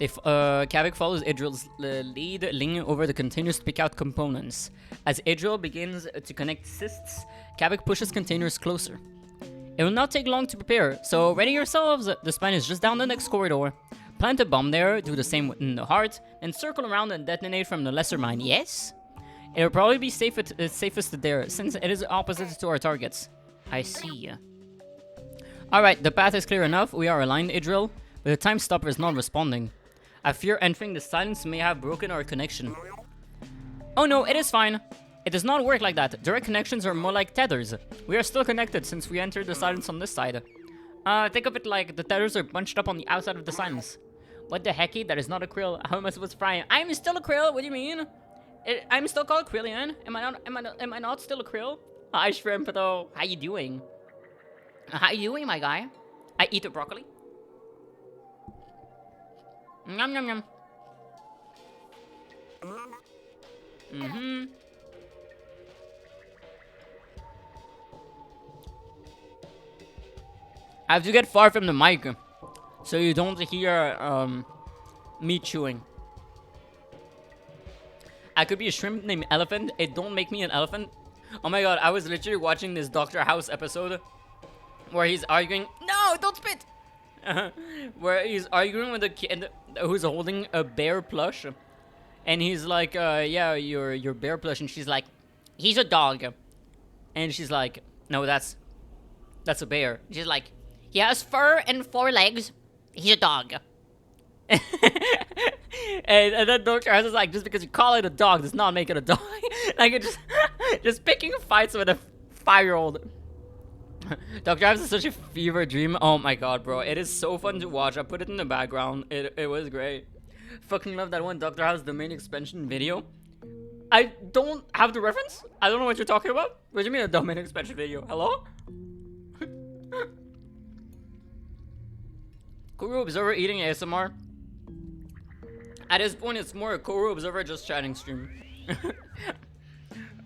Kavik follows Idril's lead, leaning over the containers to pick out components. As Idril begins to connect cysts, Kavik pushes containers closer. It will not take long to prepare, so ready yourselves. The spine is just down the next corridor. Plant a bomb there, do the same in the heart, and circle around and detonate from the lesser mine. Yes? It'll probably be safest there, since it is opposite to our targets. I see. Alright, the path is clear enough. We are aligned, Idril, but the time stopper is not responding. I fear entering the silence may have broken our connection. Oh no, it is fine. It does not work like that. Direct connections are more like tethers. We are still connected since we entered the silence on this side. Think of it like the tethers are bunched up on the outside of the silence. What the hecky? That is not a krill. How am I supposed to fry it? I'm still a krill. What do you mean? I'm still called Krillian. Am I not still a krill? Hi, shrimp though. How you doing? How you doing, my guy? I eat the broccoli. Yum yum yum. I have to get far from the mic, so you don't hear me chewing. I could be a shrimp named Elephant. It don't make me an elephant. Oh my god, I was literally watching this Dr. House episode where he's arguing. No, don't spit! Where he's arguing with a kid who's holding a bear plush. And he's like, yeah, your bear plush. And she's like, he's a dog. And she's like, no, that's a bear. She's like, he has fur and 4 legs. He's a dog. and then Dr. House is like, just because you call it a dog does not make it a dog. Like, it just picking fights with a 5-year-old. Dr. House is such a fever dream. Oh my god, bro. It is so fun to watch. I put it in the background. It was great. Fucking love that one Dr. House domain expansion video. I don't have the reference. I don't know what you're talking about. What do you mean a domain expansion video? Hello? CORRU.OBSERVER eating ASMR. At this point, it's more a CORRU.OBSERVER just chatting stream.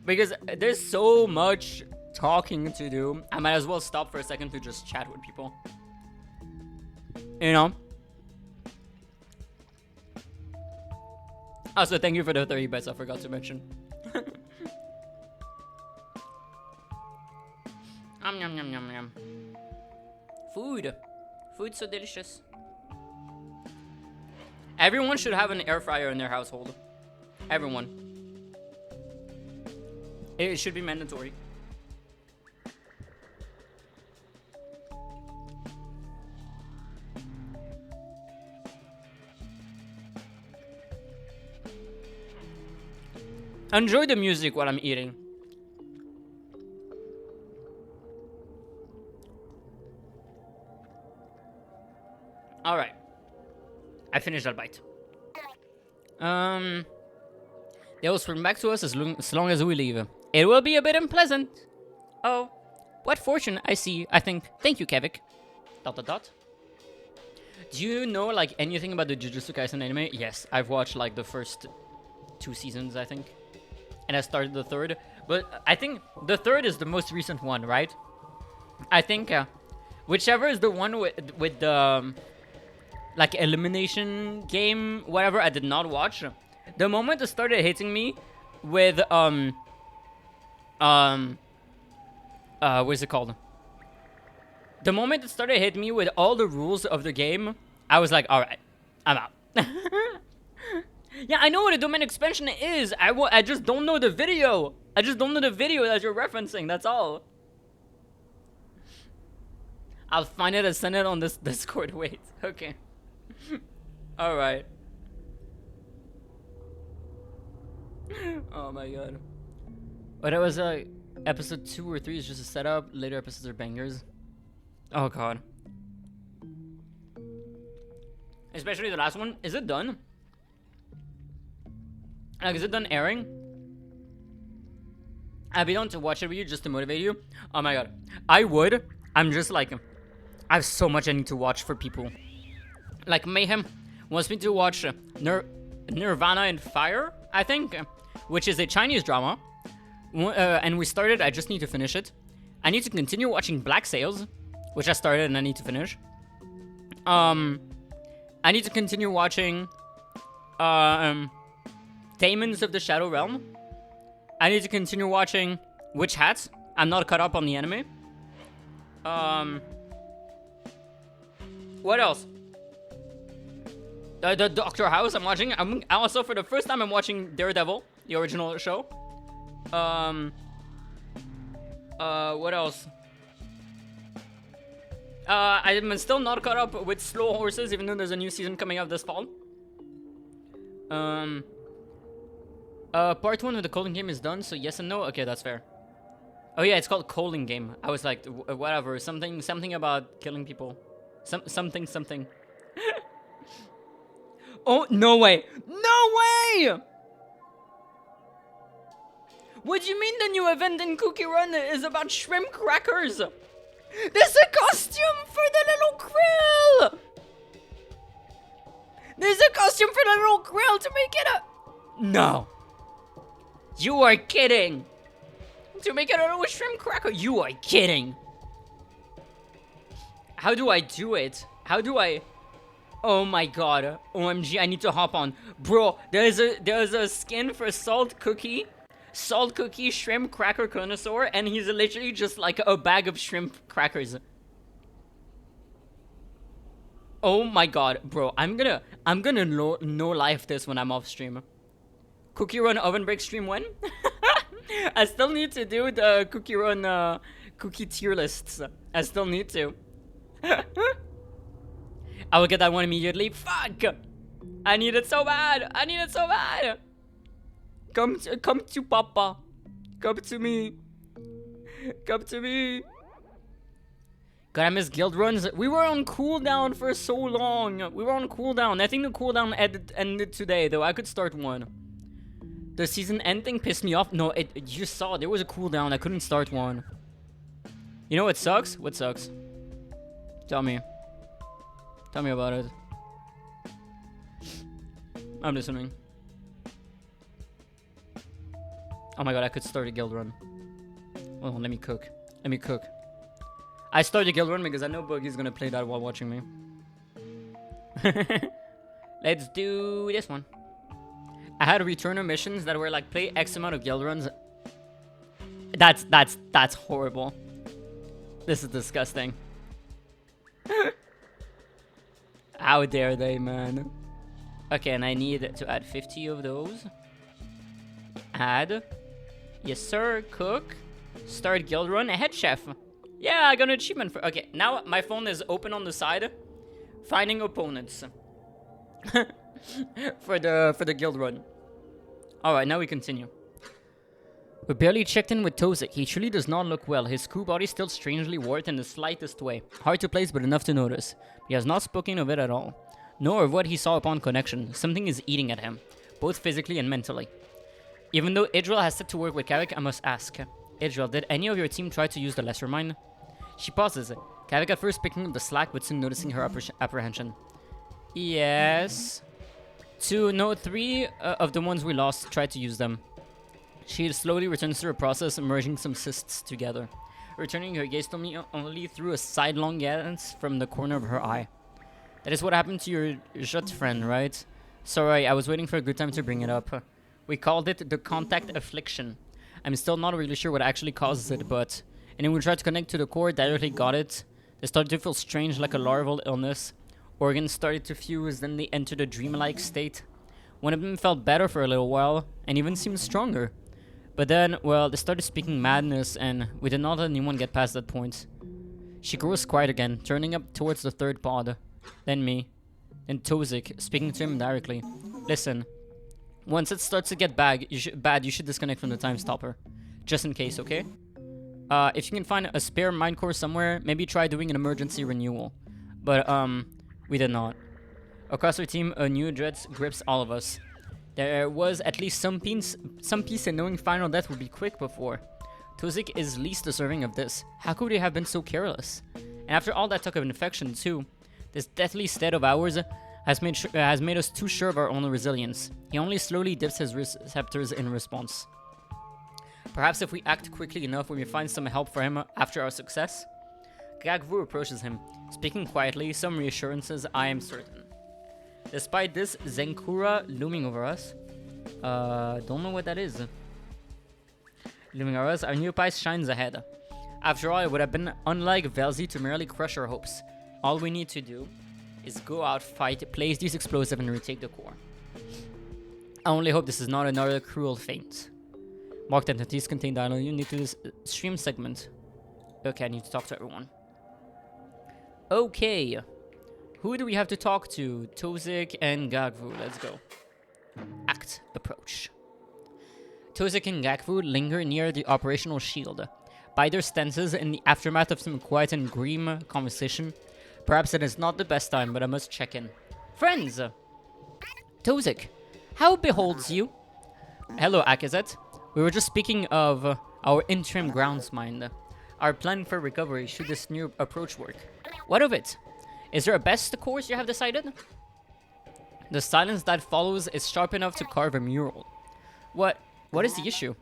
Because there's so much talking to do. I might as well stop for a second to just chat with people. You know? Also, thank you for the 30 bits I forgot to mention. Yum yum yum yum yum. Food. Food's so delicious. Everyone should have an air fryer in their household. Everyone. It should be mandatory. Enjoy the music while I'm eating. Alright. I finished that bite. They will spring back to us as long as we leave. It will be a bit unpleasant. Oh. What fortune, I see, I think. Thank you, Kevik. ... Do you know, like, anything about the Jujutsu Kaisen anime? Yes, I've watched, like, the first 2 seasons, I think. And I started the 3rd. But I think the 3rd is the most recent one, right? I think, whichever is the one with the... like, elimination game, whatever, I did not watch. The moment it started hitting me with, what's it called? The moment it started hitting me with all the rules of the game, I was like, alright, I'm out. Yeah, I know what a domain expansion is. I just don't know the video. I just don't know the video that you're referencing, that's all. I'll find it and send it on this Discord, wait, okay. Alright. Oh my god. But it was episode 2 or 3 is just a setup. Later episodes are bangers. Oh god. Especially the last one. Is it done? Like, is it done airing? I'd be down to watch it with you just to motivate you. Oh my god. I would. I'm just like, I have so much I need to watch for people. Like, Mayhem wants me to watch Nirvana and Fire, I think, which is a Chinese drama. And we started, I just need to finish it. I need to continue watching Black Sails, which I started and I need to finish. I need to continue watching Demons of the Shadow Realm. I need to continue watching Witch Hat. I'm not caught up on the anime. What else? The Doctor House I'm watching. I'm also, for the first time, I'm watching Daredevil, the original show. What else? I'm still not caught up with Slow Horses, even though there's a new season coming out this fall. Part 1 of the Calling Game is done, so yes and no. Okay, that's fair. Oh yeah, it's called Calling Game. I was like, whatever, something about killing people. Something. Oh, no way! No way! What do you mean the new event in Cookie Run is about shrimp crackers? There's a costume for the little krill! There's a costume for the little krill to make it a... No. You are kidding. To make it a little shrimp cracker. You are kidding. How do I do it? How do I... Oh my god. OMG, I need to hop on. Bro, there's a skin for Salt Cookie shrimp cracker connoisseur, and he's literally just like a bag of shrimp crackers. Oh my god, bro, I'm gonna no life this when I'm off stream. Cookie Run oven break stream when? I still need to do the Cookie Run cookie tier lists. I still need to. I will get that one immediately. Fuck! I need it so bad. I need it so bad. Come to Papa. Come to me. Come to me. God, I miss guild runs. We were on cooldown for so long. We were on cooldown. I think the cooldown ended today, though. I could start one. The season end thing pissed me off. No, you saw there was a cooldown. I couldn't start one. You know what sucks? What sucks? Tell me. Tell me about it. I'm listening. Oh my god, I could start a guild run. Hold on, let me cook. Let me cook. I started a guild run because I know Boogie's gonna play that while watching me. Let's do this one. I had returner missions that were like play X amount of guild runs. That's horrible. This is disgusting. How dare they, man? Okay, and I need to add 50 of those. Add. Yes, sir. Cook. Start guild run. Head chef. Yeah, I got an achievement for... Okay, now my phone is open on the side. Finding opponents. for the guild run. Alright, now we continue. We barely checked in with Tozik. He truly does not look well. His crew body still strangely warped in the slightest way. Hard to place, but enough to notice. He has not spoken of it at all. Nor of what he saw upon connection. Something is eating at him. Both physically and mentally. Even though Idril has set to work with Kavik, I must ask. Idril, did any of your team try to use the lesser mind? She pauses. Kavik at first picking up the slack, but soon noticing her apprehension. Yes. 3 of the ones we lost tried to use them. She slowly returns to her process, merging some cysts together. Returning her gaze to me only through a sidelong glance from the corner of her eye. That is what happened to your Jut friend, right? Sorry, I was waiting for a good time to bring it up. We called it the contact affliction. I'm still not really sure what actually causes it, but... anyone who tried to connect to the core directly got it. They started to feel strange, like a larval illness. Organs started to fuse, then they entered a dreamlike state. One of them felt better for a little while, and even seemed stronger. But then, well, they started speaking madness, and we did not let anyone get past that point. She grows quiet again, turning up towards the third pod. Then me. Then Tozik, speaking to him directly. Listen. Once it starts to get bad, you should disconnect from the time stopper. Just in case, okay? If you can find a spare mind core somewhere, maybe try doing an emergency renewal. But, we did not. Across our team, a new dread grips all of us. There was at least some peace in knowing final death would be quick before. Tozik is least deserving of this. How could he have been so careless? And after all that talk of infection too, this deathly state of ours has made us too sure of our own resilience. He only slowly dips his receptors in response. Perhaps if we act quickly enough, we may find some help for him after our success. Gagvu approaches him, speaking quietly, some reassurances, I am certain. Despite this, Zenkura looming over us. Don't know what that is. Looming over us, our new prize shines ahead. After all, it would have been unlike Velzy to merely crush our hopes. All we need to do is go out, fight, place these explosives, and retake the core. I only hope this is not another cruel feint. Marked entities contain dialogue unique to this stream segment. Okay, I need to talk to everyone. Okay. Who do we have to talk to? Tozik and Gagvu. Let's go. Act. Approach. Tozik and Gagvu linger near the operational shield. By their stances, in the aftermath of some quiet and grim conversation, perhaps it is not the best time, but I must check in. Friends! Tozik, how beholds you? Hello, Akazet. We were just speaking of our interim grounds mine. Our plan for recovery should this new approach work. What of it? Is there a best course you have decided? The silence that follows is sharp enough to carve a mural. What is the issue?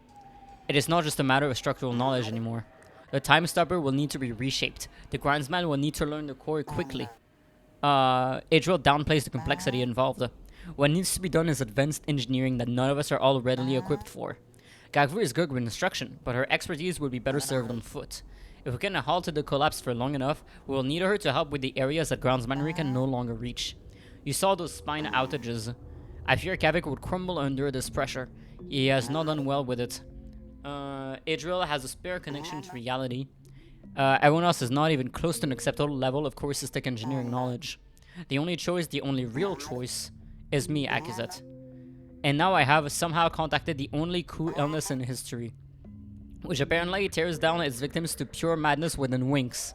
It is not just a matter of structural knowledge anymore. The time stopper will need to be reshaped. The groundsman will need to learn the core quickly. Adriel downplays the complexity involved. What needs to be done is advanced engineering that none of us are all readily equipped for. Gagvu is good with instruction, but her expertise would be better served on foot. If we can halt the collapse for long enough, we will need her to help with the areas that groundsmanry can no longer reach. You saw those spine outages. I fear Kavik would crumble under this pressure. He has not done well with it. Adriel has a spare connection to reality. Everyone else is not even close to an acceptable level of core system engineering knowledge. The only choice, the only real choice, is me, Akazet. And now I have somehow contacted the only cool illness in history, which apparently tears down its victims to pure madness within winks.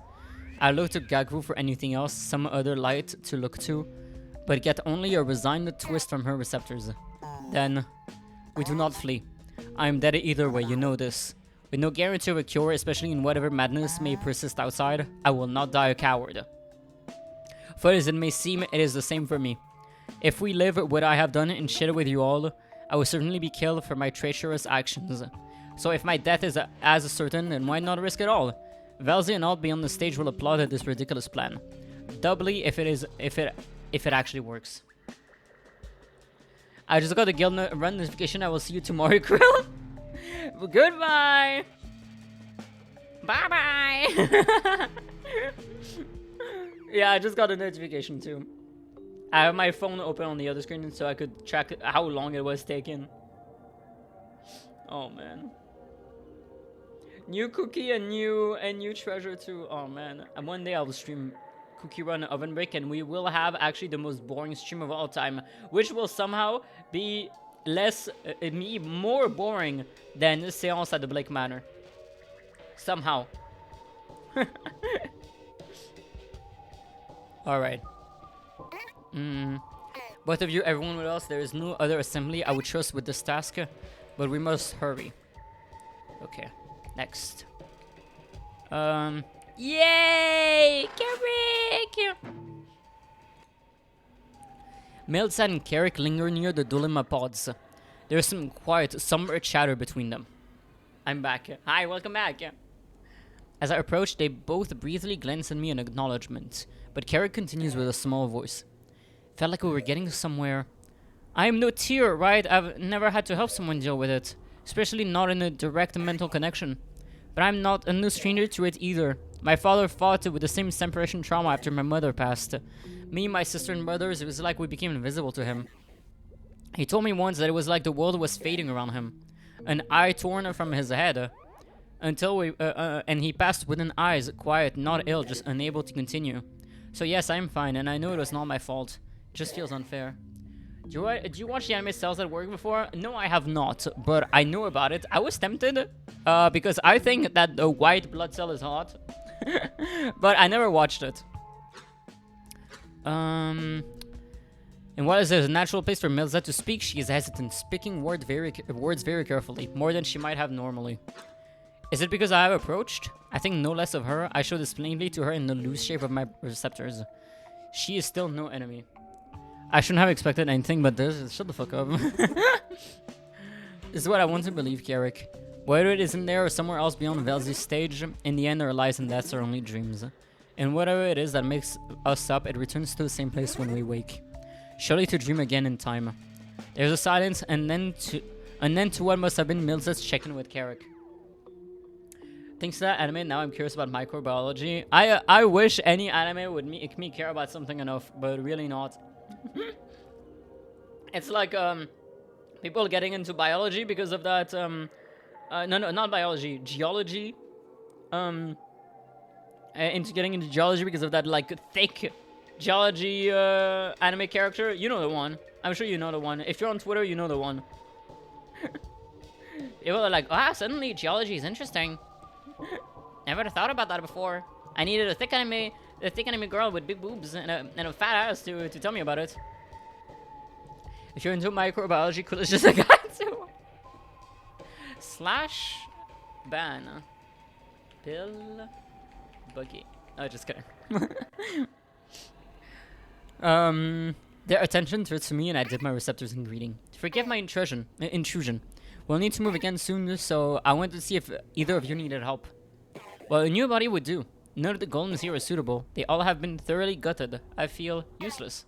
I look to Gagvu for anything else, some other light to look to, but get only a resigned twist from her receptors. Then, we do not flee. I am dead either way, you know this. With no guarantee of a cure, especially in whatever madness may persist outside, I will not die a coward. For as it may seem, it is the same for me. If we live what I have done and share it with you all, I will certainly be killed for my treacherous actions. So if my death is as certain, then why not risk it all? Velzy and all beyond the stage will applaud at this ridiculous plan. Doubly if it actually works. I just got a guild run notification. I will see you tomorrow, Krill. Goodbye. Bye bye. Yeah, I just got a notification too. I have my phone open on the other screen so I could track how long it was taking. Oh man. New cookie and new treasure too. Oh man. And one day I will stream Cookie Run Oven Break and we will have actually the most boring stream of all time, which will somehow be more boring than Seance at the Blake Manor. Somehow. Alright. Both of you, everyone else, there is no other assembly I would trust with this task, but we must hurry. Okay, next. Yay! Carrick! Milsa and Carrick linger near the Dulima pods. There is some quiet, somber chatter between them. I'm back. Hi, welcome back. As I approach, they both briefly glance at me in acknowledgement, but Carrick continues with a small voice. Felt like we were getting somewhere. I am no tear, right? I've never had to help someone deal with it, especially not in a direct mental connection. But I'm not a new stranger to it either. My father fought with the same separation trauma after my mother passed. Me, my sister, and brothers, it was like we became invisible to him. He told me once that it was like the world was fading around him. An eye torn from his head. And he passed with an eyes, quiet, not ill, just unable to continue. So yes, I'm fine, and I know it was not my fault. It just feels unfair. Do you watch the anime Cells at Work before? No, I have not, but I know about it. I was tempted, because I think that the white blood cell is hot. But I never watched it. And while it is a natural place for Milza to speak, she is hesitant, speaking words very carefully, more than she might have normally. Is it because I have approached? I think no less of her. I show this plainly to her in the loose shape of my receptors. She is still no enemy. I shouldn't have expected anything but this. Shut the fuck up. This is what I want to believe, Carrick. Whether it is in there or somewhere else beyond Velzy's stage, in the end our lives and deaths are only dreams. And whatever it is that makes us up, it returns to the same place when we wake. Surely to dream again in time. There's a silence, and then to what must have been Milza's check-in with Carrick. Thanks to that anime, now I'm curious about microbiology. I wish any anime would make me care about something enough, but really not. It's like people getting into biology because of that no, not biology, geology. Into getting into geology because of that like thick geology anime character. You know the one. I'm sure you know the one. If you're on Twitter, you know the one. People are like, ah, suddenly geology is interesting. Never thought about that before. I needed a thick anime girl with big boobs and a fat ass to tell me about it. If you're into microbiology, cool, it's just a guy too. Slash ban. Bill Buggy. Oh, just kidding. Their attention turns to me and I dip my receptors in greeting. Forgive my intrusion. We'll need to move again soon, so I wanted to see if either of you needed help. Well, a new body would do. None of the golems here are suitable. They all have been thoroughly gutted. I feel useless.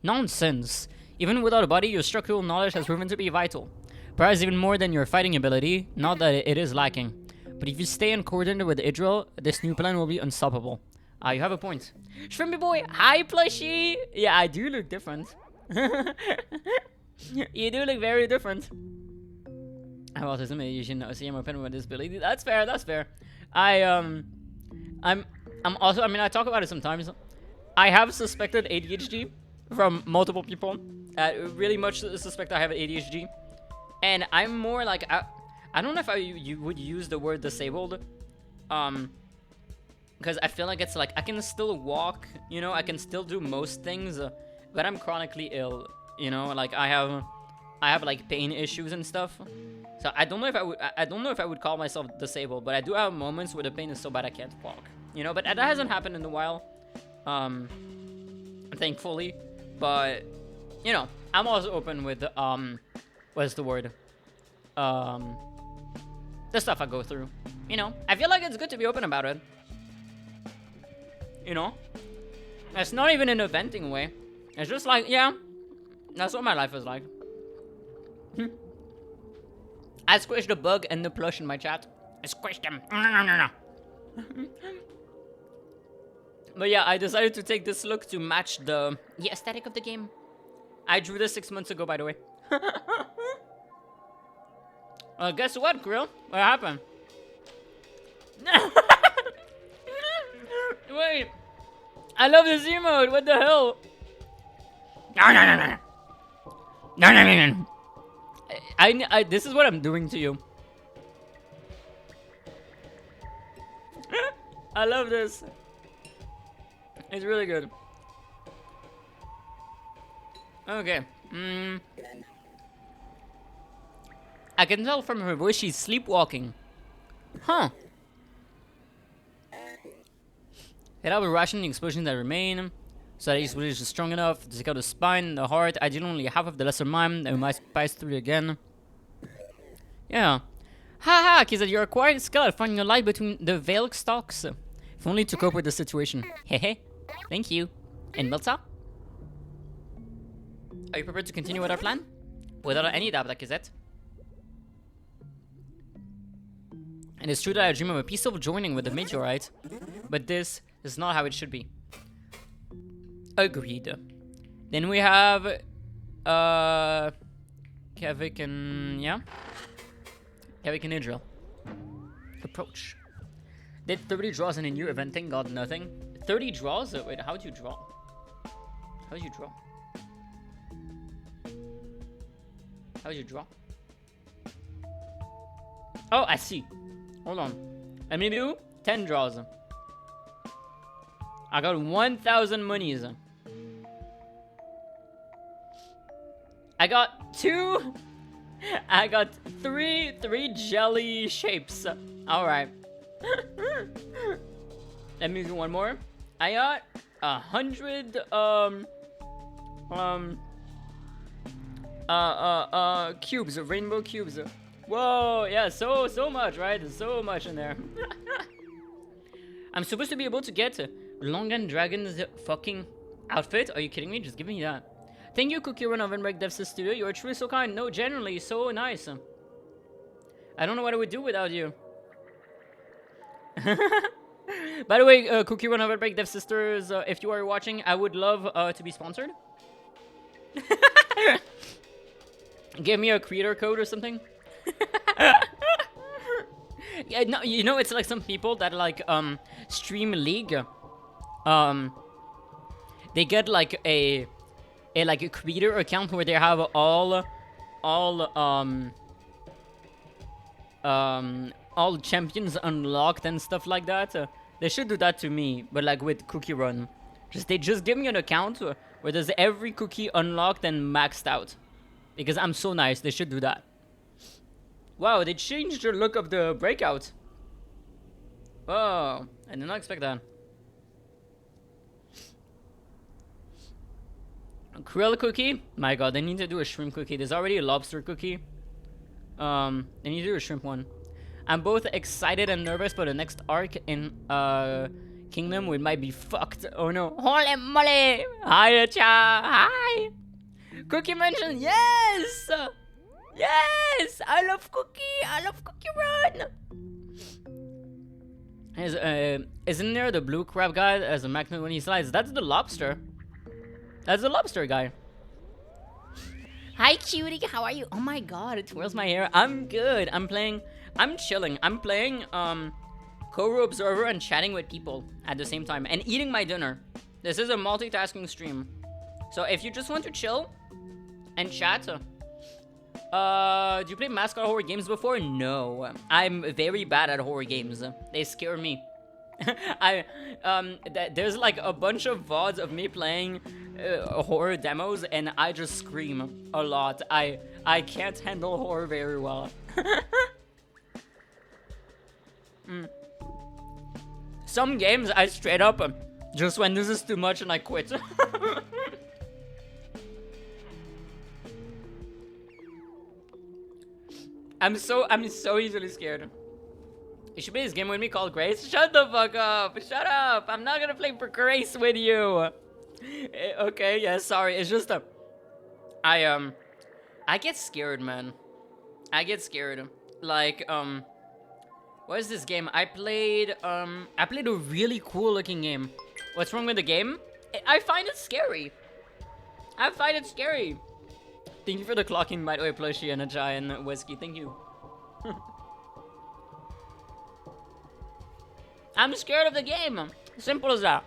Nonsense. Even without a body, your structural knowledge has proven to be vital. Perhaps even more than your fighting ability, not that it is lacking. But if you stay in coordinated with Idril, this new plan will be unstoppable. Ah, you have a point. Shrimpy boy, hi plushie! Yeah, I do look different. You do look very different. I have autism, you should know. See, I'm open with disability. That's fair, that's fair. I'm also, I mean, I talk about it sometimes. I have suspected ADHD from multiple people. I really much suspect I have ADHD. And I'm more like, I don't know if you would use the word disabled. Because I feel like it's like, I can still walk, you know, I can still do most things, but I'm chronically ill, you know, like I have like pain issues and stuff. So I don't know if I would call myself disabled, but I do have moments where the pain is so bad I can't walk, you know, but that hasn't happened in a while, thankfully. But, you know, I'm also open with, what's the word? The stuff I go through, you know. I feel like it's good to be open about it. You know? It's not even in a venting way. It's just like, yeah, that's what my life is like. I squished the bug and the plush in my chat. I squished them. But yeah, I decided to take this look to match the aesthetic of the game. I drew this 6 months ago, by the way. Guess what, Grill? What happened? Wait. I love this emote. What the hell? No. This is what I'm doing to you. I love this. It's really good. Okay. I can tell from her voice she's sleepwalking. Huh. Head out with ration the explosions that remain, so that each village is strong enough to take out the spine, the heart, ideally only half of the lesser mind, and we might pass through it again. Yeah. Haha, Kizad, you're a quiet skill at finding a light between the veiled stalks. If only to cope with the situation. Hehe. Thank you. And Milta? Are you prepared to continue with our plan? Without any doubt, Kizet. And it's true that I dream of a peaceful joining with the meteorite, but this is not how it should be. Agreed. Then we have Kevik and Kevik and Idril. Approach. Did 30 draws in a new event thing got nothing? 30 draws? Wait, how do you draw? How do you draw? How do you draw? Oh, I see. Hold on. Let me do 10 draws. I got 1,000 monies. I got 2. I got three jelly shapes. All right. Let me do one more. I got 100 cubes, rainbow cubes. Whoa, yeah, so much, right? There's so much in there. I'm supposed to be able to get Longan Dragon's fucking outfit. Are you kidding me? Just give me that. Thank you, Cookie Run of Enrec Devs Studio. You are truly so kind. No, generally so nice. I don't know what I would do without you. By the way, Cookie Run Overbreak Dev Sisters, if you are watching, I would love to be sponsored. Give me a creator code or something. Yeah, no, you know, it's like some people that like stream League. They get like a creator account where they have all champions unlocked and stuff like that. They should do that to me, but like with Cookie Run. They just give me an account where there's every cookie unlocked and maxed out. Because I'm so nice, they should do that. Wow, they changed the look of the breakout. Oh, I did not expect that. A krill cookie? My god, they need to do a shrimp cookie. There's already a lobster cookie. They need to do a shrimp one. I'm both excited and nervous for the next arc in Kingdom. We might be fucked. Oh no. Holy moly! Hi, cha! Hi! Cookie mentioned, yes! Yes! I love Cookie! I love Cookie Run! Isn't there the blue crab guy as a magnet when he slides? That's the lobster. That's the lobster guy. Hi, cutie. How are you? Oh my god, it twirls my hair. I'm good. I'm chilling. I'm playing CORRU.OBSERVER and chatting with people at the same time. And eating my dinner. This is a multitasking stream. So if you just want to chill and chat... do you play mascot horror games before? No. I'm very bad at horror games. They scare me. There's like a bunch of VODs of me playing horror demos and I just scream a lot. I can't handle horror very well. Some games I straight up just when this is too much and I quit. I'm so easily scared. You should play this game with me called Grace. Shut the fuck up. Shut up. I'm not gonna play for Grace with you. Okay, yeah, sorry. It's just I get scared, man. I get scared. Like, what is this game? I played a really cool looking game. What's wrong with the game? I find it scary. I find it scary. Thank you for the clocking, by the way, plushie and a giant whiskey. Thank you. I'm scared of the game. Simple as that.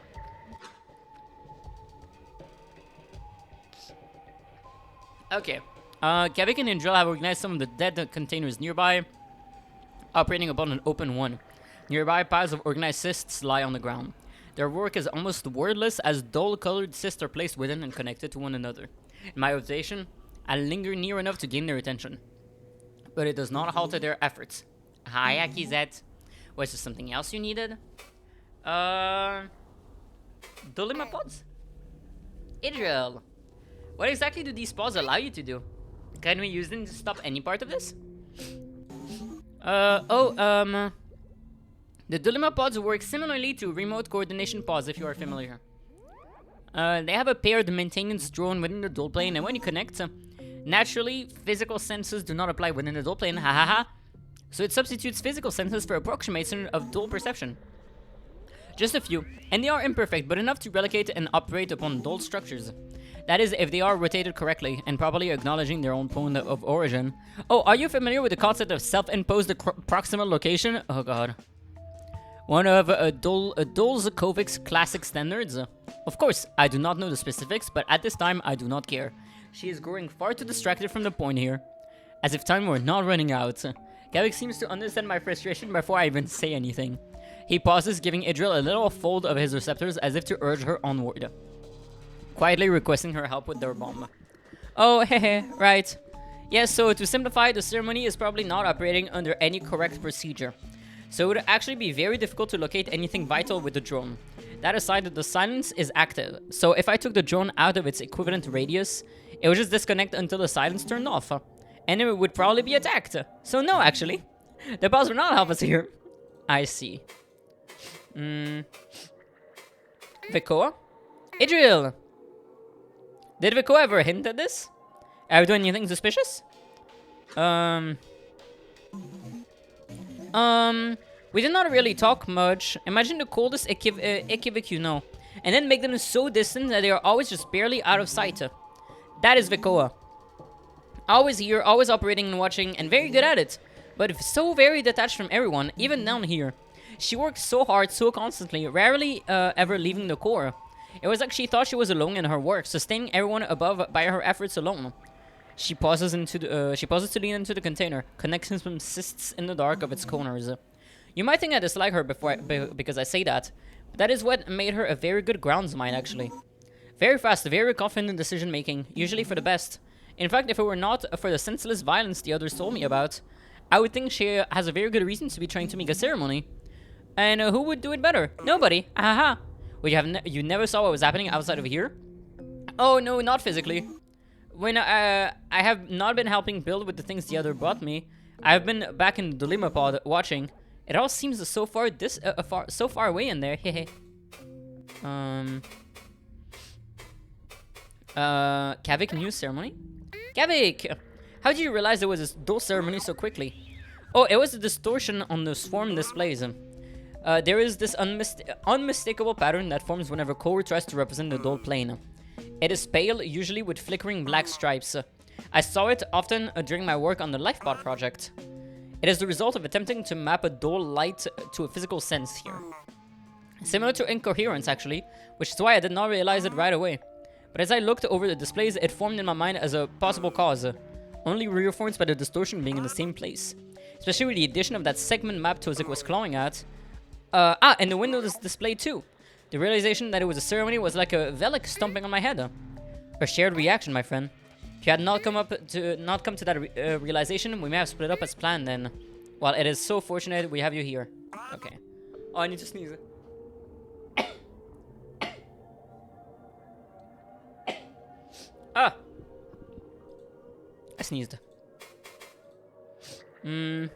Okay. Kevik and Indril have organized some of the dead containers nearby, operating upon an open one. Nearby, piles of organized cysts lie on the ground. Their work is almost wordless as dull-colored cysts are placed within and connected to one another. In my observation, I linger near enough to gain their attention, but it does not alter their efforts. Hi, Akizet. Was there something else you needed? Dolimapods? Idril, what exactly do these pods allow you to do? Can we use them to stop any part of this? The Dolimapods work similarly to remote coordination pods if you are familiar. They have a paired maintenance drone within the dual plane, and when you connect, naturally, physical senses do not apply within the dual plane, hahaha. So it substitutes physical senses for approximation of dual perception. Just a few, and they are imperfect, but enough to relocate and operate upon dual structures. That is, if they are rotated correctly and properly acknowledging their own point of origin. Oh, are you familiar with the concept of self-imposed proximal location? Oh god. One of Dolzakovic's classic standards? Of course, I do not know the specifics, but at this time, I do not care. She is growing far too distracted from the point here. As if time were not running out. Kevik seems to understand my frustration before I even say anything. He pauses, giving Idril a little fold of his receptors as if to urge her onward. Quietly requesting her help with their bomb. Oh, hehe, right. Yes, so to simplify, the ceremony is probably not operating under any correct procedure. So it would actually be very difficult to locate anything vital with the drone. That aside, the silence is active. So if I took the drone out of its equivalent radius, it would just disconnect until the silence turned off. And it would probably be attacked. So no, actually. The boss will not help us here. I see. Vikoa? Idril! Did Vikoa ever hint at this? Are we doing anything suspicious? We did not really talk much. Imagine the coldest equivoc you know, and then make them so distant that they are always just barely out of sight. That is Vikoa. Always here, always operating and watching, and very good at it. But so very detached from everyone, even down here. She works so hard, so constantly, rarely ever leaving the core. It was like she thought she was alone in her work, sustaining everyone above by her efforts alone. She pauses to lean into the container, connecting some cysts in the dark of its corners. You might think I dislike her because I say that, but that is what made her a very good grounds mine, actually. Very fast, very confident in decision making, usually for the best. In fact, if it were not for the senseless violence the others told me about, I would think she has a very good reason to be trying to make a ceremony. And who would do it better? Nobody. Aha. Well, you never saw what was happening outside of here? Oh no, not physically. When I have not been helping build with the things the other brought me, I have been back in the dilemma pod watching. It all seems so far so far away in there. Hehe. Kavik news ceremony? Kavik! How did you realize there was this dual ceremony so quickly? Oh, it was a distortion on the swarm displays. There is this unmistakable pattern that forms whenever CORRU tries to represent the dual plane. It is pale, usually with flickering black stripes. I saw it often during my work on the Lifebot project. It is the result of attempting to map a dual light to a physical sense here. Similar to incoherence, actually, which is why I did not realize it right away. But as I looked over the displays, it formed in my mind as a possible cause, only reinforced by the distortion being in the same place. Especially with the addition of that segment map Tozik was clawing at. And the window display too. The realization that it was a ceremony was like a Velik stomping on my head. A shared reaction, my friend. If you had not come to that realization, we may have split up as planned then. Well, it is so fortunate we have you here. Okay. Oh, I need to sneeze. Ah! I sneezed. I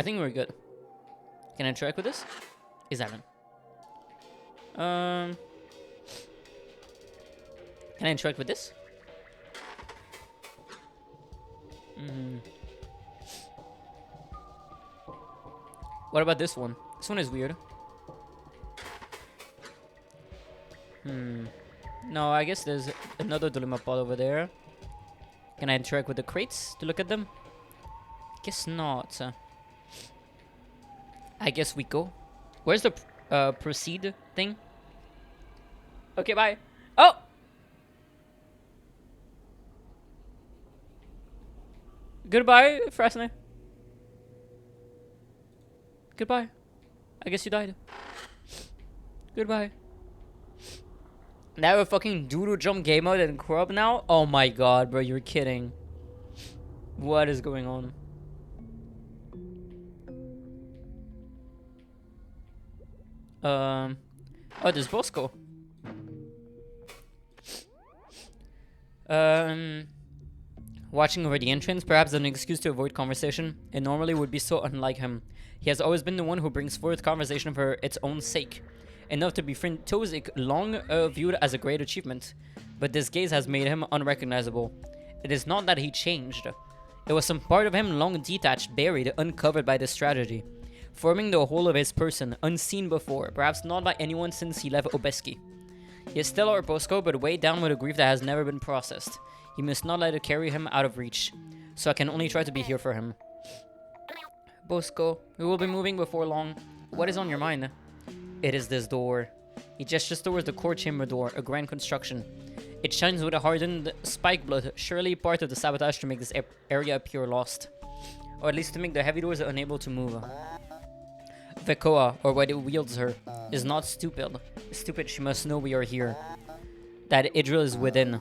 think we're good. Can I interact with this? Is that one? Can I interact with this? What about this one? This one is weird. No, I guess there's another dilemma pod over there. Can I interact with the crates to look at them? Guess not. I guess we go. Where's the proceed thing? Okay, bye. Oh! Goodbye, Frasner. Goodbye. I guess you died. Goodbye. Now a fucking doodle jump game mode in CORRU now? Oh my god, bro, you're kidding. What is going on? Oh, there's Bosco. Watching over the entrance, perhaps an excuse to avoid conversation. It normally would be so unlike him. He has always been the one who brings forth conversation for its own sake. Enough to befriend Tozik, long viewed as a great achievement. But this gaze has made him unrecognizable. It is not that he changed. It was some part of him long detached, buried, uncovered by this tragedy. Forming the whole of his person, unseen before, perhaps not by anyone since he left Obeski. He is still our Bosco, but weighed down with a grief that has never been processed. He must not let it carry him out of reach, so I can only try to be here for him. Bosco, we will be moving before long. What is on your mind? It is this door. He gestures towards the core chamber door, a grand construction. It shines with a hardened spike blood, surely part of the sabotage to make this area appear lost. Or at least to make the heavy doors unable to move. Vekoa, or what it wields her, is not stupid. Stupid, she must know we are here. That Idril is within.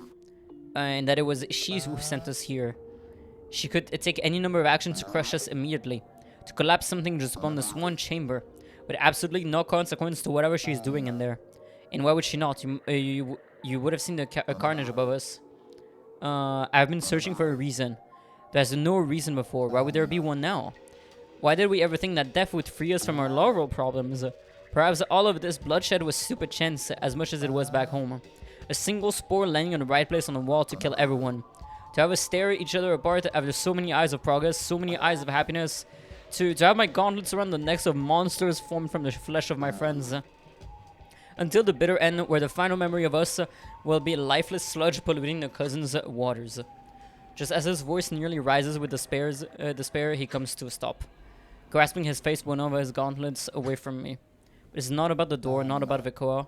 And that it was she who sent us here. She could take any number of actions to crush us immediately. To collapse something just upon this one chamber. With absolutely no consequence to whatever she's doing in there. And why would she not? You would have seen the carnage above us. I've been searching for a reason. There's no reason before. Why would there be one now? Why did we ever think that death would free us from our laurel problems? Perhaps all of this bloodshed was stupid chance as much as it was back home. A single spore landing on the right place on the wall to kill everyone. To have us stare each other apart after so many eyes of progress, so many eyes of happiness, to have my gauntlets around the necks of monsters formed from the flesh of my friends. Until the bitter end, where the final memory of us will be lifeless sludge polluting the cousin's waters. Just as his voice nearly rises with despair, he comes to a stop, grasping his face one of his gauntlets away from me. But it's not about the door, not about Vikoa.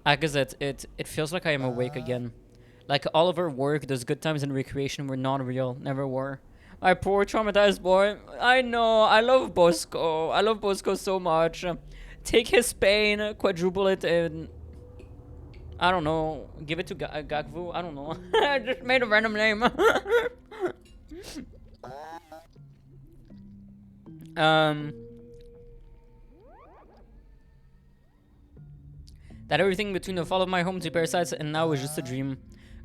I guess it feels like I am awake again. Like all of our work, those good times and recreation were not real, never were. My poor traumatized boy. I know, I love Bosco. I love Bosco so much. Take his pain, quadruple it, and I don't know, give it to Gakvu. I don't know. I just made a random name. That everything between the fall of my home to parasites and now is just a dream.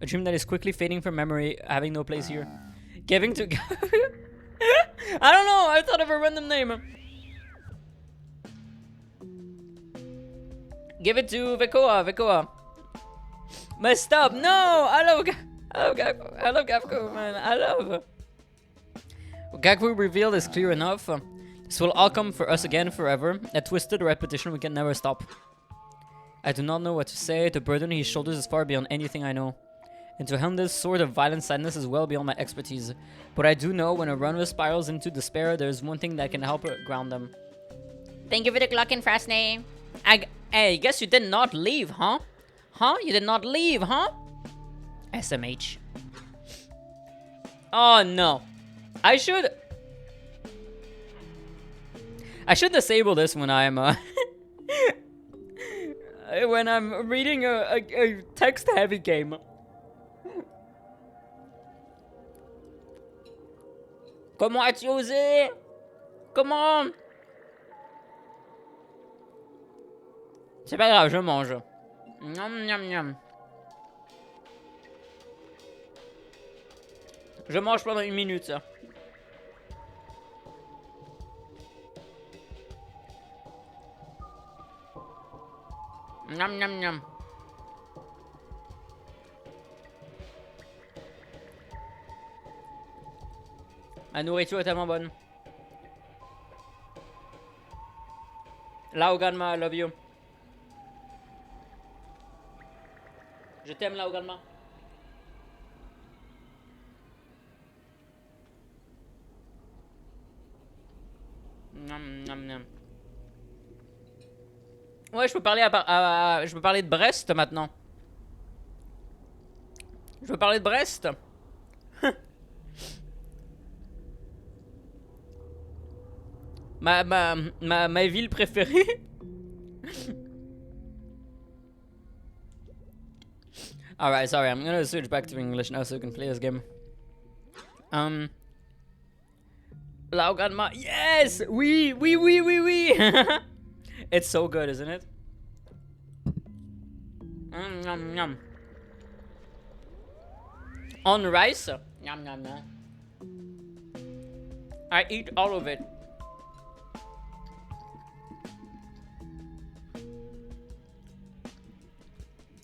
A dream that is quickly fading from memory, having no place here. Giving to I don't know, I thought of a random name. Give it to Vikoa. Messed up. No, I love Gakvu, man. I love. What Gakvu revealed is clear enough. This will all come for us again forever. A twisted repetition we can never stop. I do not know what to say. The burden he shoulders is far beyond anything I know. And to him this sort of violent sadness is well beyond my expertise. But I do know when a runner spirals into despair, there's one thing that can help ground them. Thank you for the Glocken Frostney. Hey, guess you did not leave, huh? Huh? You did not leave, huh? SMH. Oh no. I should disable this when I'm when I'm reading a text-heavy game. Comment as-tu osé? Comment? C'est pas grave, je mange. Miam, miam, miam. Je mange pendant 1 minute, ça. Miam, miam, miam. La nourriture est tellement bonne. Laoganma, I love you. Je t'aime, Laoganma. Miam, miam, miam. Ouais, je peux parler je peux parler de Brest maintenant. Je peux parler de Brest. ma ville préférée. Alright, sorry, I'm gonna switch back to English now so we can play this game. Laoganma, yes! Oui! It's so good, isn't it? Yum, yum. On rice? Yum, yum, yum. I eat all of it.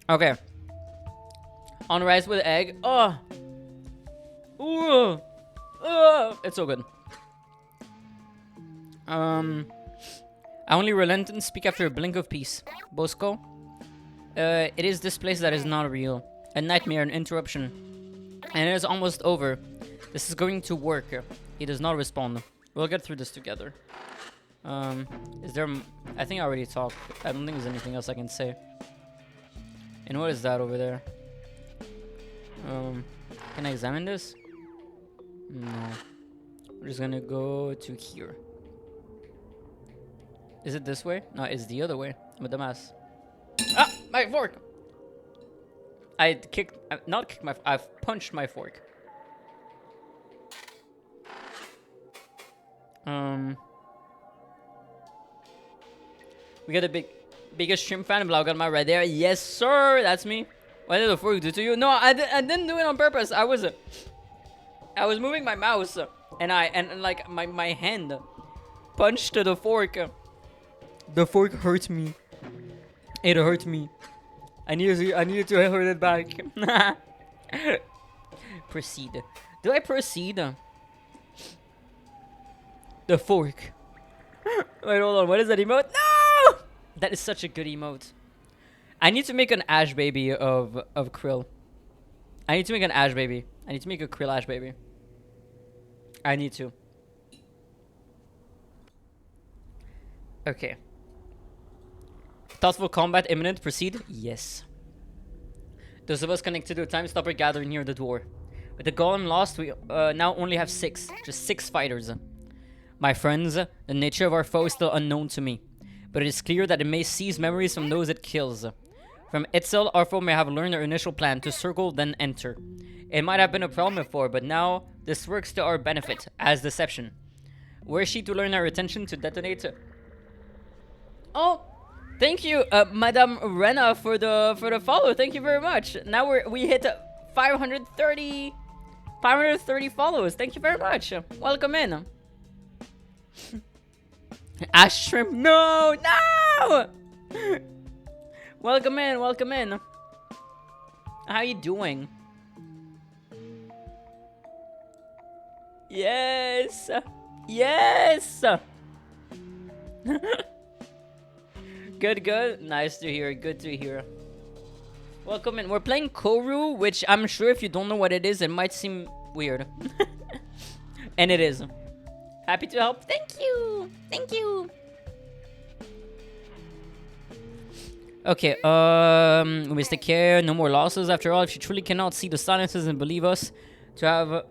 Okay. On rice with egg. Oh! Ooh! It's so good. I only relent and speak after a blink of peace. Bosco? It is this place that is not real. A nightmare, an interruption. And it is almost over. This is going to work. He does not respond. We'll get through this together. Is there... I think I already talked. I don't think there's anything else I can say. And what is that over there? Can I examine this? No. We're just gonna go to here. Is it this way? No, it's the other way. With the mass. Ah! My fork! I've punched my fork. We got a biggest shrimp fan of Laoganma right there. Yes, sir! That's me. What did the fork do to you? No, I didn't do it on purpose. I was moving my mouse and like my hand punched the fork. The fork hurt me. It hurt me. I needed to hurt it back. Proceed. Do I proceed? The fork. Wait, hold on. What is that emote? No! That is such a good emote. I need to make an Ash baby of Krill. I need to make an Ash baby. I need to make a Krill Ash baby. I need to. Okay. Thoughtful combat imminent. Proceed? Yes. Those of us connected to a time stopper gathering near the door. With the golem lost, we now only have 6. Just 6 fighters. My friends, the nature of our foe is still unknown to me. But it is clear that it may seize memories from those it kills. From Itzel, our foe may have learned our initial plan to circle, then enter. It might have been a problem before, but now this works to our benefit, as deception. Were she to learn our intention to detonate... Oh! Thank you, Madame Rena, for the follow. Thank you very much. Now we hit 530 follows. Thank you very much. Welcome in. Ash shrimp. No, no. Welcome in. Welcome in. How you doing? Yes. Yes. Good, good. Nice to hear. Good to hear. Welcome in. We're playing CORRU, which I'm sure if you don't know what it is, it might seem weird. And it is. Happy to help. Thank you. Thank you. Okay, we must take care. No more losses. After all, if you truly cannot see the silences and believe us, to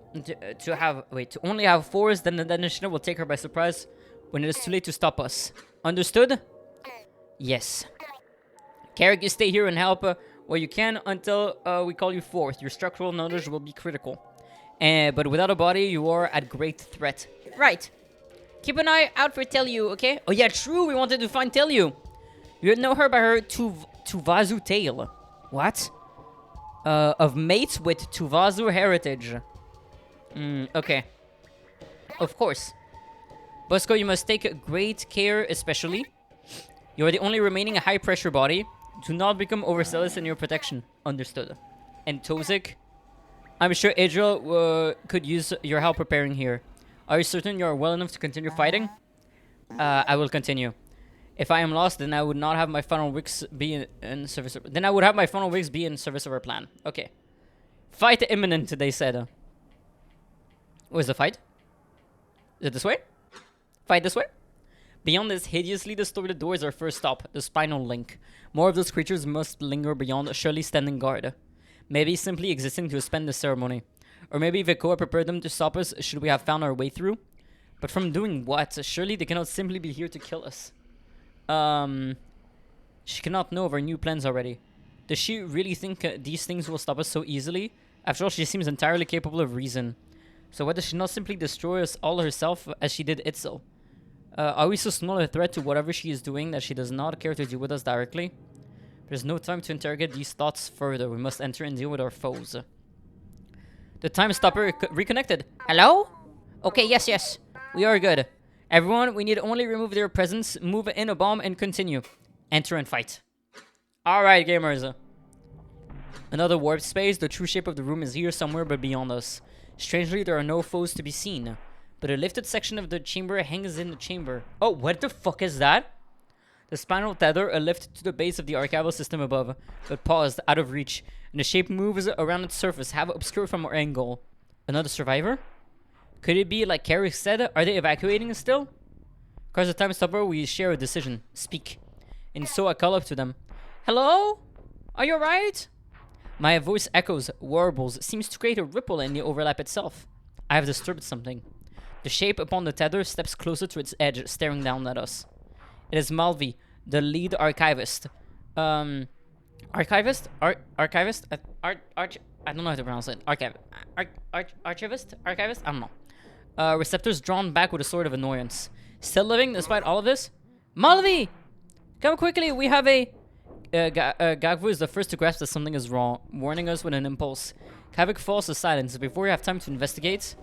only have 4s, then the initiative will take her by surprise when it is too late to stop us. Understood? Yes. Carrick, you stay here and help where you can until we call you forth. Your structural knowledge will be critical. But without a body, you are at great threat. Right. Keep an eye out for Tellu, okay? Oh yeah, true. We wanted to find Tellu. You know her by her Tuvazu tale. What? Of mates with Tuvazu heritage. Okay. Of course. Bosco, you must take great care, especially. You are the only remaining high-pressure body. Do not become overzealous in your protection. Understood. And Tozik, I'm sure Adriel could use your help preparing here. Are you certain you are well enough to continue fighting? I will continue. If I am lost, then I would not have my final weeks be in service. Then I would have my final weeks be in service of our plan. Okay. Fight imminent, they said. Where's the fight? Is it this way? Fight this way? Beyond this hideously distorted door is our first stop, the spinal link. More of those creatures must linger beyond, surely standing guard. Maybe simply existing to suspend the ceremony. Or maybe Vikoa prepared them to stop us should we have found our way through. But from doing what? Surely they cannot simply be here to kill us. She cannot know of our new plans already. Does she really think these things will stop us so easily? After all, she seems entirely capable of reason. So why does she not simply destroy us all herself as she did Itzel? Are we so small a threat to whatever she is doing that she does not care to deal with us directly? There's no time to interrogate these thoughts further. We must enter and deal with our foes. The time stopper reconnected. Hello? Okay, yes, yes. We are good. Everyone, we need only remove their presence, move in a bomb, and continue. Enter and fight. Alright, gamers. Another warp space. The true shape of the room is here somewhere but beyond us. Strangely, there are no foes to be seen. But a lifted section of the chamber hangs in the chamber. Oh, what the fuck is that? The spinal tether, a lift to the base of the archival system above, but paused, out of reach, and the shape moves around its surface, half obscured from our angle. Another survivor? Could it be like Carrick said? Are they evacuating us still? Across the time stopper, we share a decision. Speak. And so I call up to them. Hello? Are you alright? My voice echoes, warbles, seems to create a ripple in the overlap itself. I have disturbed something. The shape upon the tether steps closer to its edge, staring down at us. It is Malvi, the lead archivist. Archivist? Archivist? I don't know how to pronounce it. Archivist? Archivist? I don't know. Receptors drawn back with a sort of annoyance. Still living despite all of this? Malvi! Come quickly, we have a... Gagvu is the first to grasp that something is wrong, warning us with an impulse. Kavik falls to silence before we have time to investigate.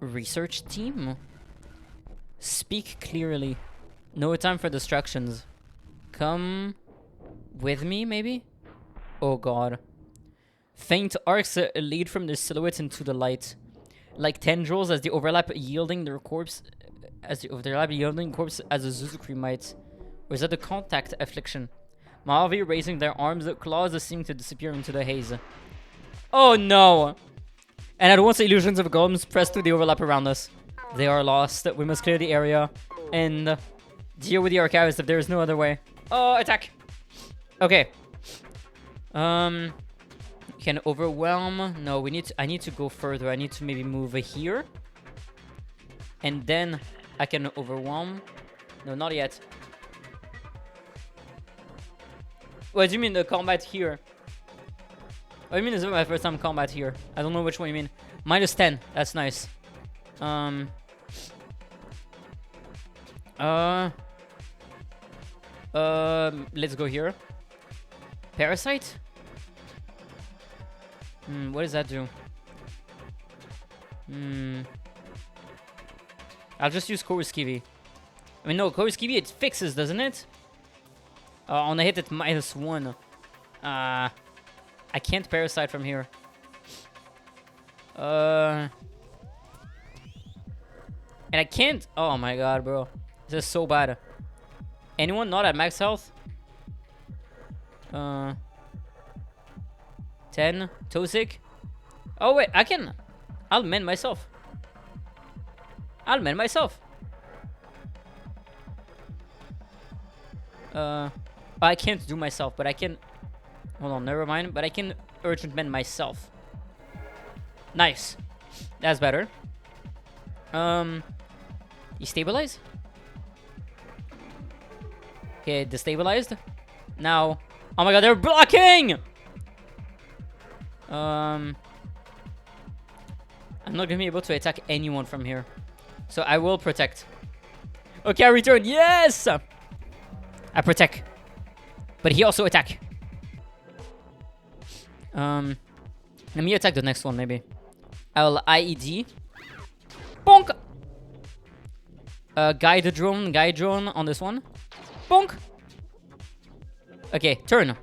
Research team? Speak clearly. No time for distractions. Come with me, maybe? Oh god. Faint arcs lead from their silhouettes into the light. Like tendrils as they overlap, yielding their corpse as you overlap the yielding corpse as a Zuzukri might. Or is that the contact affliction? Mojave raising their arms, claws seem to disappear into the haze. Oh no! And at once the illusions of golems press through the overlap around us. They are lost. We must clear the area and deal with the archivist if there is no other way. Oh, attack! Okay. Can overwhelm. No, we need. I need to go further. I need to maybe move here, and then I can overwhelm. No, not yet. What do you mean the combat here? What do you mean this is my first time combat here? I don't know which one you mean. Minus 10. That's nice. Let's go here. Parasite? What does that do? I'll just use CORRU.OBSERVER. I mean, no, CORRU.OBSERVER, it fixes, doesn't it? On a hit, it's -1. I can't parasite from here. And I can't... Oh my god, bro. This is so bad. Anyone not at max health? 10. Toxic. Oh, wait. I can... I'll mend myself. I'll mend myself. I can't do myself, but I can... Hold on, never mind. But I can urgent mend myself. Nice. That's better. You stabilize? Okay, destabilized. Now... Oh my god, they're blocking! I'm not gonna be able to attack anyone from here. So I will protect. Okay, I return. Yes! I protect. But he also attack. Let me attack the next one, maybe. I'll IED. Bonk! Guide drone on this one. Bonk! Okay, turn.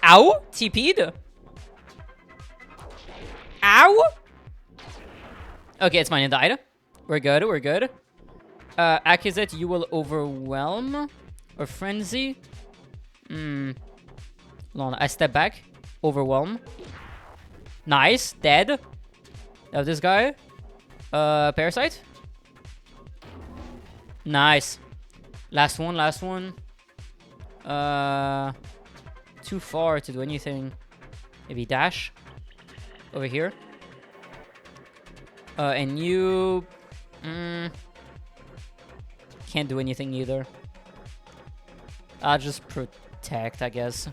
Ow! TP'd. Ow! Okay, it's mine. It died. We're good, we're good. Accusate, you will overwhelm. Or frenzy. Hold on, I step back. Overwhelm. Nice, dead. Now this guy. Parasite. Nice. Last one, last one. Too far to do anything. Maybe dash. Over here. And you... can't do anything either. I'll just protect, I guess.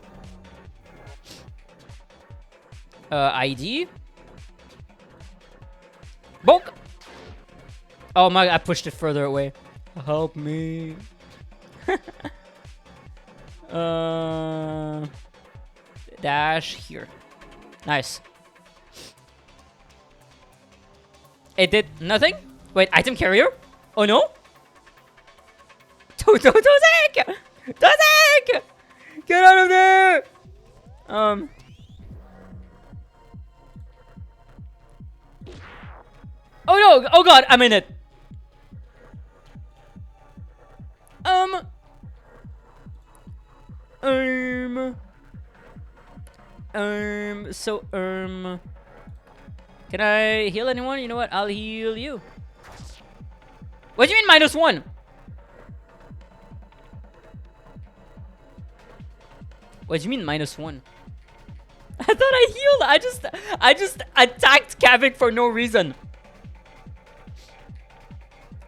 ID. Bonk! Oh my, I pushed it further away. Help me. Dash here. Nice. It did nothing? Wait, item carrier? Oh no? Tozek! Tozek! Get out of there! Oh no! Oh god, I'm in it. Can I heal anyone? You know what? I'll heal you. What do you mean -1? What do you mean -1? I thought I healed. I just attacked Kavik for no reason.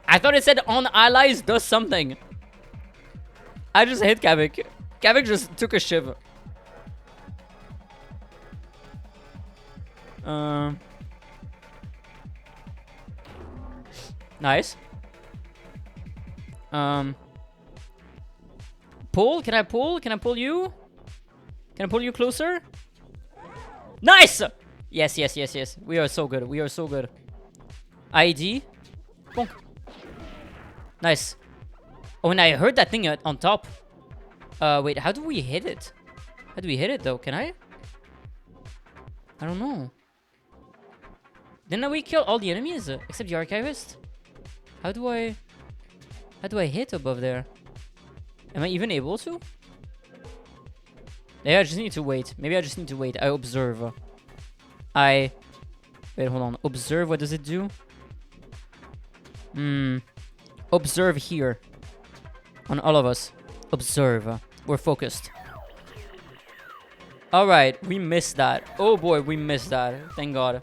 I thought it said on allies does something. I just hit Kavik. Kavik just took a shiv. Nice. Pull? Can I pull? Can I pull you? Can I pull you closer? Nice! Yes, yes, yes, yes. We are so good. We are so good. ID. Bonk. Nice. Oh, and I heard that thing on top. Wait, how do we hit it? How do we hit it, though? Can I? I don't know. Didn't we kill all the enemies except the archivist? How do I hit above there? Am I even able to? Yeah, I just need to wait. Maybe I just need to wait. I observe. Wait, hold on. Observe, what does it do? Observe here. On all of us. Observe. We're focused. Alright, we missed that. Oh boy, we missed that. Thank God.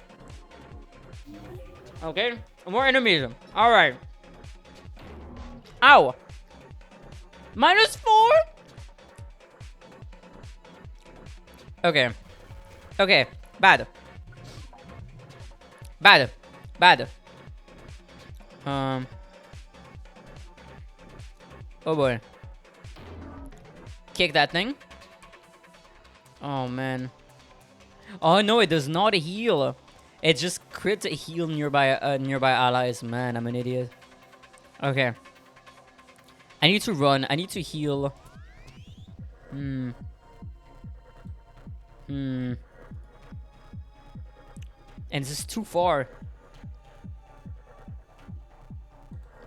Okay, more enemies. Alright. Ow! -4? Okay. Okay, bad. Bad. Bad. Oh boy. Kick that thing. Oh man. Oh no, it does not heal. It just crits heal nearby allies. Man, I'm an idiot. Okay. I need to run. I need to heal. And this is too far.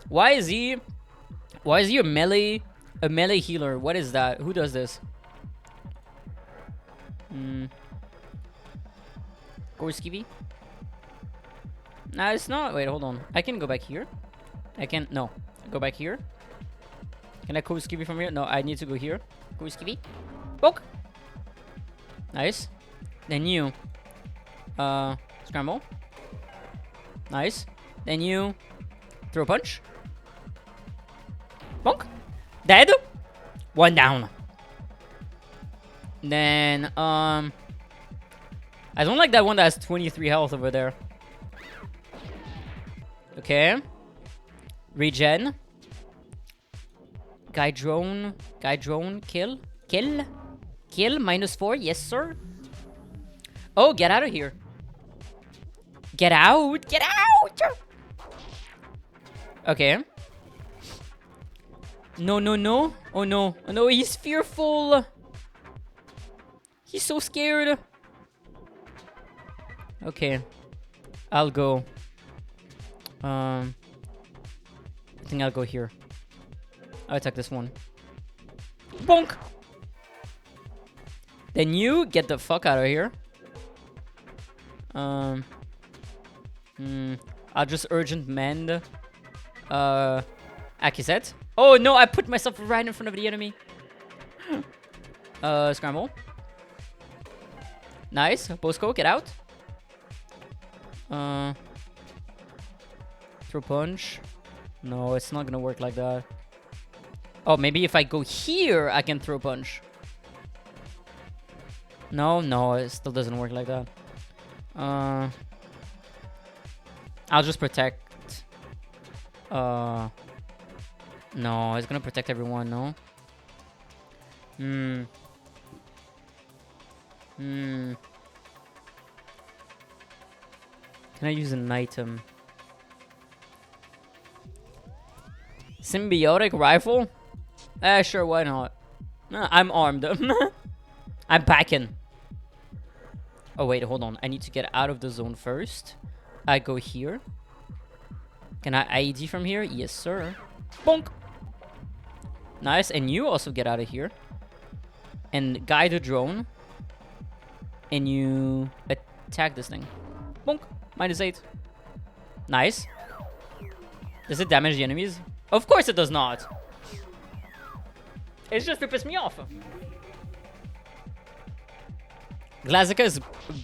Why is he a melee healer? What is that? Who does this? Gorskivy? Nah, it's not. Wait, hold on. I can go back here. I can. No. Go back here. Can I Gorskivy from here? No, I need to go here. Gorskivy. Poke. Nice. Then you. Scramble. Nice. Then you. Throw a punch. Bonk. Dead. One down. Then, I don't like that one that has 23 health over there. Okay. Regen. Guy drone. Kill. Kill. -4. Yes, sir. Oh, get out of here. Get out. Get out. Okay. No. Oh, no. Oh, no, he's fearful. He's so scared. Okay. I'll go. I think I'll go here. I'll attack this one. Bonk! Then you get the fuck out of here. I'll just urgent mend. Akizet. Oh no, I put myself right in front of the enemy. Scramble. Nice. Bosco, get out. Throw punch. No, it's not gonna work like that. Oh, maybe if I go here, I can throw punch. No, it still doesn't work like that. I'll just protect. No, it's gonna protect everyone, no? Can I use an item? Symbiotic rifle? Sure, why not? I'm armed. I'm packing. Oh, wait, hold on. I need to get out of the zone first. I go here. Can I IED from here? Yes, sir. Bonk. Nice. And you also get out of here. And guide the drone. And you attack this thing. Bonk. -8. Nice. Does it damage the enemies? Of course it does not. It's just to piss me off. Glazica is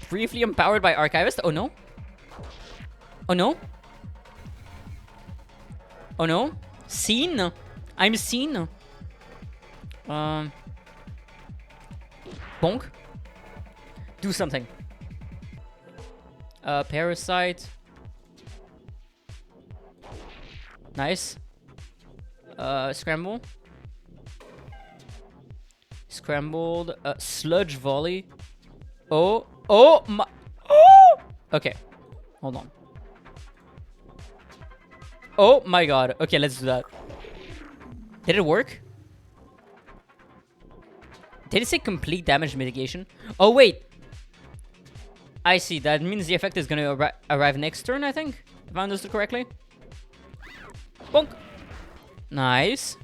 briefly empowered by Archivist. Oh no. Oh no. Oh no. Seen. I'm seen. Bonk. Do something. Parasite. Nice. Scramble. Scrambled. Sludge volley. Oh my. Oh! Okay. Hold on. Oh my god. Okay, let's do that. Did it work? Did it say complete damage mitigation? Oh, wait. I see. That means the effect is gonna arrive next turn, I think. If I understood correctly. Bonk. Nice.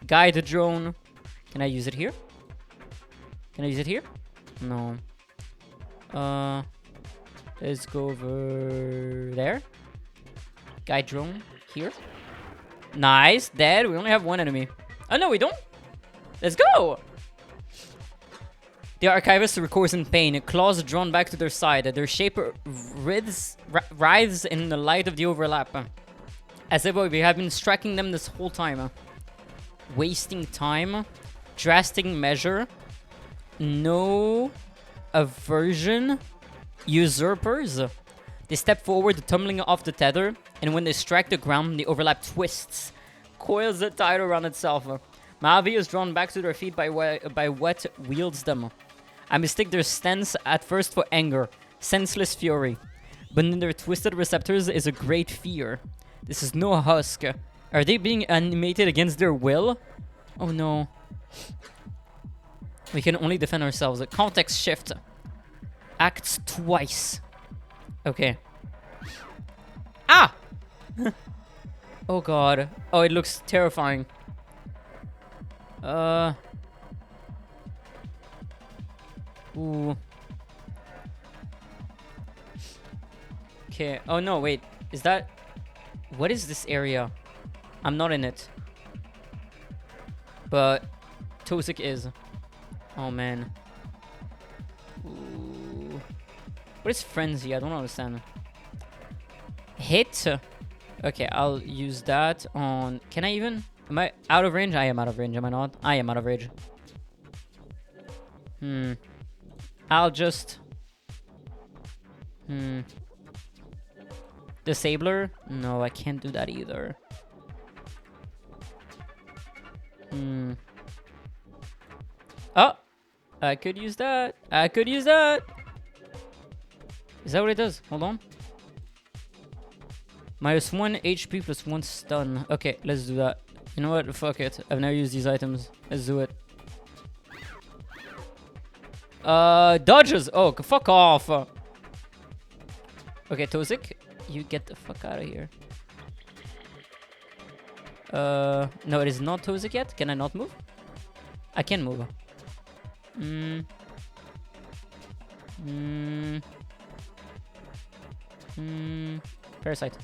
Guide drone. Can I use it here? Can I use it here? No. Let's go over there. Guide drone here. Nice. Dead. We only have one enemy. Oh, no, we don't. Let's go. The archivist recoils in pain, claws drawn back to their side. Their shape writhes in the light of the overlap. As if we have been striking them this whole time. Wasting time. Drastic measure. No aversion. Usurpers. They step forward, tumbling off the tether, and when they strike the ground, the overlap twists, coils it tight around itself. Mavi is drawn back to their feet by what wields them. I mistake their stance at first for anger, senseless fury, but in their twisted receptors is a great fear. This is no husk. Are they being animated against their will? Oh no. We can only defend ourselves. A context shift. Acts twice. Okay. Ah! Oh god. Oh, it looks terrifying. Ooh. Okay. Oh no, wait. Is that... What is this area? I'm not in it. But Tozik is. Oh man. Ooh. What is frenzy? I don't understand. Hit. Okay, I'll use that on... Can I even... Am I out of range? I am out of range, am I not? I am out of range. I'll just... Disabler? No, I can't do that either. Oh! I could use that. I could use that. Is that what it does? Hold on. -1 HP plus 1 stun. Okay, let's do that. You know what? Fuck it. I've never used these items. Let's do it. Dodges. Oh, fuck off. Okay, Tozik, you get the fuck out of here. No, it is not Tozik yet. Can I not move? I can move. Parasite.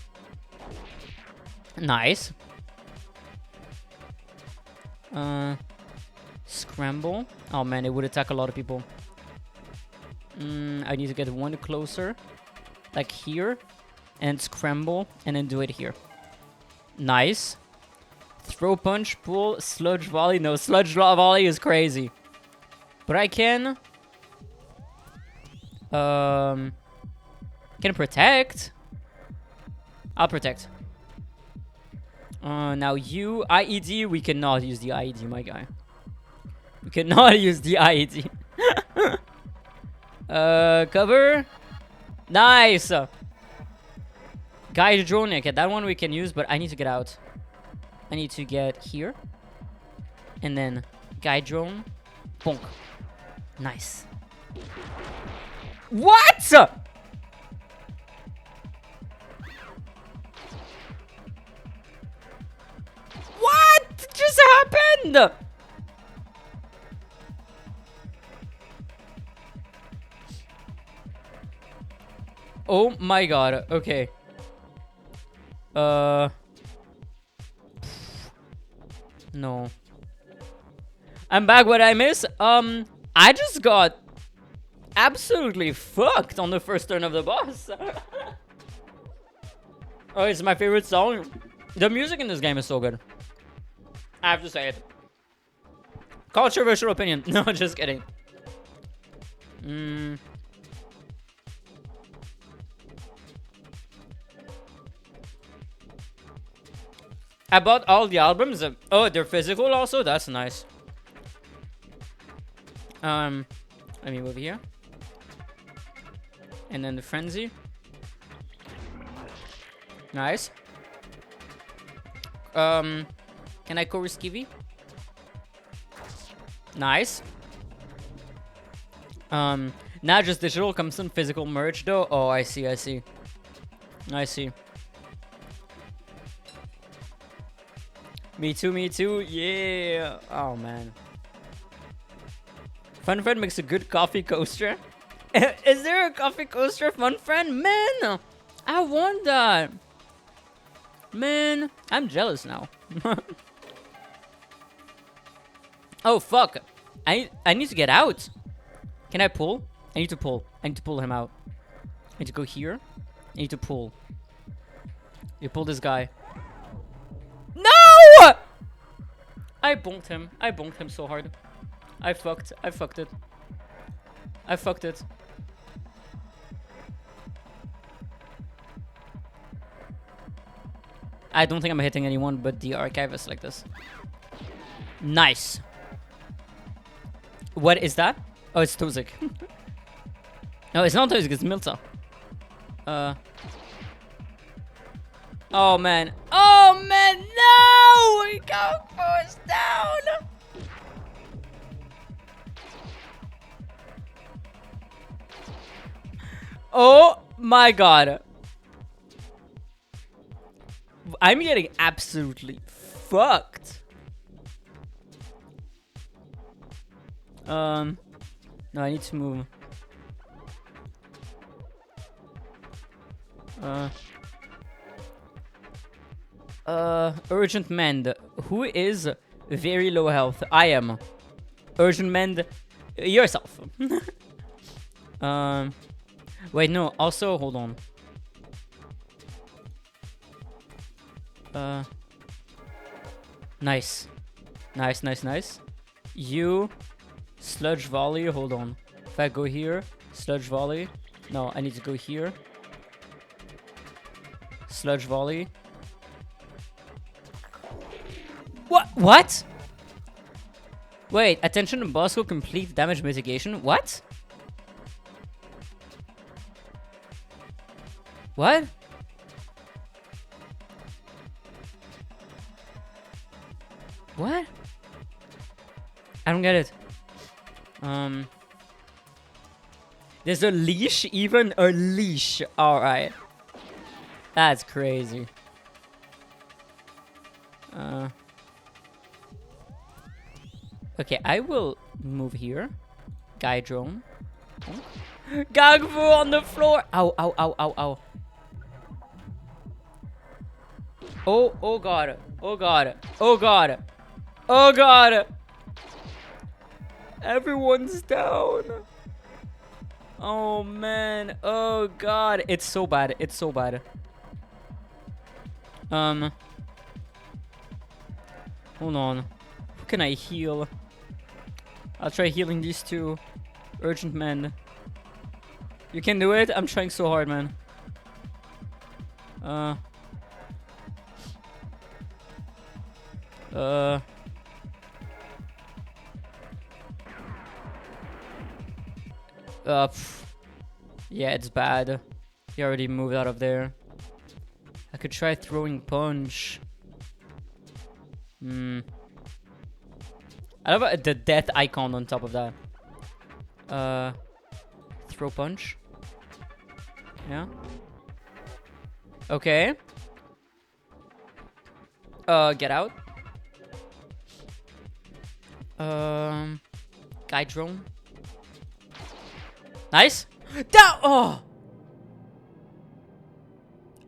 Nice. Scramble. Oh man, it would attack a lot of people. I need to get one closer. Like here. And scramble. And then do it here. Nice. Throw punch, pull, sludge volley. No, sludge volley is crazy. But I can... Can protect. I'll protect. Now you, IED, we cannot use the IED, my guy. We cannot use the IED. Cover. Nice. Guide drone. Okay, that one we can use, but I need to get out. I need to get here. And then guide drone. Bonk. Nice. What? What just happened? Oh my god. Okay. No. I'm back. What I miss? I just got absolutely fucked on the first turn of the boss. Oh, it's my favorite song. The music in this game is so good. I have to say it. Controversial opinion. No, just kidding. I bought all the albums. Oh, they're physical also? That's nice. Let me move here. And then the frenzy. Nice. Can I CORRU skivvy? Nice. Not just digital, comes some physical merch though. Oh, I see, I see. I see. Me too, me too. Yeah. Oh, man. Fun Friend makes a good coffee coaster. Is there a coffee coaster, Fun Friend? Man, I want that. Man, I'm jealous now. Oh, fuck. I need to get out. Can I pull? I need to pull. I need to pull him out. I need to go here. I need to pull. You pull this guy. No! I bonked him. I bonked him so hard. I fucked it. I fucked it. I don't think I'm hitting anyone but the archivist like this. Nice. What is that? Oh, it's Tozik. No, it's not Tozik, it's Milta. Oh, man. Oh, man, no! We got forced down! Oh, my God. I'm getting absolutely fucked. No, I need to move. Urgent mend. Who is very low health? I am. Urgent mend yourself. Wait, no. Also, hold on. Nice. Nice. You sludge volley. Hold on. If I go here, sludge volley. No, I need to go here. Sludge volley. What? Wait, attention to boss will complete damage mitigation. What? What? What? I don't get it. There's a leash? Even a leash. Alright. That's crazy. Okay, I will move here. Guy drone. Oh. Gagfu on the floor! Ow, ow, ow, ow, ow. Oh god. Oh god. Oh god. Oh god. Everyone's down. Oh man. Oh god. It's so bad. It's so bad. Hold on. Who can I heal? I'll try healing these two. Urgent men. You can do it? I'm trying so hard, man. Yeah, it's bad. He already moved out of there. I could try throwing punch. I love the death icon on top of that. Throw punch. Yeah. Okay. Get out. Guy drone. Nice. Down. Oh.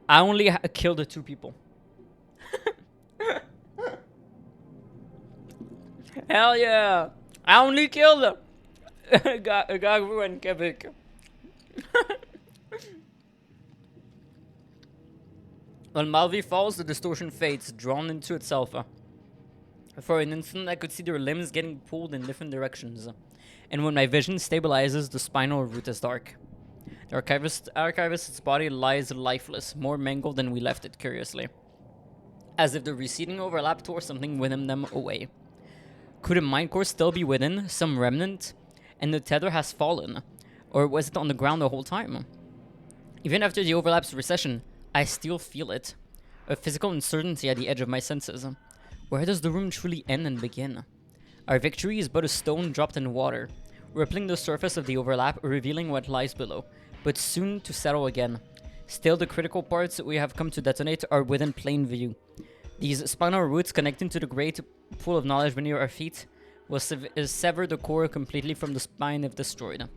I only killed the two people. Hell yeah! I only killed Gagfu and Kevik. When Malvi falls, the distortion fades, drawn into itself. For an instant, I could see their limbs getting pulled in different directions. And when my vision stabilizes, the spinal root is dark. The archivist's body lies lifeless, more mangled than we left it, curiously. As if the receding overlap tore something within them away. Could a mind core still be within, some remnant, and the tether has fallen? Or was it on the ground the whole time? Even after the overlap's recession, I still feel it. A physical uncertainty at the edge of my senses. Where does the room truly end and begin? Our victory is but a stone dropped in water. rippling the surface of the overlap, revealing what lies below, but soon to settle again. Still, the critical parts we have come to detonate are within plain view. These spinal roots connecting to the great pool of knowledge beneath our feet will sever the core completely from the spine if destroyed.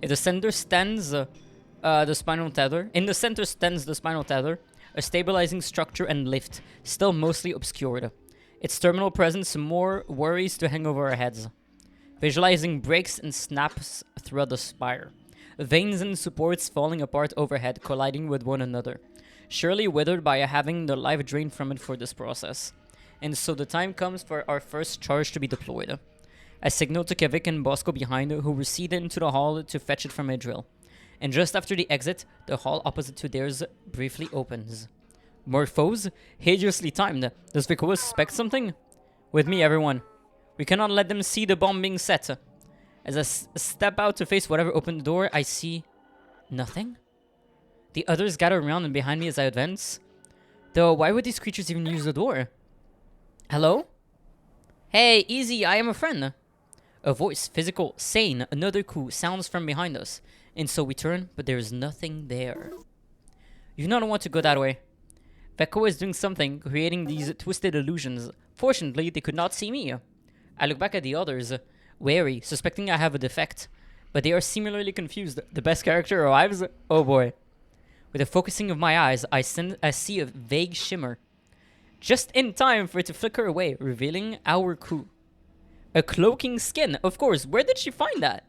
If the center stands the spinal tether, in the center stands the spinal tether, a stabilizing structure and lift, still mostly obscured. Its terminal presence more worries to hang over our heads. Visualizing breaks and snaps throughout the spire. Veins and supports falling apart overhead, colliding with one another. Surely withered by having the life drained from it for this process. And so the time comes for our first charge to be deployed. I signal to Kevik and Bosco behind, who recede into the hall to fetch it from Idril. And just after the exit, the hall opposite to theirs briefly opens. More foes? Hideously timed. Does Vikoa suspect something? With me, everyone. We cannot let them see the bomb being set. As I step out to face whatever opened the door, I see nothing. The others gather around and behind me as I advance. Though, why would these creatures even use the door? Hello? Hey, easy, I am a friend. A voice, physical, sane, another coup, sounds from behind us. And so we turn, but there is nothing there. You do not want to go that way. Veko is doing something, creating these twisted illusions. Fortunately, they could not see me. I look back at the others, wary, suspecting I have a defect. But they are similarly confused. The best character arrives? Oh boy. With the focusing of my eyes, I see a vague shimmer. Just in time for it to flicker away, revealing our coup. A cloaking skin, of course. Where did she find that?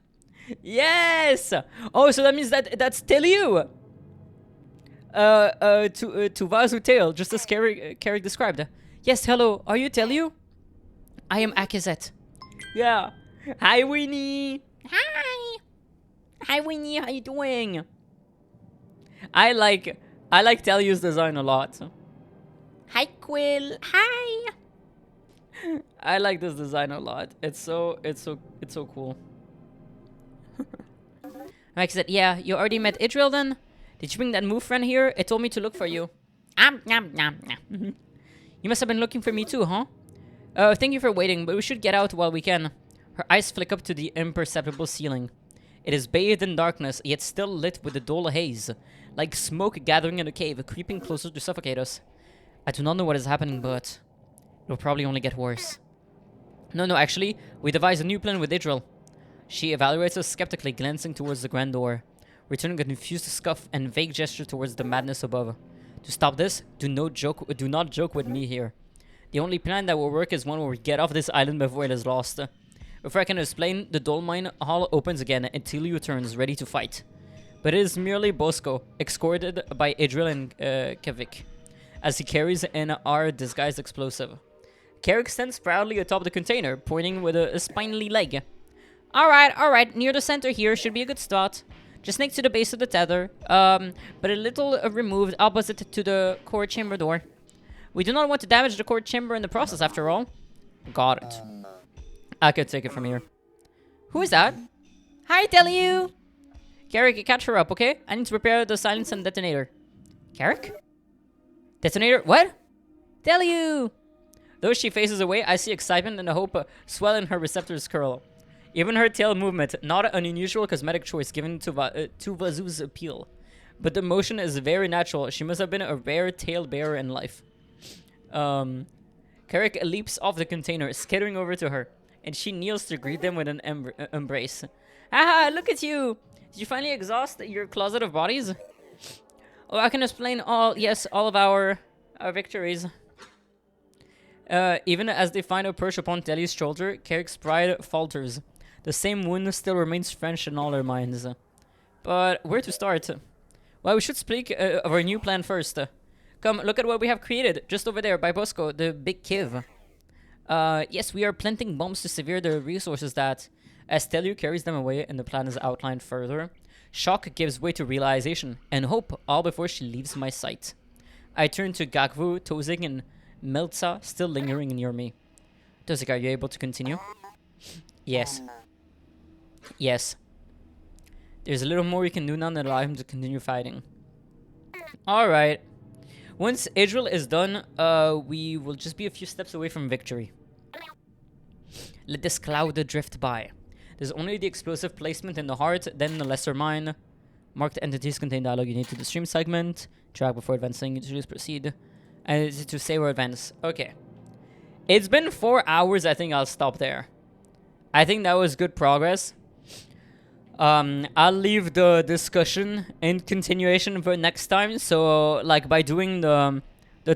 Yes! Oh, so that means that's Teliu! To Vazu Tail, just as Carrick described. Yes, hello, are you Teliu? I am Akizet. Yeah. Hi, Winnie! Hi! Hi, Winnie, how you doing? I like Teliu's design a lot. Hi, Quill. Hi! I like this design a lot. It's so cool. Mike said, yeah, you already met Idril then? Did you bring that move friend here? It told me to look for you. Nom, nom. You must have been looking for me too, huh? Thank you for waiting, but we should get out while we can. Her eyes flick up to the imperceptible ceiling. It is bathed in darkness, yet still lit with a dull haze, like smoke gathering in a cave, creeping closer to suffocate us. I do not know what is happening, but it will probably only get worse. No, actually, we devised a new plan with Idril. She evaluates us skeptically, glancing towards the grand door, returning a confused scuff and vague gesture towards the madness above. To stop this, do not joke with me here. The only plan that will work is one where we get off this island before it is lost. Before I can explain, the Dolmine Hall opens again until he returns, ready to fight. But it is merely Bosco, escorted by Idril and Kevik, as he carries in our disguised explosive. Carrick stands proudly atop the container, pointing with a spindly leg. Alright, near the center here should be a good spot. Just next to the base of the tether, but a little removed opposite to the core chamber door. We do not want to damage the core chamber in the process, after all. Got it. I could take it from here. Who is that? Hi, Teliu! Carrick, catch her up, okay? I need to prepare the silence and detonator. Carrick? Detonator? What? Teliu! Though she faces away, I see excitement and hope swell in her receptors curl. Even her tail movement, not an unusual cosmetic choice given to Vazu's appeal. But the motion is very natural. She must have been a rare tail bearer in life. Carrick leaps off the container, skittering over to her, and she kneels to greet them with an embrace. Haha, look at you! Did you finally exhaust your closet of bodies? Oh, I can explain all of our victories. Even as they find a perch upon Teliu's shoulder, Carrick's pride falters. The same wound still remains fresh in all our minds. But where to start? Well, we should speak of our new plan first. Come, look at what we have created, just over there by Bosco, the big cave. Yes, we are planting bombs to sever the resources that, as Teliu carries them away and the plan is outlined further, shock gives way to realization and hope, all before she leaves my sight. I turn to Gakvu, Tozik, and Meltza, still lingering near me. Tozik, are you able to continue? Yes. There's a little more we can do now than allow him to continue fighting. Alright. Once Idril is done, we will just be a few steps away from victory. Let this cloud drift by. There's only the explosive placement in the heart, then the lesser mine. Marked entities contain dialogue unique to the stream segment. Track before advancing. Introduce, proceed. And it's to say or advance. Okay. It's been 4 hours. I think I'll stop there. I think that was good progress. I'll leave the discussion in continuation for next time. So, like, by doing the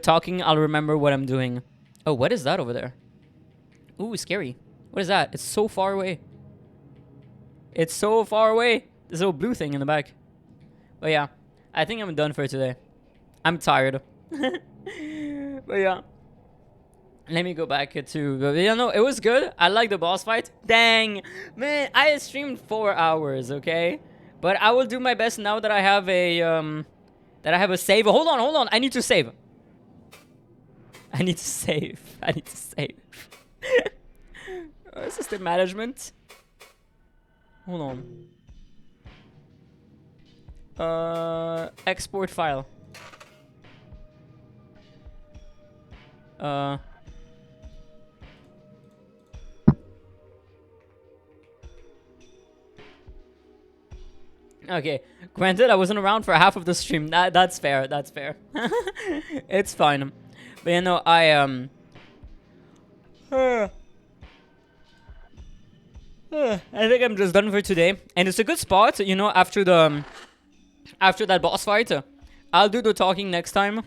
talking, I'll remember what I'm doing. Oh, what is that over there? Ooh, scary. What is that? It's so far away. It's so far away. This little blue thing in the back. But yeah, I think I'm done for today. I'm tired. But yeah. Let me go back to... Yeah, no, it was good. I like the boss fight. Dang. Man, I streamed 4 hours, okay? But I will do my best now that I have a... that I have a save. Hold on. I need to save. I need to save. System management. Hold on. Export file. Okay, granted, I wasn't around for half of the stream. That's fair. It's fine. But you know, I think I'm just done for today, and it's a good spot, you know, after that boss fight. I'll do the talking next time,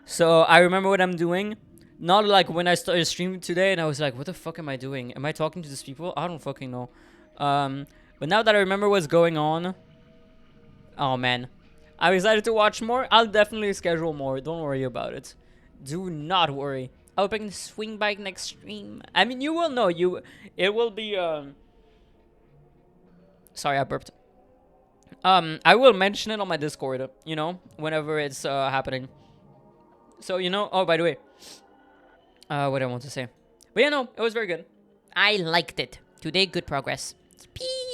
so I remember what I'm doing. Not like when I started streaming today, and I was like, "What the fuck am I doing? Am I talking to these people? I don't fucking know." But now that I remember what's going on, oh man, I'm excited to watch more. I'll definitely schedule more. Don't worry about it. Do not worry. I hope I can swing by next stream. I mean, you will know. It will be. Sorry, I burped. I will mention it on my Discord, you know, whenever it's happening. So, you know, oh, by the way, what I want to say. But yeah, no, it was very good. I liked it. Today, good progress. Peace.